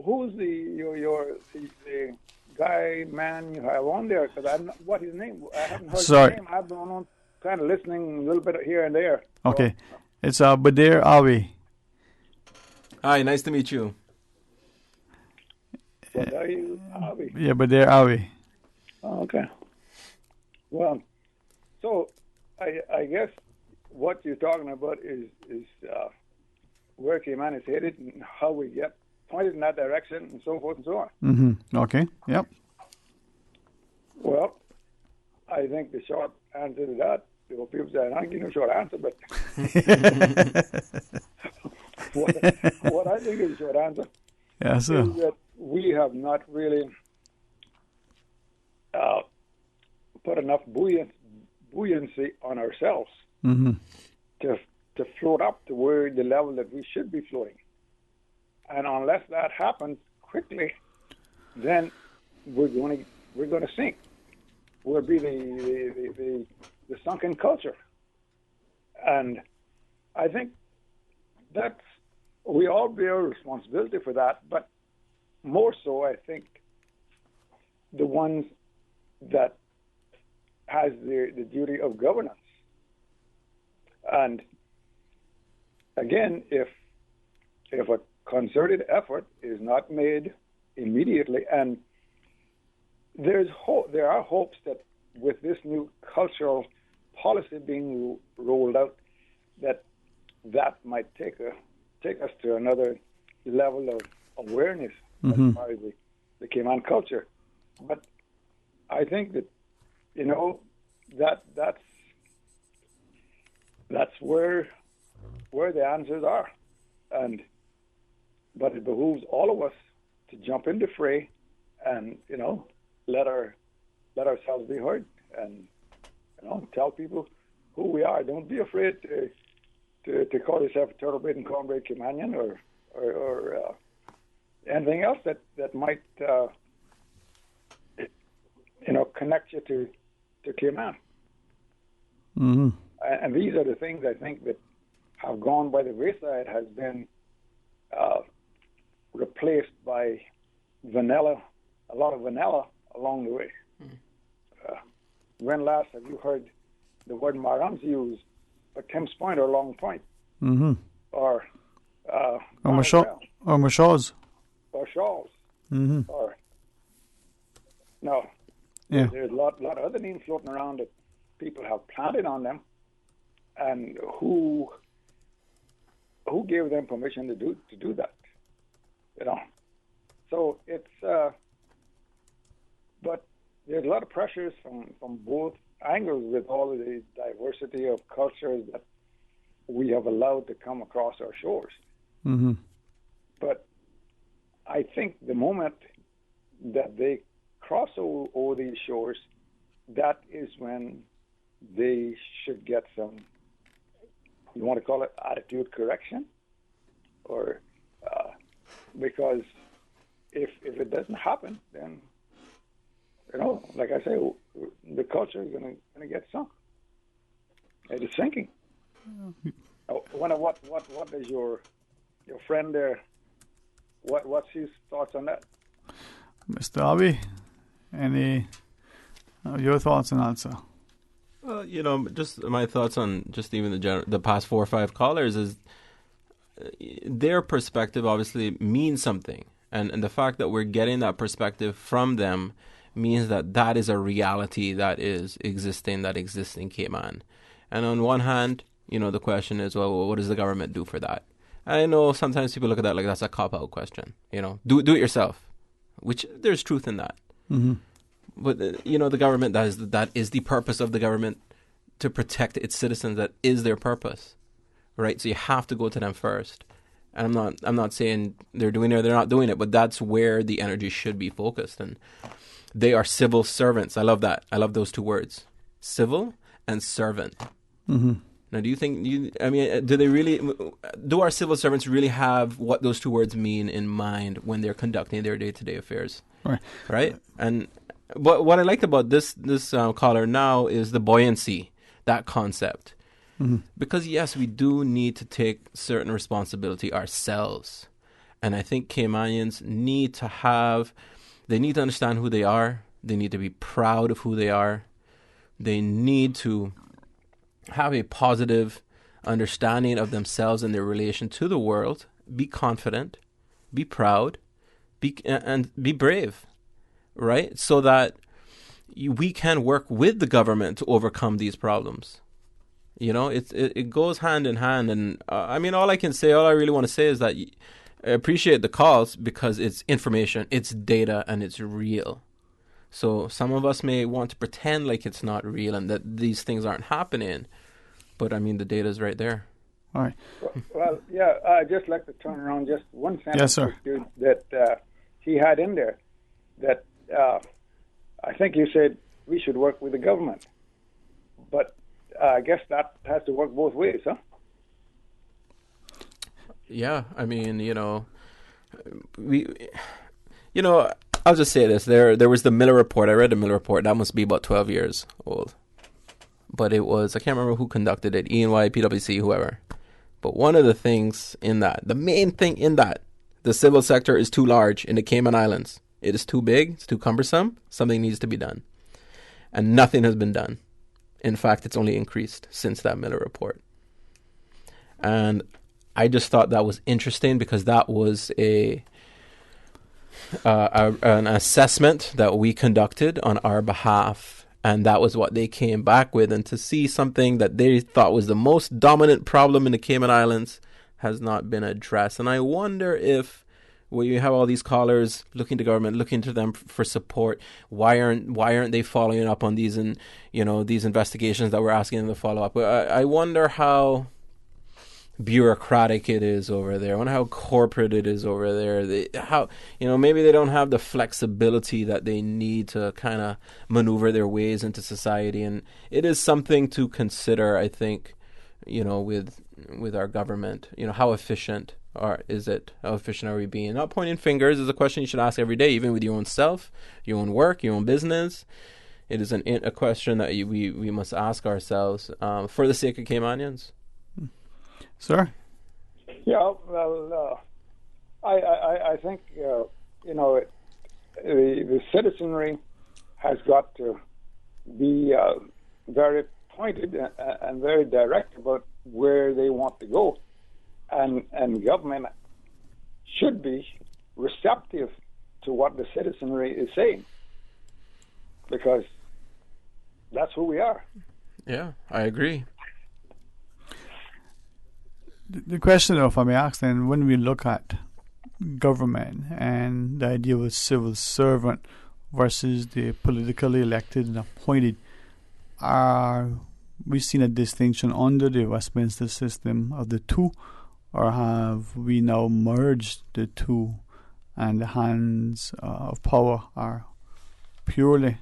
Who's the guy, man you have on there? Because I don't know what his name. I haven't heard his name. I've been on kind of listening a little bit here and there. Okay, it's Badir Awi. Hi, nice to meet you. Badir Awi. Yeah, Badir Awi. Oh, okay. Well, so I guess what you're talking about is where Cayman is headed and how we get pointed in that direction and so forth and so on. Mm-hmm. Okay. Yep. Well, I think the short answer to that, there were people saying, I don't give no short answer, but what I think is the short answer is that we have not really put enough buoyancy on ourselves to float up to where the level that we should be floating. And unless that happens quickly, then we're going to sink. We'll be the sunken culture. And I think we all bear responsibility for that, but more so, I think, the ones that has the duty of governance. And again, if a concerted effort is not made immediately, and there are hopes that with this new cultural policy being rolled out, that might take us to another level of awareness as far as the Cayman culture. But I think that that's where the answers are, but it behooves all of us to jump in the fray and let ourselves be heard and tell people who we are. Don't be afraid to call yourself a turtle-bait and cornbread Caymanian or anything else that might connect you to Cayman. Mm-hmm. And these are the things I think that have gone by the wayside, has been replaced by vanilla, a lot of vanilla along the way. When last have you heard the word marams used by Tim's Point or Long Point? Mm-hmm. Or Mashaws. Or Shawls. Mm-hmm. Or no. Yeah. There's a lot of other names floating around that people have planted on them, and who gave them permission to do that? So it's but there's a lot of pressures from both angles with all of the diversity of cultures that we have allowed to come across our shores. Mm-hmm. But I think the moment that they cross over these shores, that is when they should get some you want to call it attitude correction, or because if it doesn't happen, then like I say, the culture is going to get sunk. It is sinking. What does your friend there? What's his thoughts on that? Mr. Abbey, any your thoughts on that, sir? Well, just my thoughts on just even the past 4 or 5 callers is their perspective obviously means something. And the fact that we're getting that perspective from them means that is a reality that exists in Cayman. And on one hand, the question is, well, what does the government do for that? I know sometimes people look at that like that's a cop-out question. Do it yourself, which there's truth in that. Mm-hmm. But, the government, that is the purpose of the government, to protect its citizens. That is their purpose, right? So you have to go to them first. And I'm not saying they're doing it or they're not doing it, but that's where the energy should be focused. And they are civil servants. I love that. I love those 2 words, civil and servant. Mm-hmm. Now, do you think, do our civil servants really have what those 2 words mean in mind when they're conducting their day-to-day affairs? Right? And what I liked about this caller now is the buoyancy, that concept. Mm-hmm. Because, yes, we do need to take certain responsibility ourselves. And I think Caymanians need to understand who they are. They need to be proud of who they are. They need to have a positive understanding of themselves and their relation to the world. Be confident, be proud, and be brave, right? So that we can work with the government to overcome these problems. It goes hand in hand. And all I really want to say is that I appreciate the calls because it's information, it's data, and it's real. So some of us may want to pretend like it's not real and that these things aren't happening. But, the data is right there. All right. Well, yeah, I'd just like to turn around just one sentence. Yes, sir. That he had in there, that I think you said we should work with the government. But I guess that has to work both ways, huh? Yeah, I'll just say this. There was the Miller Report. I read the Miller Report. That must be about 12 years old. But it was, I can't remember who conducted it, EY, PwC, whoever. But one of the things in that, the main thing in that, the civil sector is too large in the Cayman Islands. It is too big. It's too cumbersome. Something needs to be done. And nothing has been done. In fact, it's only increased since that Miller Report. And I just thought that was interesting because that was an assessment that we conducted on our behalf. And that was what they came back with. And to see something that they thought was the most dominant problem in the Cayman Islands has not been addressed. And I wonder if, when you have all these callers looking to government, looking to them for support, why aren't they following up on these these investigations that we're asking them to follow up? I wonder how bureaucratic it is over there. I wonder how corporate it is over there. Maybe they don't have the flexibility that they need to kind of maneuver their ways into society. And it is something to consider, I think, with our government. How efficient is it? How efficient are we being? Not pointing fingers is a question you should ask every day, even with your own self, your own work, your own business. It is a question that we must ask ourselves for the sake of Caymanians. Sir? Yeah, well, I think, the citizenry has got to be very pointed and very direct about where they want to go. And government should be receptive to what the citizenry is saying, because that's who we are. Yeah, I agree. The question, if I may ask, then, when we look at government and the idea of a civil servant versus the politically elected and appointed, are we seen a distinction under the Westminster system of the two, or have we now merged the two and the hands of power are purely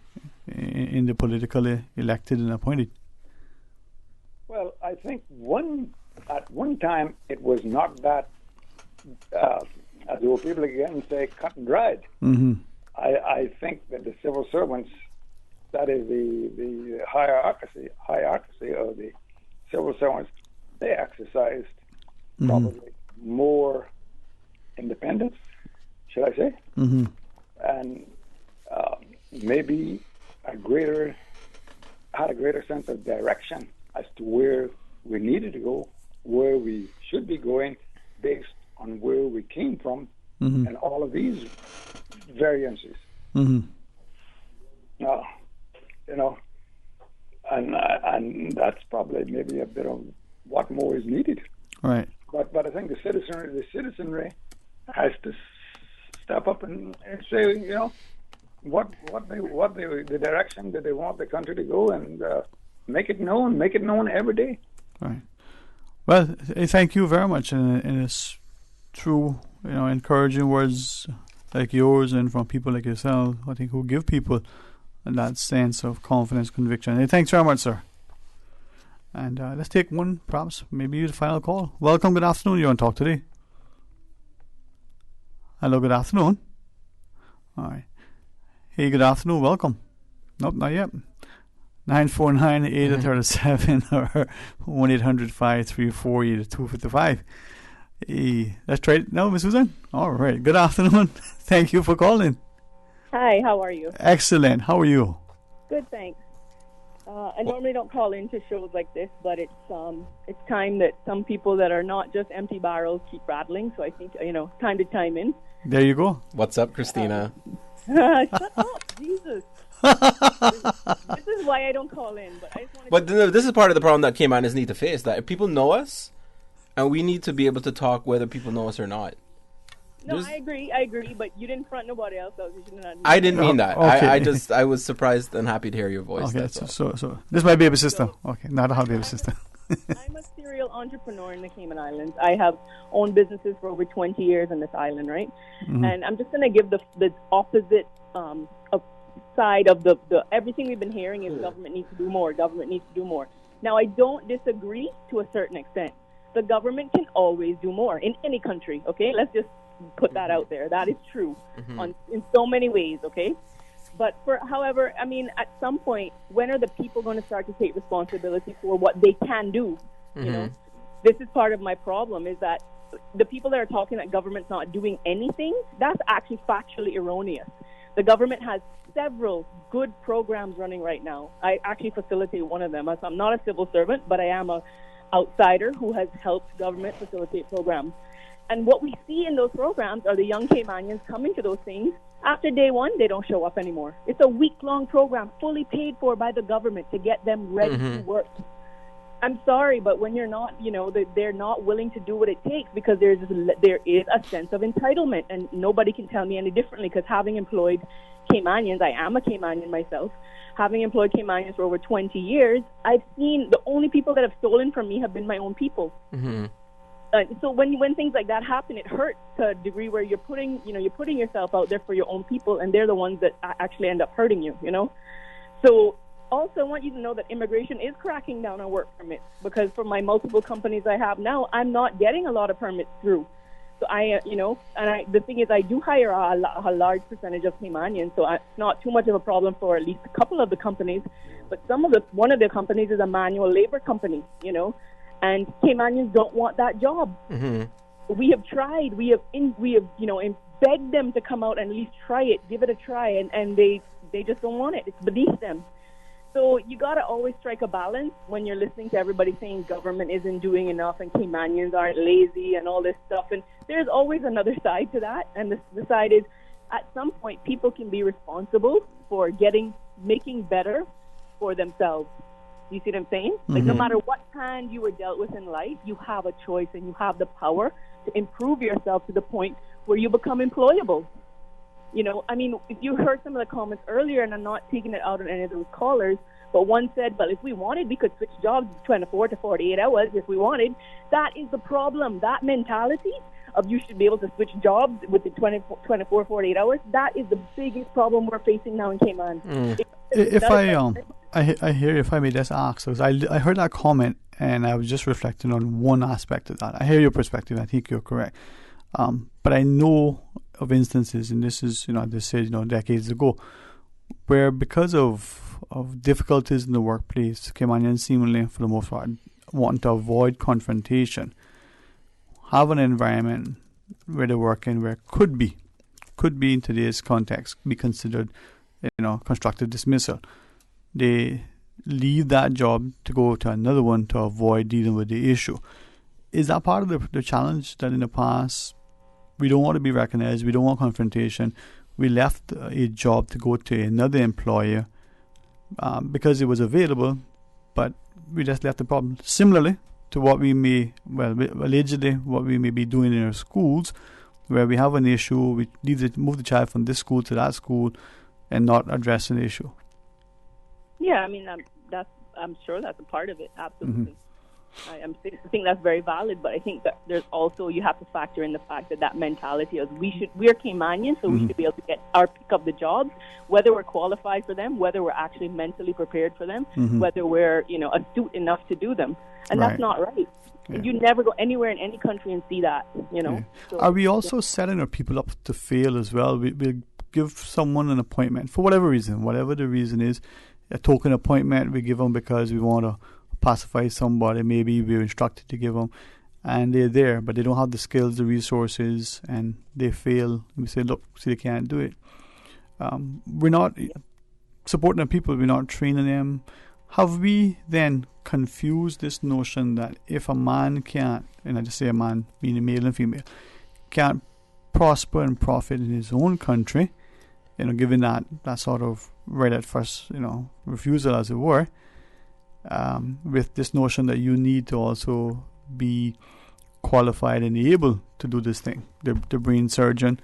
in the politically elected and appointed? Well, I think one at one time it was not that, as the old people again say, cut and dried. Mm-hmm. I think that the civil servants, that is the hierarchy of the civil servants, they exercised probably more independence, should I say, and maybe had a greater sense of direction as to where we needed to go, where we should be going, based on where we came from, and all of these variances. And that's probably maybe a bit of what more is needed. Right. But I think the citizenry has to step up and say, the direction that they want the country to go, and make it known every day. Right. Well, thank you very much, and it's true, encouraging words like yours and from people like yourself, I think, who give people that sense of confidence, conviction. And thanks very much, sir. And let's take one, perhaps, maybe the final call. Welcome, good afternoon. You're on Talk Today. Hello, good afternoon. All right. Hey, good afternoon. Welcome. Nope, not yet. 949-837 or 1-800-534-8255. Hey, let's try it now, Miss Susan. All right. Good afternoon. Thank you for calling. Hi, how are you? Excellent. How are you? Good, thanks. I normally don't call into shows like this, but it's time that some people that are not just empty barrels keep rattling. So I think time to chime in. There you go. What's up, Christina? Shut up, Jesus. This is why I don't call in. But I just want to. This is part of the problem that Caymanians need to face. That if people know us, and we need to be able to talk whether people know us or not. No, I agree, but you didn't front nobody else. I didn't mean that. Okay. I was surprised and happy to hear your voice. Okay, so this is my baby sister. Okay, not a hot baby sister. I'm a serial entrepreneur in the Cayman Islands. I have owned businesses for over 20 years on this island, right? And I'm just going to give the opposite side of the everything we've been hearing is government needs to do more. Government needs to do more. Now, I don't disagree to a certain extent. The government can always do more in any country. Okay, let's just put that out there. That is true in so many ways. Okay. But however, I mean, at some point, when are the people going to start to take responsibility for what they can do? This is part of my problem, is that the people that are talking that government's not doing anything, that's actually factually erroneous. The government has several good programs running right now. I actually facilitate one of them. So I'm not a civil servant, but I am a outsider who has helped government facilitate programs. And what we see in those programs are the young Caymanians coming to those things. After day one, they don't show up anymore. It's a week-long program fully paid for by the government to get them ready to work. I'm sorry, but when you're not, they're not willing to do what it takes because there is a sense of entitlement, and nobody can tell me any differently, because having employed Caymanians, I am a Caymanian myself, having employed Caymanians for over 20 years, I've seen the only people that have stolen from me have been my own people. So when things like that happen, it hurts to a degree where you're putting yourself out there for your own people, and they're the ones that actually end up hurting you. So also, I want you to know that immigration is cracking down on work permits, because for my multiple companies I have now, I'm not getting a lot of permits through. So the thing is, I do hire a large percentage of Caymanians, so it's not too much of a problem for at least a couple of the companies. But one of the companies is a manual labor company, and Caymanians don't want that job. We have tried. We have begged them to come out and at least try it, give it a try, and they just don't want it. It's beneath them. So you got to always strike a balance when you're listening to everybody saying government isn't doing enough and Caymanians aren't lazy and all this stuff. And there's always another side to that. And the side is, at some point, people can be responsible for making better for themselves. You see what I'm saying? Like, no matter what hand you were dealt with in life, you have a choice and you have the power to improve yourself to the point where you become employable. I mean, if you heard some of the comments earlier, and I'm not taking it out on any of those callers, but one said, well, if we wanted, we could switch jobs 24 to 48 hours if we wanted. That is the problem. That mentality of you should be able to switch jobs with the 24, 48 hours, that is the biggest problem we're facing now in Cayman. I hear, if I may just ask, because I heard that comment And I was just reflecting on one aspect of that. I hear your perspective. I think you're correct. But I know of instances, and this is, they said, decades ago, where because of difficulties in the workplace, Caymanians seemingly, for the most part, wanting to avoid confrontation, have an environment where they're working where could be in today's context, be considered, constructive dismissal. They leave that job to go to another one to avoid dealing with the issue. Is that part of the challenge that in the past we don't want to be recognized, we don't want confrontation, we left a job to go to another employer because it was available, but we just left the problem? Similarly to what we may, allegedly what we may be doing in our schools, where we have an issue, we need to move the child from this school to that school and not address an issue. Yeah, I mean, I'm sure that's a part of it, absolutely. I think that's very valid, but I think that there's also, you have to factor in the fact that mentality is we're Caymanians, so we should be able to pick up the jobs, whether we're qualified for them, whether we're actually mentally prepared for them, whether we're astute enough to do them, and that's not right. Yeah. And you never go anywhere in any country and see that, Yeah. So, are we also setting our people up to fail as well? We'll give someone an appointment for whatever reason, whatever the reason is, a token appointment we give them because we want to pacify somebody, maybe we're instructed to give them, and they're there, but they don't have the skills, the resources, and they fail. We say, look, see, they can't do it. We're not supporting the people, we're not training them. Have we then confused this notion that if a man can't, and I just say a man, meaning male and female, can't prosper and profit in his own country, given that sort of right at first, refusal, as it were, with this notion that you need to also be qualified and able to do this thing. The brain surgeon,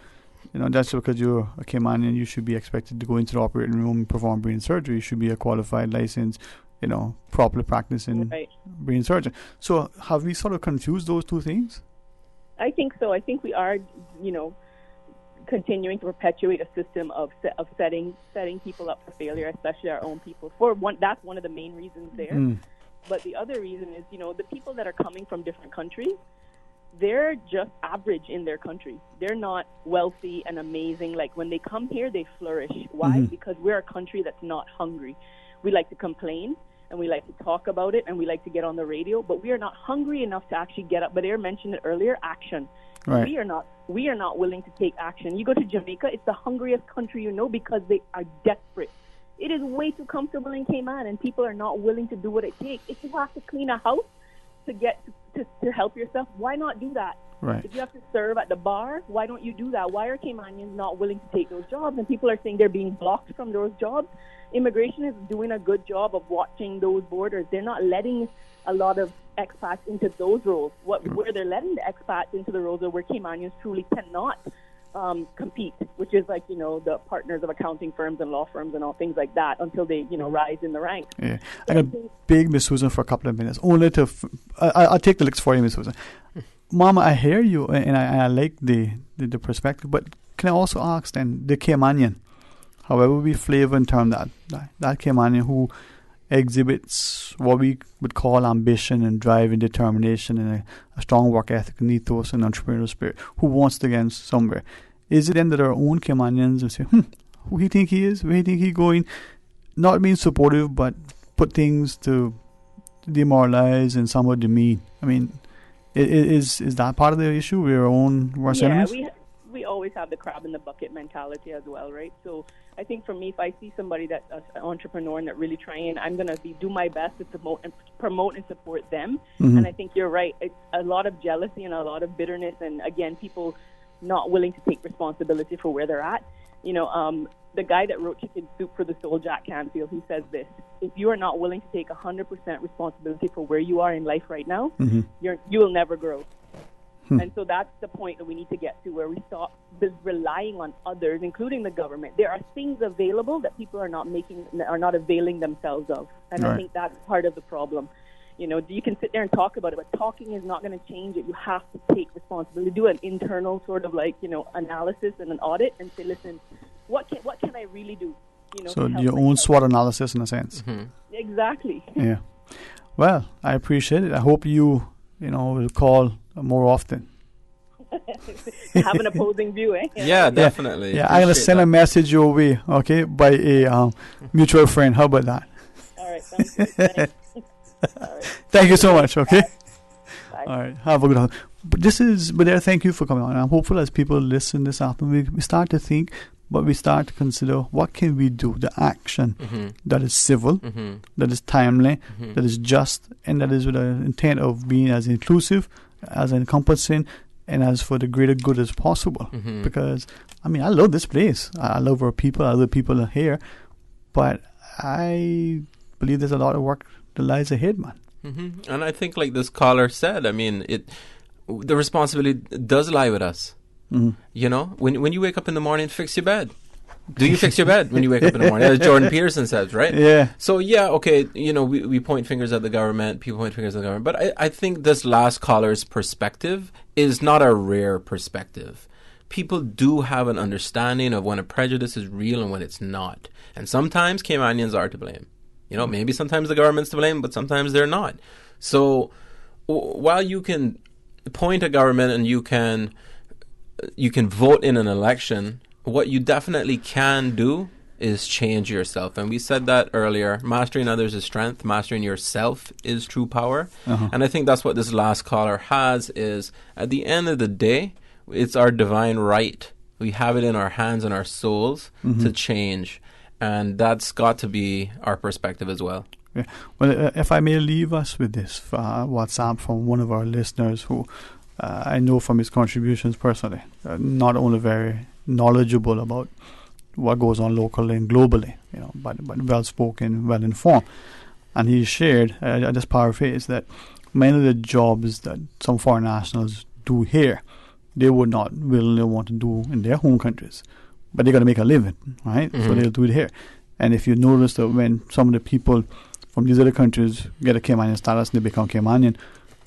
that's because you're a Caymanian, you should be expected to go into the operating room and perform brain surgery. You should be a qualified, licensed, properly practicing brain surgeon. So have we sort of confused those two things? I think so. I think we are, continuing to perpetuate a system of setting people up for failure, especially our own people. That's one of the main reasons there. But the other reason is, the people that are coming from different countries, they're just average in their country. They're not wealthy and amazing. Like, when they come here, they flourish. Why? Because we're a country that's not hungry. We like to complain, and we like to talk about it, and we like to get on the radio, but we are not hungry enough to actually get up. But Adair mentioned it earlier, action. Right. We are not willing to take action. You go to Jamaica, it's the hungriest country because they are desperate. It is way too comfortable in Cayman, and people are not willing to do what it takes. If you have to clean a house to get to help yourself, why not do that? Right. If you have to serve at the bar, why don't you do that? Why are Caymanians not willing to take those jobs? And people are saying they're being blocked from those jobs. Immigration is doing a good job of watching those borders. They're not letting a lot of expats into those roles. Where they're letting the expats into the roles where Caymanians truly cannot compete, which is like, the partners of accounting firms and law firms and all things like that, until they, rise in the ranks. Yeah. I'm going to beg Miss Susan for a couple of minutes, only to, I'll take the licks for you, Miss Susan. Mama, I hear you, and I like the perspective, but can I also ask then, the Caymanian, however we flavor and term that Caymanian who exhibits what we would call ambition and drive and determination and a strong work ethic and ethos and entrepreneurial spirit, who wants to get somewhere. Is it then that our own Caymanians will say, who he think he is, where he think he going, not being supportive, but put things to demoralize and somewhat demean? I mean, is that part of the issue? We're our own worst enemies? We always have the crab in the bucket mentality as well, right? So I think for me, if I see somebody that's an entrepreneur and that really trying, I'm going to do my best to promote and support them. And I think you're right. It's a lot of jealousy and a lot of bitterness, and again, people not willing to take responsibility for where they're at. The guy that wrote Chicken Soup for the Soul, Jack Canfield, he says this: if you are not willing to take 100% responsibility for where you are in life right now, you will never grow. And so that's the point that we need to get to, where we stop relying on others, including the government. There are things available that people are not availing themselves of. And I think that's part of the problem. You can sit there and talk about it, but talking is not going to change it. You have to take responsibility, do an internal sort of analysis and an audit, and say, listen, what can I really do? So your own SWOT analysis, in a sense. Exactly. Yeah. Well, I appreciate it. I hope you will call more often. Have an opposing view, eh? Yeah, definitely. Yeah, I'm going to send a message your way, okay, by a mutual friend. How about that? All right, sounds good. Thanks. All right. Thank you so much, okay? Bye. All right, have a good one. But thank you for coming on. I'm hopeful as people listen this afternoon, we start to think, but we start to consider what can we do, the action that is civil, that is timely, that is just, and that is with the intent of being as inclusive, as encompassing, and as for the greater good as possible. Because, I love this place. I love our people. I love the people here. But I believe there's a lot of work that lies ahead, man. And I think, like this caller said, the responsibility does lie with us. You know, when you wake up in the morning, fix your bed. Do you fix your bed when you wake up in the morning? As Jordan Peterson says, right? Yeah. So, okay, we point fingers at the government, people point fingers at the government. But I think this last caller's perspective is not a rare perspective. People do have an understanding of when a prejudice is real and when it's not. And sometimes Caymanians are to blame. Maybe sometimes the government's to blame, but sometimes they're not. So while you can point at government and you can vote in an election, what you definitely can do is change yourself. And we said that earlier. Mastering others is strength. Mastering yourself is true power. And I think that's what this last caller has is, at the end of the day, it's our divine right. We have it in our hands and our souls to change. And that's got to be our perspective as well. Yeah. Well, if I may leave us with this WhatsApp from one of our listeners who I know from his contributions personally, not only very knowledgeable about what goes on locally and globally, but well-spoken, well-informed. And he shared, I just paraphrase, that many of the jobs that some foreign nationals do here, they would not willingly want to do in their home countries. But they got to make a living, right? So they'll do it here. And if you notice that when some of the people from these other countries get a Caymanian status and they become Caymanian,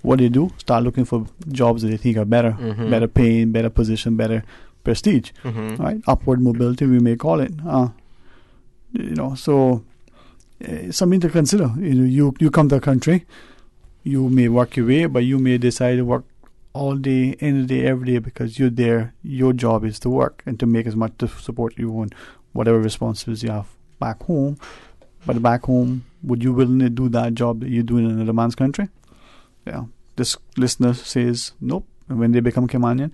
what they do, start looking for jobs that they think are better, better paying, better position, better prestige, right? Upward mobility, we may call it. So something to consider. You come to a country, you may work your way, but you may decide to work all day, any day, every day, because you're there. Your job is to work and to make as much to support you and whatever responsibilities you have back home. But back home, would you willingly do that job that you're doing in another man's country? Yeah. This listener says nope. And when they become Caymanian,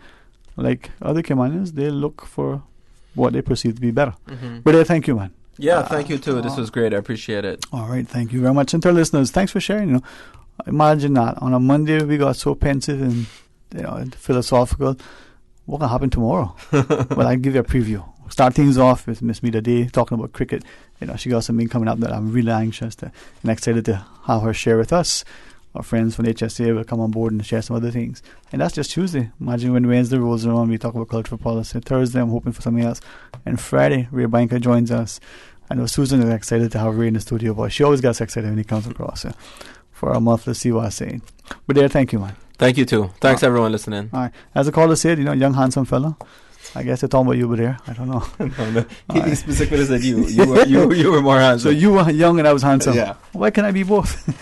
like other Caymanians, they look for what they perceive to be better. But thank you, man. Yeah, thank you too. This was great. I appreciate it. All right, thank you very much. And to our listeners, thanks for sharing. Imagine that on a Monday we got so pensive and philosophical. What can happen tomorrow? Well, I'll give you a preview. Start things off with Miss Mida Day talking about cricket. She got something coming up that I'm really anxious and excited to have her share with us. Our friends from HSA will come on board and share some other things. And that's just Tuesday. Imagine when Wednesday rolls around, we talk about cultural policy. Thursday, I'm hoping for something else. And Friday, Ray Banker joins us. I know Susan is excited to have Ray in the studio, but she always gets excited when he comes across for a month. Let's see what I'm saying. But thank you, man. Thank you too. Thanks everyone listening. All right. As the caller said, young handsome fella. I guess they're talking about you over there. I don't know. No. He specifically said you were more handsome. So you were young and I was handsome. Yeah. Why can't I be both?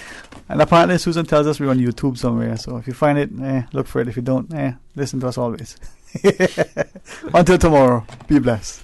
And apparently Susan tells us we're on YouTube somewhere. So if you find it, look for it. If you don't, listen to us always. Until tomorrow, be blessed.